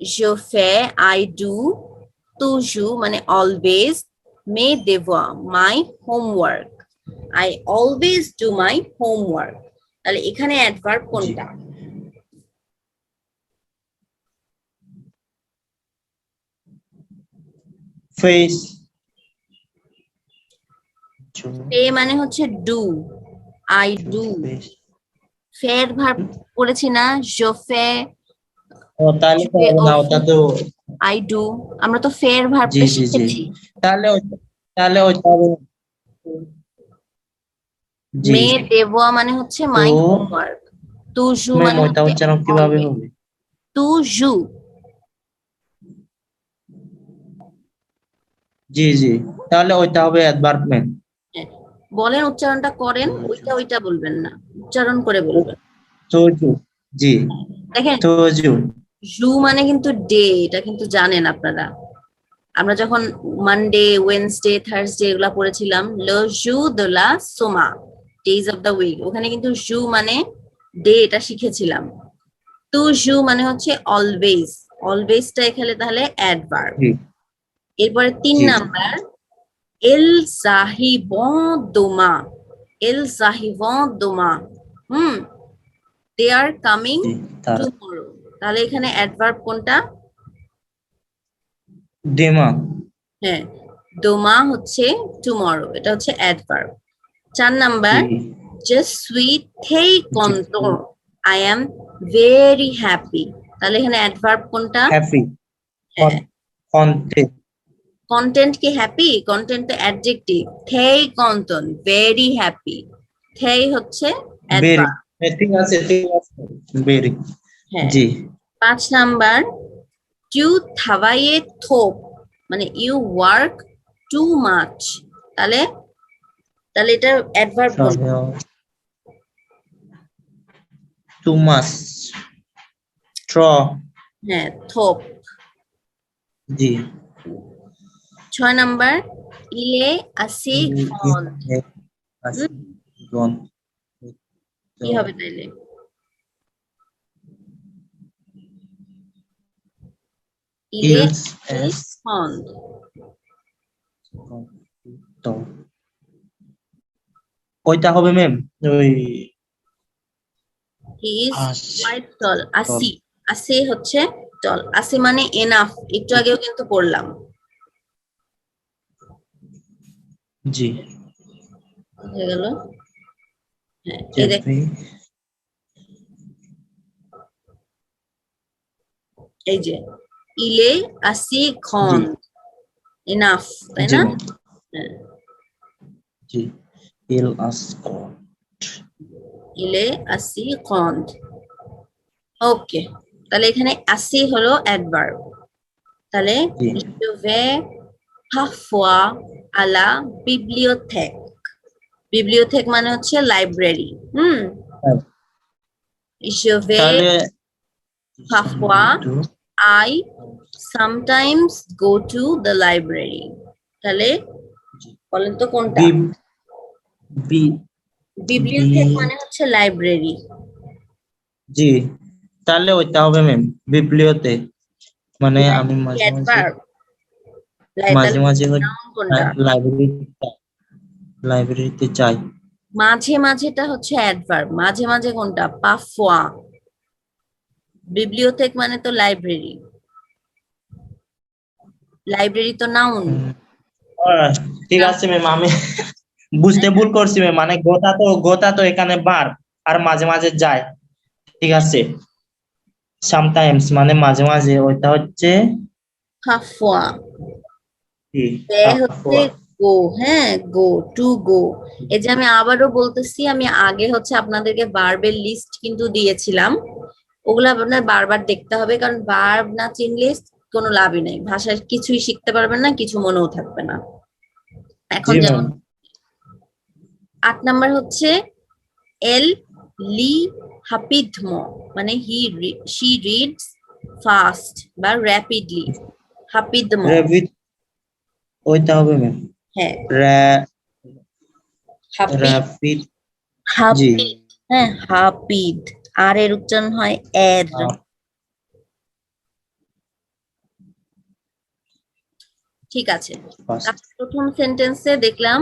Je fais, I do, toujours মানে always, mes devoirs, my homework. I always do my homework. তাহলে এখানে অ্যাডভার্ব কোনটা? ফেস পে মানে হচ্ছে ডু, আই ডু। ফের ভার্ব পড়েছি না, je fais, ও তাহলে তো হবে না ওটা তো I do, আমরা তো ফের জি ভার্বটা জি জি শিখেছি। তাহলে ওইটা হবে জি মে দেওয়া মানে হচ্ছে মাই তো হোমওয়ার্ক। তুজু ম্যাম মানে ওইটা হচ্ছে উচ্চারণ কিভাবে হবে তুজু। জি জি তাহলে ওইটা হবে অ্যাডভার্ব ম্যাম বলেন, উচ্চারণটা করেন, ওইটা ওইটা বলবেন না, উচ্চারণ করে বলবেন। তোজু জি দেখেন তুজু জু মানে কিন্তু ডে, এটা কিন্তু জানেন আপনারা। আমরা যখন মানডে, ওয়েনসডে, থার্সডে এগুলা পড়েছিলাম, লো জু দো লা সোমা, ডেজ অফ দ্য উইক, ওখানে কিন্তু জু মানে ডে, এটা শিখেছিলাম। টু জু মানে হচ্ছে অলওয়েজ, অলওয়েজটা এখানে তাহলে অ্যাডভার্ব। জি এরপরে 3 G number, L সাহিবন Doma, L সাহিবন Doma, hmm, they are coming জি তার টুমরো, তাহলে এখানে অ্যাডভার্ব কোনটা? ডিমা হ্যাঁ, দোমা হচ্ছে টুমরো, এটা হচ্ছে অ্যাডভার্ব। 4 নাম্বার, জি যে সুইট থেই জি কন্তো, আই এম ভেরি হ্যাপি, তাহলে এখানে অ্যাডভার্ব কোনটা? হ্যাপি হ্যাঁ, কন্টে কন্টেন্ট কি হ্যাপি? কন্টেন্ট তো অ্যাডজেক্টিভ। থেই কন্তন, ভেরি হ্যাপি, থেই হচ্ছে বেরি অ্যাডভার্ব। ঠিক আছে বেরি হ্যাঁ। জি 5 নাম্বার, টু থাবাইয়ে থোপ, মানে ইউ ওয়ার্ক টু মাচ, তাহলে তাহলে এটা অ্যাডভার্ব কোনটা? টু মাস ট্র হ্যাঁ, থোপ। জি 6 নাম্বার, ইলে আসি ফন, গন কি হবে তাইলে? ইলে ইলস আসি এস ফন, তো ওইটা হবে ম্যাম ওই হি ইজ আস কোয়াইট টল, আসি, আসি হচ্ছে টল, আসি মানে এনাফ, একটু আগেও কিন্তু পড়লাম। জি হয়ে গেল। হ্যাঁ, এই দেখ, জেফি এই যে ইলে আসি জি খন, এনাফ, তাই জি না? ম্যাম হ্যাঁ, জি ইল আসকো ইলে আসি খন, ওকে। তাহলে এখানে আসি হলো অ্যাডভার্ব, তাহলে জি je vais parfois à la bibliothèque, বিবলিওথেক মানে হচ্ছে লাইব্রেরি, je vais তাহলে parfois, I sometimes go to the library, তাহলে বলেন তো কোনটা? বি বি বি বিবলিওথেক মানে হচ্ছে লাইব্রেরি। জি তাহলে ওইটা হবে ম্যাম বিপ্লিয়তে মানে আমি মাঝে মাঝে অ্যাডভার্ব, মাঝে তাহলে মাঝে নাউন কোনটা? লাইব্রেরিতে যাই মাঝে মাঝেটা হচ্ছে অ্যাডভার্ব, মাঝে মাঝে কোনটা? পাফওয়া। বিবলিওথেক মানে তো লাইব্রেরি, লাইব্রেরি তো নাউন। আহ, ঠিক আছে ম্যাম আমি বুঝতে ভুল করছি ম্যাম মানে গোতা তো এখানে বার আর মাঝে মাঝে যায় ঠিক আছে সামটাইমস মানে মাঝে মাঝে ওইটা হচ্ছে পাফওয়া, কি বে হচ্ছে গো, হ্যাঁ, গো, টু গো। এই যে আমি আবারও বলতেছি, আমি আগে হচ্ছে আপনাদেরকে ভার্বের লিস্ট কিন্তু দিয়েছিলাম, ওগুলা আপনার বারবার দেখতে হবে, কারণ ভার্ব না চিনলে কোনো লাভই নেই, ভাষায় কিছুই শিখতে পারবেন না, কিছু মনেও থাকবে না। এখন জি ম্যাম যেমন 8 নাম্বার হচ্ছে এল লি হাপিদম, মানে শি রিডস ফাস্ট বা র্যাপিডলি, হাপিদম। রেভিড ওইটা হবে ম্যাম হ্যাঁ, হাপিদ, র্যাপিড জি হাপিদ, হ্যাঁ, হাপিদ, আর এর উচ্চারণ হয় এর। ঠিক আছে, তাহলে প্রথম সেন্টেন্সে দেখলাম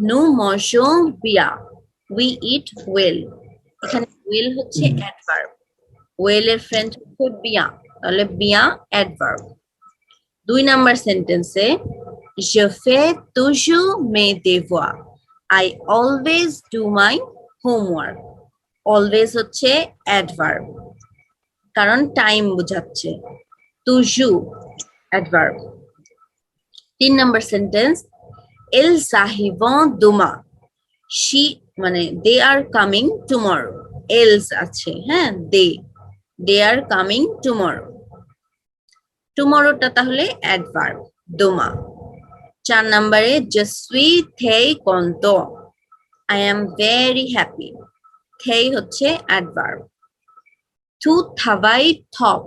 নু মশো বিয়া, উই ইট ওয়েল, এখানে ওয়েল হচ্ছে অ্যাডভার্ব, ওয়েল এর ফ্রেঞ্চ হচ্ছে বিয়া, তাহলে বিয়া অ্যাডভার্ব। 2 নাম্বার সেন্টেন্সে je fais toujours mes devoirs, I always do my homework, always হচ্ছে অ্যাডভার্ব, কারণ টাইম বোঝাচ্ছে, toujours adverb. 3 number sentence, ils arrivent demain, she মানে they are coming tomorrow, else আছে, হ্যাঁ, they are coming tomorrow, টুমরোটা তাহলে adverb, Doma. 4 নাম্বারে je suis très content, I am very happy, থেই হচ্ছে অ্যাডভার্ব। টু থাবাই থপ,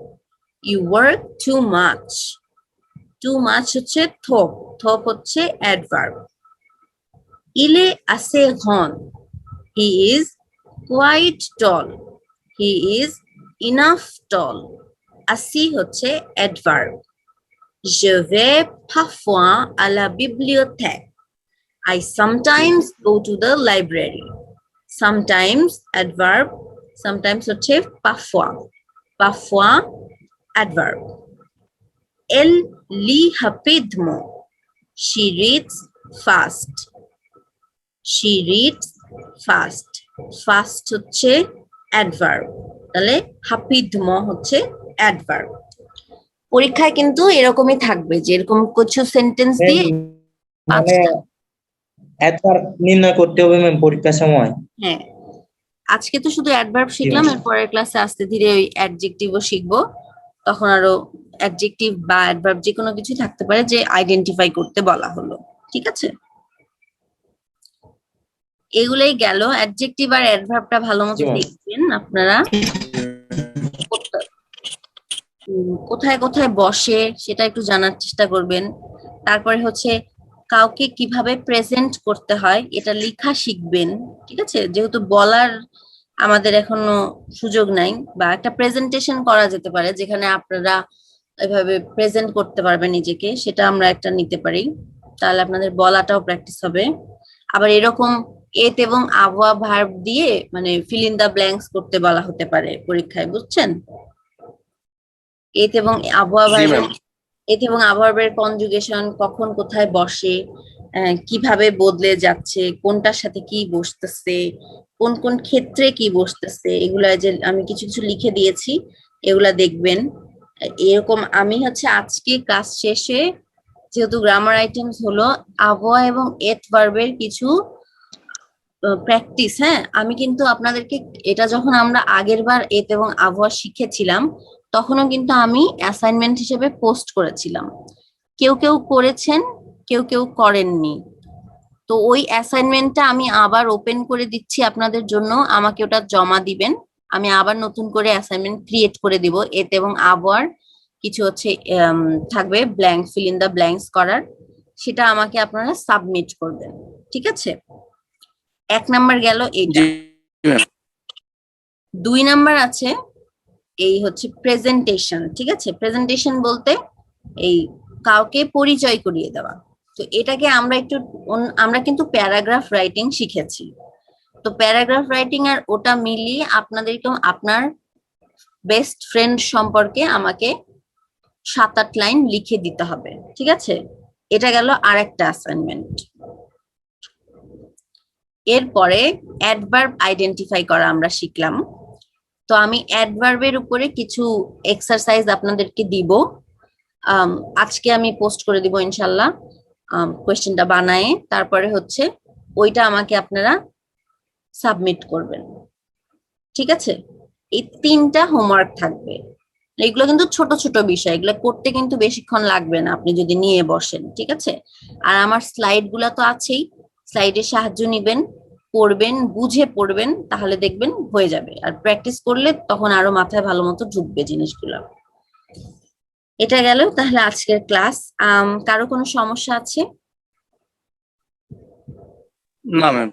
you work too much. Too much হচ্ছে থপ, থপ হচ্ছে অ্যাডভার্ব। ইলে আসে হন, he is quite tall, he is enough tall. আসি হচ্ছে adverb. Je vais parfois à la bibliothèque. I sometimes go to the library. Sometimes adverb, sometimes হচ্ছে parfois. Parfois adverb. Elle lit rapidement. She reads fast. She reads fast. Fast হচ্ছে adverb. তাহলে rapidement হচ্ছে adverb. পরীক্ষায় কিন্তু এরকমই থাকবে যে এরকম কিছু সেন্টেন্স দিয়ে মানে পাঁচটা। একবার নির্ণয় করতে হবে ম্যাম পরীক্ষার সময়। হ্যাঁ, আজকে তো শুধু অ্যাডভার্ব শিখলাম, এর পরের ক্লাসে আস্তে ধীরে ওই অ্যাডজেক্টিভও শিখবো। তখন আরো অ্যাডজেক্টিভ বা অ্যাডভার্ব যে কোনো কিছু থাকতে পারে যে আইডেন্টিফাই করতে বলা হলো। ঠিক আছে, এগুলাই গেল। অ্যাডজেক্টিভ আর অ্যাডভার্বটা ভালো মতো জি ম্যাম। দেখবেন আপনারা, কোথায় কোথায় বসে সেটা একটু জানার চেষ্টা করবেন। তারপরে হচ্ছে কাউকে কিভাবে প্রেজেন্ট করতে হয় এটা লেখা শিখবেন। ঠিক আছে, যেহেতু বলার আমাদের এখনো সুযোগ নাই, বা একটা প্রেজেন্টেশন করা যেতে পারে যেখানে আপনারা এভাবে প্রেজেন্ট করতে পারবেন নিজেকে, সেটা আমরা একটা নিতে পারি, তাহলে আপনাদের বলাটাও প্র্যাকটিস হবে। আবার এরকম এত এবং আবহাওয়া ভার্ব দিয়ে মানে ফিল ইন দা ব্ল্যাঙ্কস করতে বলা হতে পারে পরীক্ষায়, বুঝছেন? এত এবং আবহাওয়া জি ভার্বের, ম্যাম। এতে এবং আভার্বের কনজুগেশন কখন কোথায় বসে, কিভাবে বদলে যাচ্ছে, কোনটার সাথে কি বসতেছে, কোন কোন ক্ষেত্রে কি বসতেছে, এগুলা যে আমি কিছু কিছু লিখে দিয়েছি, এগুলা দেখবেন। এরকম আমি হচ্ছে আজকে ক্লাস শেষে, যেহেতু গ্রামার আইটেমস হলো, আবহাওয়া এবং এত ভার্বের কিছু প্র্যাকটিস, হ্যাঁ আমি কিন্তু আপনাদেরকে এটা যখন আমরা আগের বার এত এবং আবহাওয়া শিখেছিলাম তখনও কিন্তু আমি অ্যাসাইনমেন্ট হিসেবে পোস্ট করেছিলাম। কেউ কেউ করেছেন, কেউ কেউ করেননি। তো ওই অ্যাসাইনমেন্টটা আমি আবার ওপেন করে দিচ্ছি আপনাদের জন্য, আমাকে ওটা জমা দিবেন। আমি আবার নতুন করে অ্যাসাইনমেন্ট ক্রিয়েট করে দিব এতে এবং আবহাওয়ার কিছু হচ্ছে থাকবে blank, fill in the blanks করার, সেটা আমাকে আপনারা সাবমিট করবেন। ঠিক আছে, এক নাম্বার গেল এইটা। জি ম্যাম। 2 নাম্বার আছে এই হচ্ছে প্রেজেন্টেশন। ঠিক আছে, প্রেজেন্টেশন বলতে এই কাউকে পরিচয় করিয়ে দেওয়া। তো এটাকে আমরা একটু আমরা কিন্তু প্যারাগ্রাফ রাইটিং শিখেছি, তো প্যারাগ্রাফ রাইটিং আর ওটা মিলিয়ে আপনাদেরকে আপনার বেস্ট ফ্রেন্ড সম্পর্কে আমাকে 7-8 লাইন লিখে দিতে হবে। ঠিক আছে, এটা গেল আরেকটা অ্যাসাইনমেন্ট। এরপরে অ্যাডভার্ব আইডেন্টিফাই করা আমরা শিখলাম। তো আমি অ্যাডভার্বের উপরে কিছু এক্সারসাইজ আপনাদেরকে দিব, আজকে আমি পোস্ট করে দিব ইনশাল্লাহ কোয়েশ্চেনটা বানায়ে। তারপরে হচ্ছে ওইটা আমাকে আপনারা সাবমিট করবেন। ঠিক আছে, এই 3টা হোমওয়ার্ক থাকবে। এগুলো কিন্তু ছোট ছোট বিষয়, এগুলো করতে কিন্তু বেশিক্ষণ লাগবে না আপনি যদি নিয়ে বসেন। ঠিক আছে, আর আমার স্লাইড গুলা তো আছেই, স্লাইডের সাহায্য নিবেন, পড়বেন, বুঝে পড়বেন, তাহলে দেখবেন হয়ে যাবে। আর প্র্যাকটিস করলে তখন আরো মাথায় ভালো মতো ঢুকবে জিনিসগুলো। এটা গেল তাহলে আজকের ক্লাস। কারো কোনো সমস্যা আছে? না ম্যাম।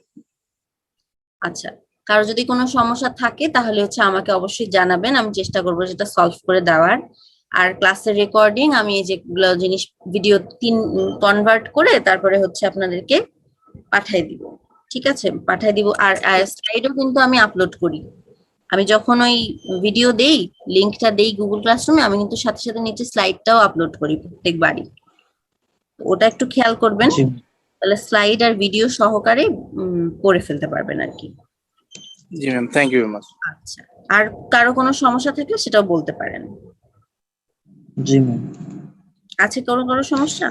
আচ্ছা, কারো যদি কোনো সমস্যা থাকে তাহলে হচ্ছে আমাকে অবশ্যই জানাবেন, আমি চেষ্টা করবো সেটা সলভ করে দেওয়ার। আর ক্লাসের রেকর্ডিং আমি এই যেগুলো জিনিস ভিডিও 3 কনভার্ট করে তারপরে হচ্ছে আপনাদেরকে পাঠিয়ে দিব। ঠিক আছে, পাঠিয়ে দিব। আর স্লাইডও কিন্তু আমি আপলোড করি, আমি যখন ওই ভিডিও দেই, লিঙ্কটা দেই গুগল ক্লাসরুমে, আমি কিন্তু সাথে সাথে নিচে স্লাইডটাও আপলোড করি প্রত্যেকবারই, ওটা একটু খেয়াল করবেন, জি তাহলে স্লাইড আর ভিডিও সহকারে পড়ে ফেলতে পারবেন আর কি। জি ma'am, thank you very much. আচ্ছা, আর কারো কোনো সমস্যা থাকলে সেটাও বলতে পারেন। জি ম্যাম। আছে কারো কারো সমস্যা?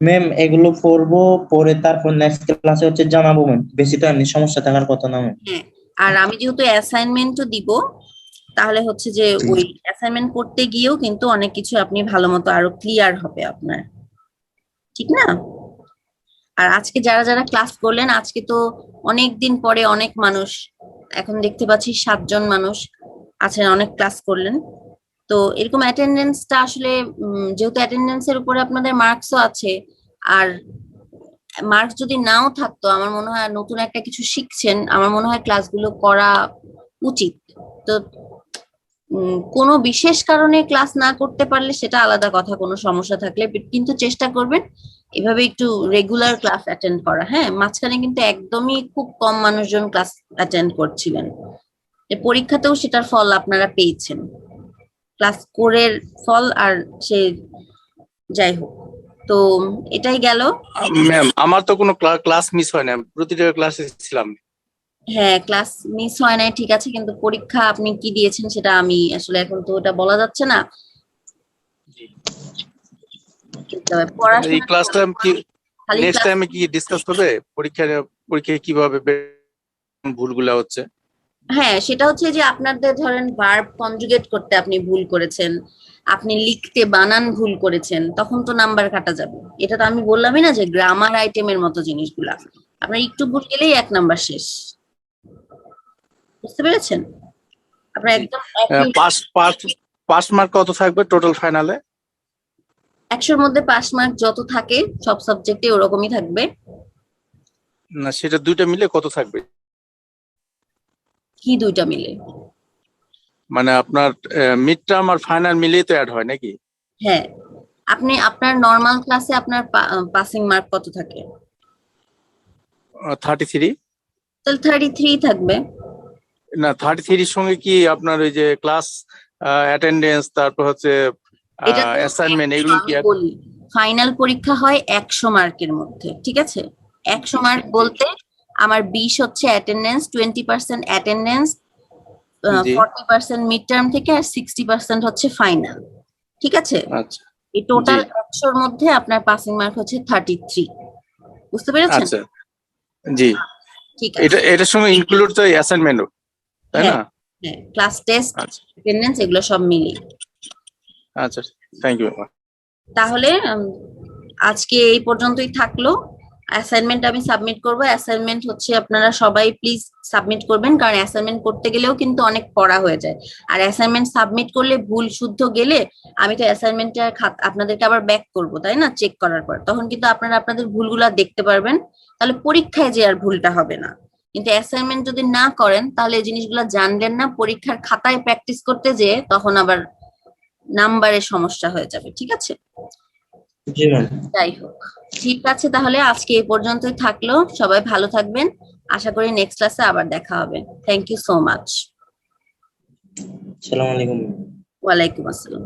ম্যাম এগুলো পড়বো, পরে তারপর নেক্সট ক্লাসে হচ্ছে জানাবো ম্যাম, বেশি তো এমনি সমস্যা থাকার কথা না ম্যাম। হ্যাঁ, আর আমি যেহেতু অ্যাসাইনমেন্টও দিব, তাহলে হচ্ছে যে ওই অ্যাসাইনমেন্ট করতে গিয়েও কিন্তু অনেক কিছু আপনি ভালো মতো আরো ক্লিয়ার হবে আপনার, ঠিক না? আর আজকে যারা যারা ক্লাস করলেন, আজকে তো অনেক দিন পরে অনেক মানুষ এখন দেখতে পাচ্ছি 7 জন মানুষ আছেন, অনেক ক্লাস করলেন। তো এরকম অ্যাটেন্ডেন্সটা আসলে যেহেতু অ্যাটেন্ডেন্সের উপরে আপনাদের মার্কসও আছে, আর মার্কস যদি নাও থাকতো, আমার মনে হয় নতুন একটা কিছু শিখছেন, আমার মনে হয় ক্লাসগুলো করা উচিত। তো কোনো বিশেষ কারণে ক্লাস না করতে পারলে সেটা আলাদা কথা, কোনো সমস্যা থাকলে, কিন্তু চেষ্টা করবেন এভাবে একটু রেগুলার ক্লাস অ্যাটেন্ড করা। হ্যাঁ, মাঝখানে কিন্তু একদমই খুব কম মানুষজন ক্লাস অ্যাটেন্ড করছিলেন, পরীক্ষাতেও সেটার ফল আপনারা পেয়েছেন, ক্লাস কোরের ফল। আর সে যাই হোক, তো এটাই গেল। ম্যাম আমার তো কোনো ক্লাস মিস হয় না, প্রতিটা ক্লাসে ছিলাম। হ্যাঁ, ক্লাস মিস হয় নাই ঠিক আছে, কিন্তু পরীক্ষা আপনি কি দিয়েছেন সেটা আমি আসলে এখন তো ওটা বলা যাচ্ছে না। তবে এই পড়াশোনা ক্লাসটা কি খালি নেক্সট ক্লাস, টাইমে কি ডিসকাস করবে, পরীক্ষায় কিভাবে ভুলগুলা হচ্ছে? হ্যাঁ সেটা হচ্ছে যে আপনাদের ধরেন ভার্ব কনজুগেট করতে আপনি ভুল করেছেন, আপনি লিখতে বানান ভুল করেছেন, তখন তো নাম্বার কাটা যাবে। এটা তো আমি বললামই না যে গ্রামার আইটেমের মতো জিনিসগুলা আপনার একটু ভুল গেলেই 1 নাম্বার শেষ। বুঝতে পেরেছেন? আপনার জি। একদম পাস পাস পাস মার্ক কত থাকবে টোটাল ফাইনালে? 100-র মধ্যে পাস মার্ক যত থাকে সব সাবজেক্টে ওরকমই থাকবে। না সেটা দুইটা মিলে কত থাকবে? কি দুইটা মিলে? মানে আপনার মিড টার্ম আর ফাইনাল মিলিয়ে তো অ্যাড হয় নাকি? হ্যাঁ, আপনি আপনার নর্মাল ক্লাসে আপনার পাসিং মার্ক কত থাকে? 33। তাহলে 33 থাকবে। না 33 সঙ্গে কি আপনার ওই যে ক্লাস অ্যাটেন্ডেন্স, তারপর হচ্ছে এটা তো অ্যাসাইনমেন্ট, 100, এগুলো কি আমি বলি ফাইনাল পরীক্ষা হয় 100 মার্কের মধ্যে, ঠিক আছে? 100 মার্ক বলতে আমার 20 হচ্ছে অ্যাটেন্ডেন্স, 20% অ্যাটেন্ডেন্স, জি 40% মিড টার্ম থেকে, আর 60% হচ্ছে ফাইনাল, ঠিক আছে? আচ্ছা এই টোটাল জি 100-র মধ্যে আপনার পাসিং মার্ক হচ্ছে 33। বুঝতে পেরেছেন? আচ্ছা জি। ঠিক আছে। এটার সঙ্গে ইনক্লুড তো অ্যাসাইনমেন্টও, তাই হ্যাঁ না? হ্যাঁ, ক্লাস টেস্ট, আচ্ছা অ্যাটেন্ডেন্স এগুলো সব মিলিয়ে। আচ্ছা, থ্যাংক ইউ। তাহলে আজকে এই পর্যন্তই থাকলো। অ্যাসাইনমেন্ট আমি সাবমিট করব। অ্যাসাইনমেন্ট হচ্ছে আপনারা সবাই প্লিজ সাবমিট করবেন, কারণ অ্যাসাইনমেন্ট করতে গেলেও কিন্তু অনেক পড়া হয়ে যায়। আর অ্যাসাইনমেন্ট সাবমিট করলে ভুল শুদ্ধ গেলে আমি তো অ্যাসাইনমেন্টটা আপনাদেরকে আবার ব্যাক করব, তাই না? চেক করার পর তখন কিন্তু আপনারা আপনাদের ভুলগুলা দেখতে পারবেন, তাহলে পরীক্ষায় যে আর ভুলটা হবে না। কিন্তু অ্যাসাইনমেন্ট যদি না করেন তাহলে এই জিনিসগুলো জানলেন না, পরীক্ষার খাতায় প্র্যাকটিস করতে যেয়ে তখন আবার নাম্বারের সমস্যা হয়ে যাবে, ঠিক আছে? জি ম্যাম। যাই হোক, ঠিক আছে, তাহলে আজকে এই পর্যন্তই থাকলো। সবাই ভালো থাকবেন, আশা করি নেক্সট ক্লাসে আবার দেখা হবে। Thank you so much. আসসালামু আলাইকুম। ওয়ালাইকুম আসসালাম।